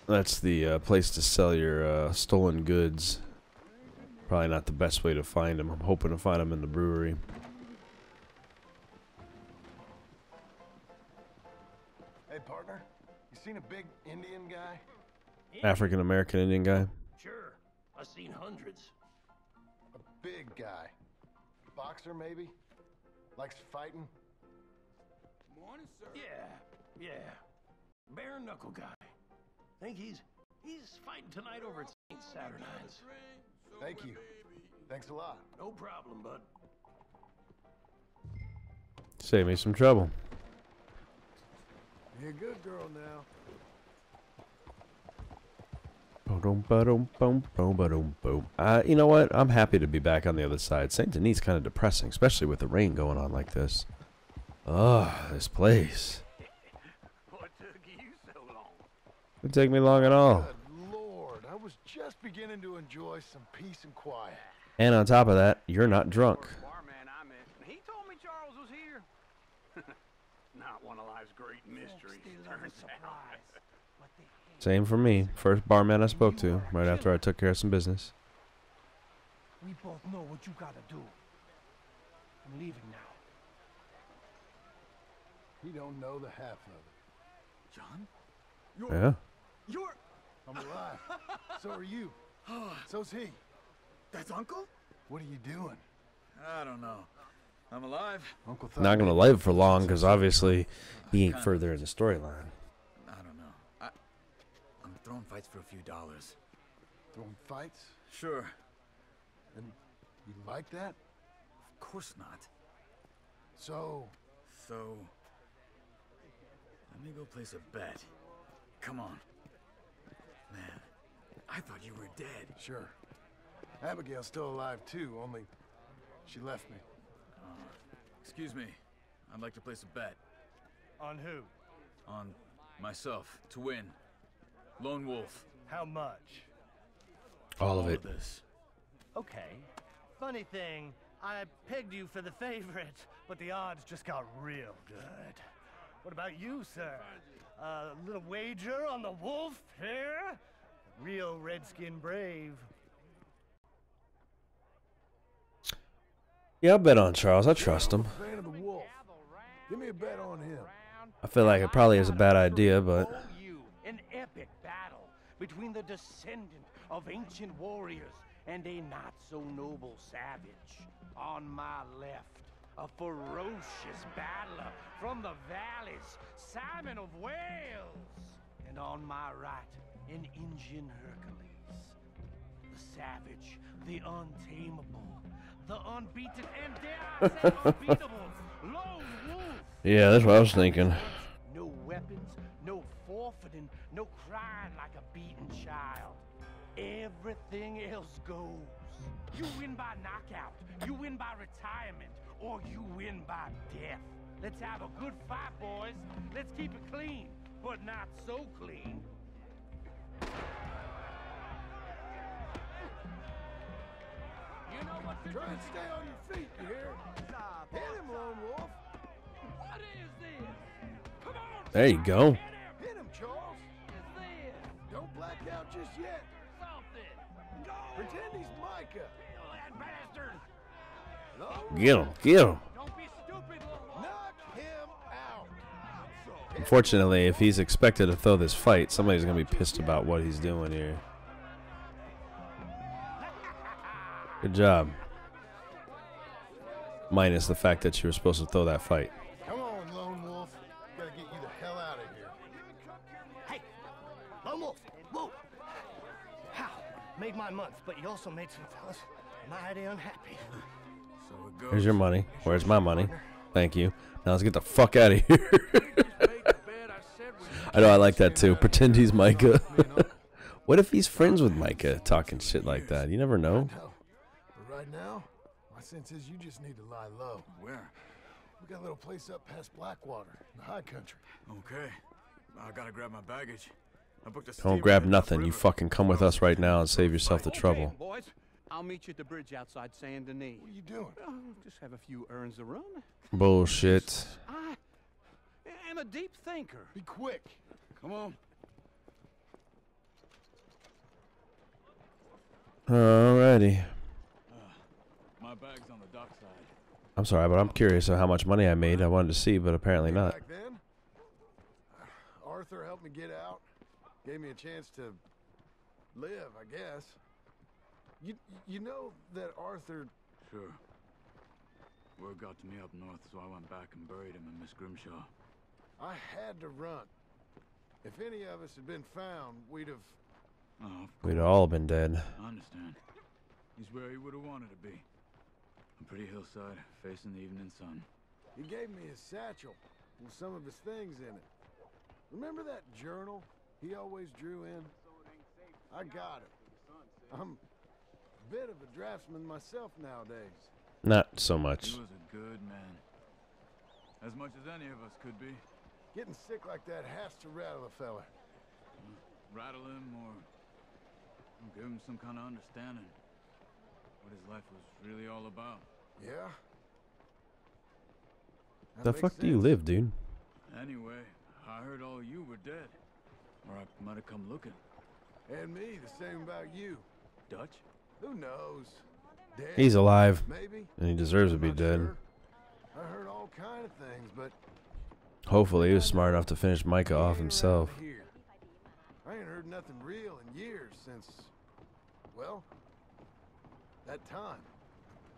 That's the place to sell your stolen goods. Probably not the best way to find them. I'm hoping to find them in the brewery. partner, you seen a big Indian guy? African American Indian guy. Sure. I've seen hundreds. A big guy. Boxer, maybe? Likes fighting? Morning, sir. Yeah. Bare knuckle guy. Think he's fighting tonight over at St. Saturnines. Thank you. Thanks a lot. No problem, bud. Save me some trouble. You're a good girl now. You know what? I'm happy to be back on the other side. St. Denis is kind of depressing, especially with the rain going on like this. Oh, this place. What took you so long? Didn't take me long at all. Good Lord, I was just beginning to enjoy some peace and quiet. And on top of that, you're not drunk. Barman I met, he told me Charles was here. Not one of life's great mysteries, turns out. Same for me. First barman I spoke to, right after I took care of some business. We both know what you gotta do. I'm leaving now. He don't know the half of it. John? Yeah. You're... I'm alive. So are you. So's he. That's Uncle? What are you doing? I don't know. I'm alive. Uncle thought Not gonna live for long, because obviously he ain't further in the storyline. I don't know. I'm throwing fights for a few dollars. Throwing fights? Sure. And you like that? Of course not. So, let me go place a bet. Come on. Man, I thought you were dead. Sure. Abigail's still alive too, only she left me. Excuse me. I'd like to place a bet. On who? On myself, to win. Lone Wolf. How much? All of it. This. Okay. Funny thing, I pegged you for the favorite, but the odds just got real good. What about you, sir? A little wager on the wolf here? Real redskin brave. Yeah, I'll bet on Charles. I trust him. Fan of the wolf. Give me a bet on him. I feel like it probably is a bad idea, but An epic battle between the descendant of ancient warriors and a not-so-noble savage. On my left, a ferocious battler from the valleys, Simon of Wales. And on my right, an Indian Hercules. The savage, the untamable, the unbeaten, and dare I say unbeatable, Lone Wolf. yeah, that's what I was thinking. No weapons, no forfeiting, no crying like a beaten child. Everything else goes. You win by knockout, you win by retirement, or you win by death. Let's have a good fight, boys. Let's keep it clean, but not so clean. You know what Try and stay on your feet, you hear? Hit him, Lone Wolf. What is this? Come on! There you go. Hit him, Charles. Don't black out just yet. Something. Go! Pretend he's Micah. Kill that bastard! Get him. Get him. Don't be stupid, Lone. Knock him out. Unfortunately, if he's expected to throw this fight, somebody's going to be pissed about what he's doing here. Good job. Minus the fact that you were supposed to throw that fight. Come on, Lone Wolf. Gotta get you the hell out of here. Hey, Lone Wolf, whoa! How? Made my month, but you also made some fellas mighty unhappy. So it goes. Here's your money. Where's my money? Thank you. Now let's get the fuck out of here. I know, I like that too. Pretend he's Micah. What if he's friends with Micah talking shit like that? You never know. But right now, my sense is you just need to lie low. Where? We got a little place up past Blackwater, in the high country. Okay. I gotta grab my baggage. I booked a Don't grab nothing. You fucking come with us right now and save yourself the trouble. Boys, I'll meet you at the bridge outside Saint Denis. What are you doing? Oh, just have a few errands to run. Bullshit. I am a deep thinker. Be quick. Come on. Alrighty. My bag's on the dockside. I'm sorry, but I'm curious of how much money I made. I wanted to see, but apparently not. Back then, Arthur helped me get out. Gave me a chance to live, I guess. You know that Arthur... Sure. Word got to me up north, so I went back and buried him in Miss Grimshaw. I had to run. If any of us had been found, we'd have... Oh, We'd all been dead. I understand. He's where he would have wanted to be. A pretty hillside, facing the evening sun. He gave me his satchel with some of his things in it. Remember that journal he always drew in? I got it. I'm a bit of a draftsman myself nowadays. Not so much. He was a good man. As much as any of us could be. Getting sick like that has to rattle a fella. Rattle him or give him some kind of understanding. What his life was really all about. Yeah? The fuck do you live, dude? Anyway, I heard all you were dead. Or I might have come looking. And me, the same about you. Dutch? Who knows? Dead? He's alive. Maybe. And he deserves to be dead. Sure. I heard all kind of things, but... Hopefully he was smart enough to finish Micah off himself. I ain't heard nothing real in years since... well... that time.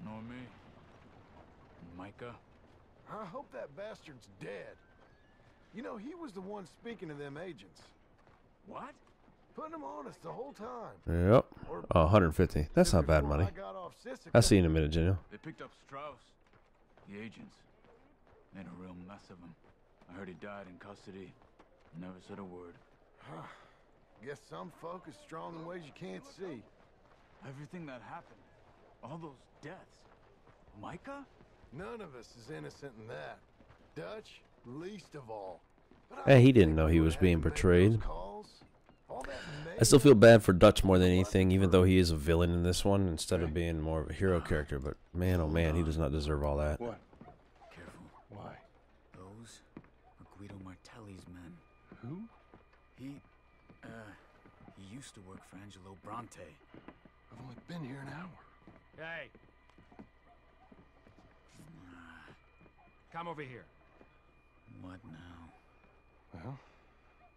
Nor me. Micah? I hope that bastard's dead. You know, he was the one speaking to them agents. What? Putting them on us the whole time. Yep. Oh, 150. That's not bad money. I'll see you in a minute, Gino. They picked up Strauss. The agents. Made a real mess of him. I heard he died in custody. Never said a word. Guess some folk is strong in ways you can't see. Everything that happened. All those deaths. Micah? None of us is innocent in that. Dutch, least of all. Hey, he didn't know he was being portrayed. I still feel bad for Dutch more than anything, even though he is a villain in this one instead of being more of a hero character. But man, oh man, he does not deserve all that. What? Careful. Why? Those are Guido Martelli's men. Who? He used to work for Angelo Bronte. I've only been here an hour. Hey. Come over here. What now? Well,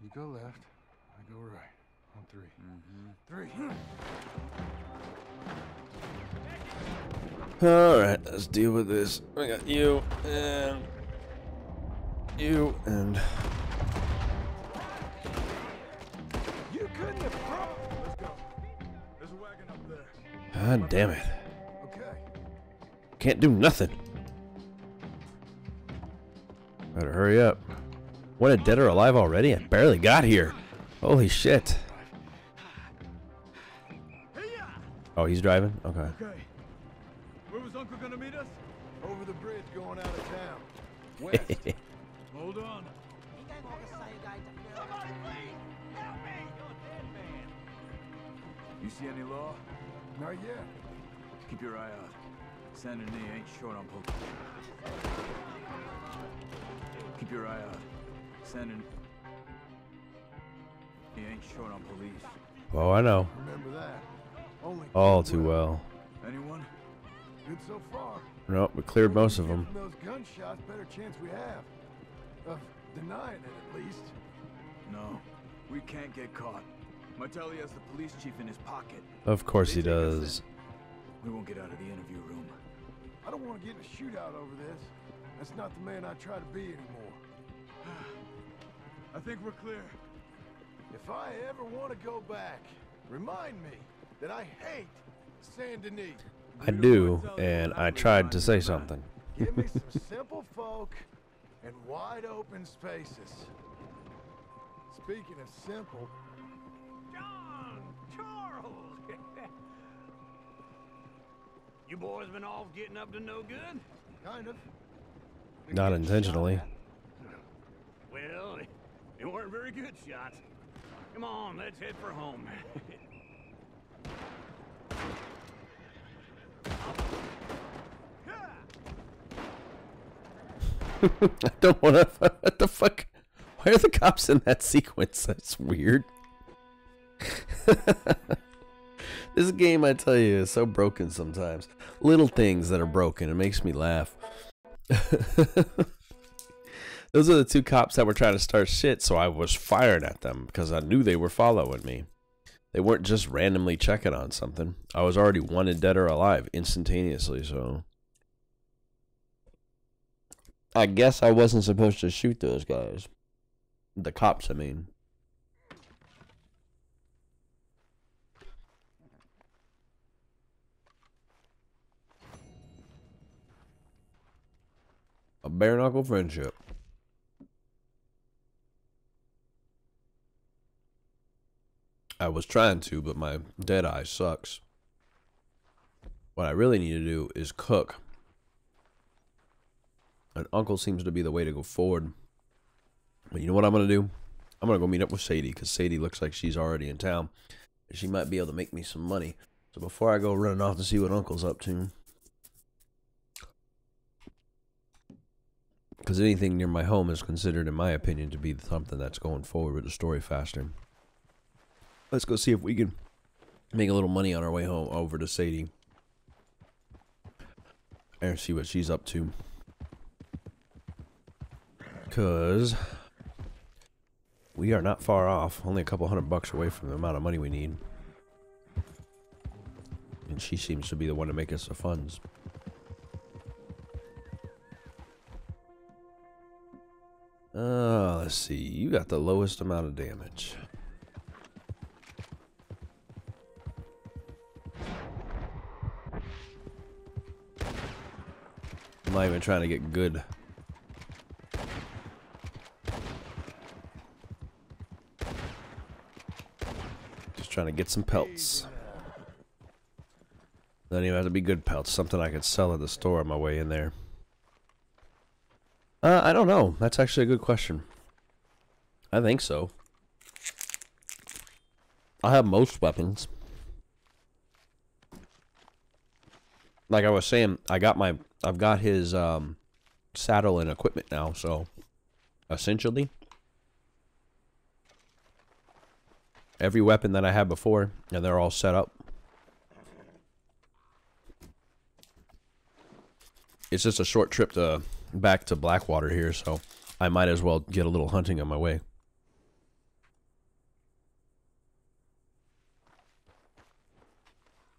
you go left, I go right. On three. Mm-hmm. 3. Alright, let's deal with this. I got you and You couldn't have Let's go. There's a wagon up there. God damn it. Okay. Can't do nothing. Better hurry up. What, a dead or alive already? I barely got here. Holy shit. Oh, he's driving? Okay. Okay. Where was Uncle gonna meet us? Over the bridge going out of town. West. Hold on. Somebody please help me! You're a dead man. You see any law? Not yet. Keep your eye out. Saint Denis ain't short on police. Keep your eye out. Saint Denis ain't short on police. Oh, I know. Remember that. Only All too well. Anyone? Good so far. Nope, we cleared most of them. From those gunshots, better chance we have. Of denying it, at least. No, we can't get caught. Martelli has the police chief in his pocket. Of course he does. We won't get out of the interview room. I don't want to get in a shootout over this. That's not the man I try to be anymore. I think we're clear. If I ever want to go back, remind me that I hate Saint Denis. I do, and I tried to say something. Give me some simple folk and wide open spaces. Speaking of simple... John! Charles! You boys been off getting up to no good? Kind of. Not intentionally. Well, they weren't very good shots. Come on, let's head for home. I don't want to. What the fuck? Why are the cops in that sequence? That's weird. This game, I tell you, is so broken sometimes. Little things that are broken. It makes me laugh. Those are the two cops that were trying to start shit, so I was firing at them because I knew they were following me. They weren't just randomly checking on something. I was already wanted dead or alive instantaneously, so I guess I wasn't supposed to shoot those guys. The cops, I mean. A bare knuckle friendship. I was trying to, but my dead eye sucks. What I really need to do is cook. And Uncle seems to be the way to go forward. But you know what I'm going to do? I'm going to go meet up with Sadie, because Sadie looks like she's already in town. She might be able to make me some money. So before I go running off to see what Uncle's up to, because anything near my home is considered, in my opinion, to be something that's going forward with the story faster. Let's go see if we can make a little money on our way home over to Sadie. And see what she's up to. Because we are not far off. Only a couple $100 away from the amount of money we need. And she seems to be the one to make us the funds. Let's see. You got the lowest amount of damage. I'm not even trying to get good. Just trying to get some pelts. Doesn't even have to be good pelts. Something I could sell at the store on my way in there. I don't know. That's actually a good question. I think so. I have most weapons. Like I was saying, I've got his saddle and equipment now, so essentially every weapon that I had before, and they're all set up. It's just a short trip back to Blackwater here, so I might as well get a little hunting on my way.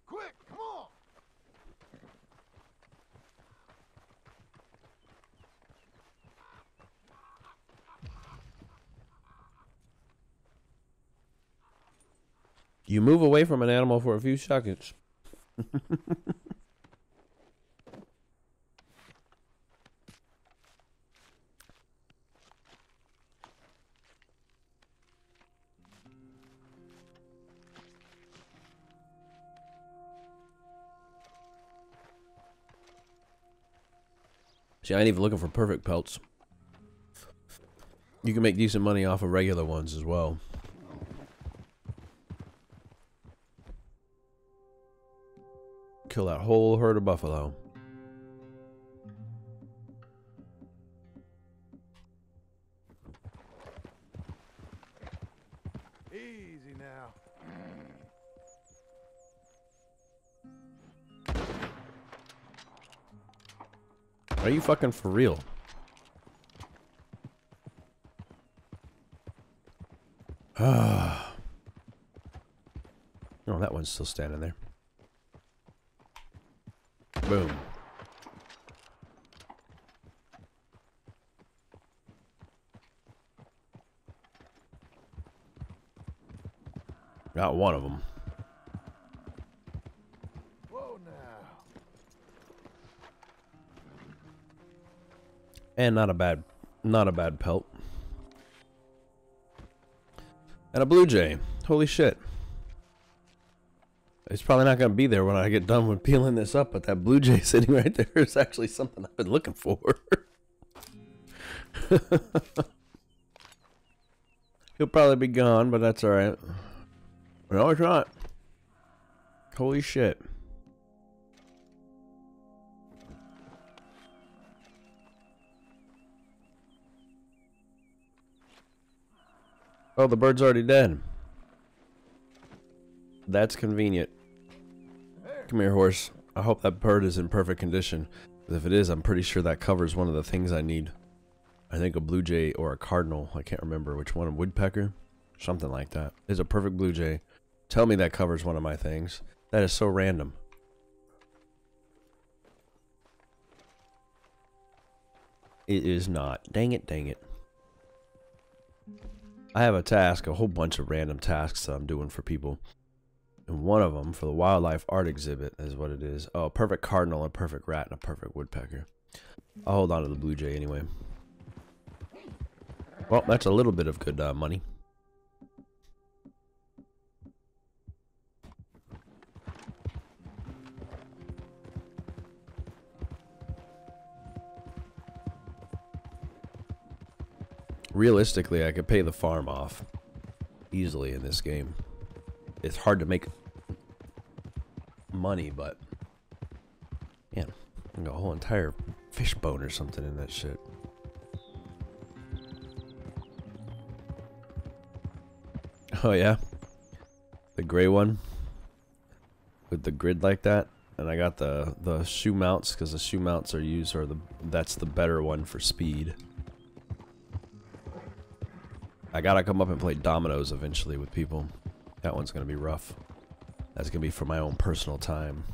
Quick, come on! You move away from an animal for a few seconds. See, I ain't even looking for perfect pelts. You can make decent money off of regular ones as well. Kill that whole herd of buffalo. Easy now. Are you fucking for real? Oh, that one's still standing there. Boom. Got one of them. Whoa now. And not a bad pelt. And a blue jay. Holy shit. It's probably not going to be there when I get done with peeling this up, but that blue jay sitting right there is actually something I've been looking for. He'll probably be gone, but that's alright. No, it's not. Holy shit. Oh, the bird's already dead. That's convenient. Come here, horse. I hope that bird is in perfect condition. If it is, I'm pretty sure that covers one of the things I need. I think a blue jay or a cardinal. I can't remember which one. A woodpecker? Something like that. Is a perfect blue jay. Tell me that covers one of my things. That is so random. It is not. Dang it, dang it. I have a task, a whole bunch of random tasks that I'm doing for people. And one of them, for the wildlife art exhibit, is what it is. Oh, a perfect cardinal, a perfect rat, and a perfect woodpecker. I'll hold on to the blue jay anyway. Well, that's a little bit of good money. Realistically, I could pay the farm off easily in this game. It's hard to make money, but man, I got a whole entire fishbone or something in that shit. Oh yeah, the gray one with the grid like that, and I got the shoe mounts because the shoe mounts are used, or that's the better one for speed. I gotta come up and play dominoes eventually with people. That one's gonna be rough. That's gonna be for my own personal time.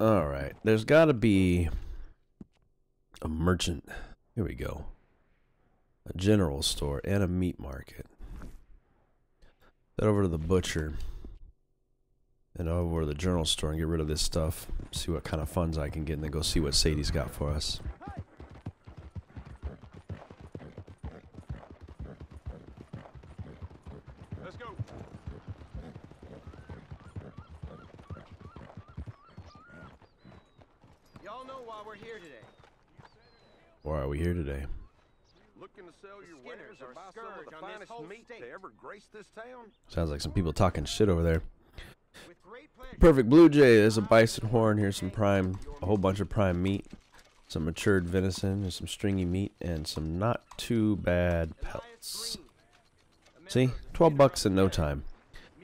Alright, there's gotta be a merchant. Here we go. A general store and a meat market. Head over to the butcher. And over to the general store and get rid of this stuff. See what kind of funds I can get, and then go see what Sadie's got for us. Why are we here today? Looking to sell your wares or buy some of the finest meat to ever grace this town? Sounds like some people talking shit over there. Perfect blue jay. There's a bison horn. Here's some prime, a whole bunch of prime meat, some matured venison, there's some stringy meat, and some not too bad pelts. See, 12 bucks in no time.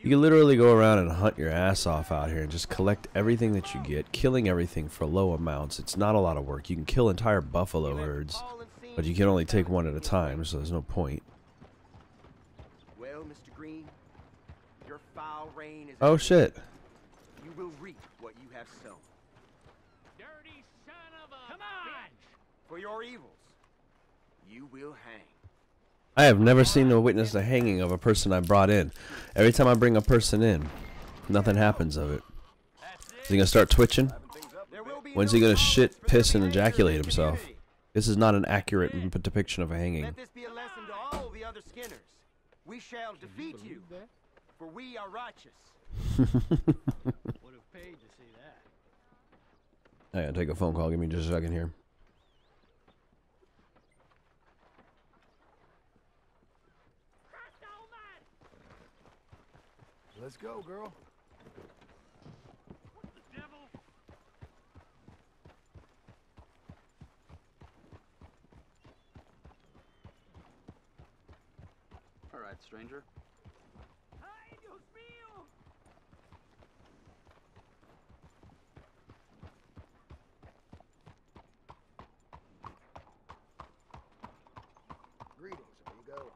You can literally go around and hunt your ass off out here and just collect everything that you get, killing everything for low amounts. It's not a lot of work. You can kill entire buffalo herds, but you can only take one at a time, so there's no point. Well, Mr. Green, your foul reign is Oh shit. You will reap what you have sown. Dirty son of a... Come on! For your evils, you will hang. I have never seen or witnessed a hanging of a person I brought in. Every time I bring a person in, nothing happens of it. Is he gonna start twitching? When's he gonna shit, piss, and ejaculate himself? This is not an accurate depiction of a hanging. Let this be a lesson to all the other Skinners. We shall defeat you, for we are righteous. Would have paid to see that. I gotta take a phone call. Give me just a second here. Let's go, girl. What the devil? All right, stranger. Ay, Dios mío! Greetings, amigo.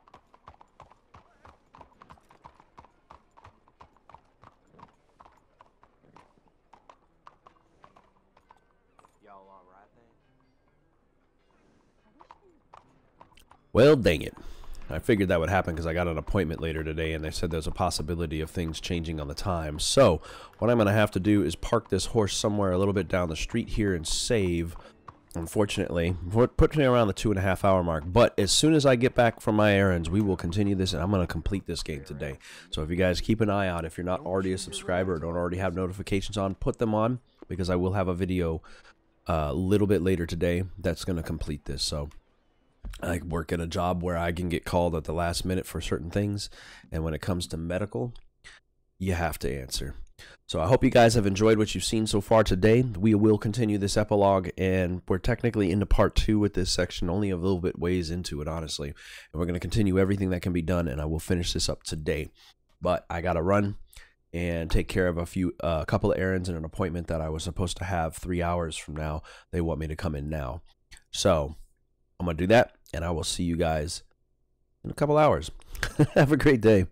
Y'all all right then? Well, dang it. I figured that would happen because I got an appointment later today and they said there's a possibility of things changing on the time. So, what I'm going to have to do is park this horse somewhere a little bit down the street here and save. Unfortunately, put me around the 2.5 hour mark. But as soon as I get back from my errands, we will continue this and I'm going to complete this game today. So if you guys keep an eye out, if you're not already a subscriber or don't already have notifications on, put them on because I will have a video a little bit later today that's going to complete this. So I work at a job where I can get called at the last minute for certain things, and when it comes to medical, you have to answer. So I hope you guys have enjoyed what you've seen so far today. We will continue this epilogue, and we're technically into part 2 with this section, only a little bit ways into it, honestly. And we're going to continue everything that can be done, and I will finish this up today. But I got to run, and take care of a couple of errands and an appointment that I was supposed to have 3 hours from now. They want me to come in now. So I'm going to do that, and I will see you guys in a couple hours. Have a great day.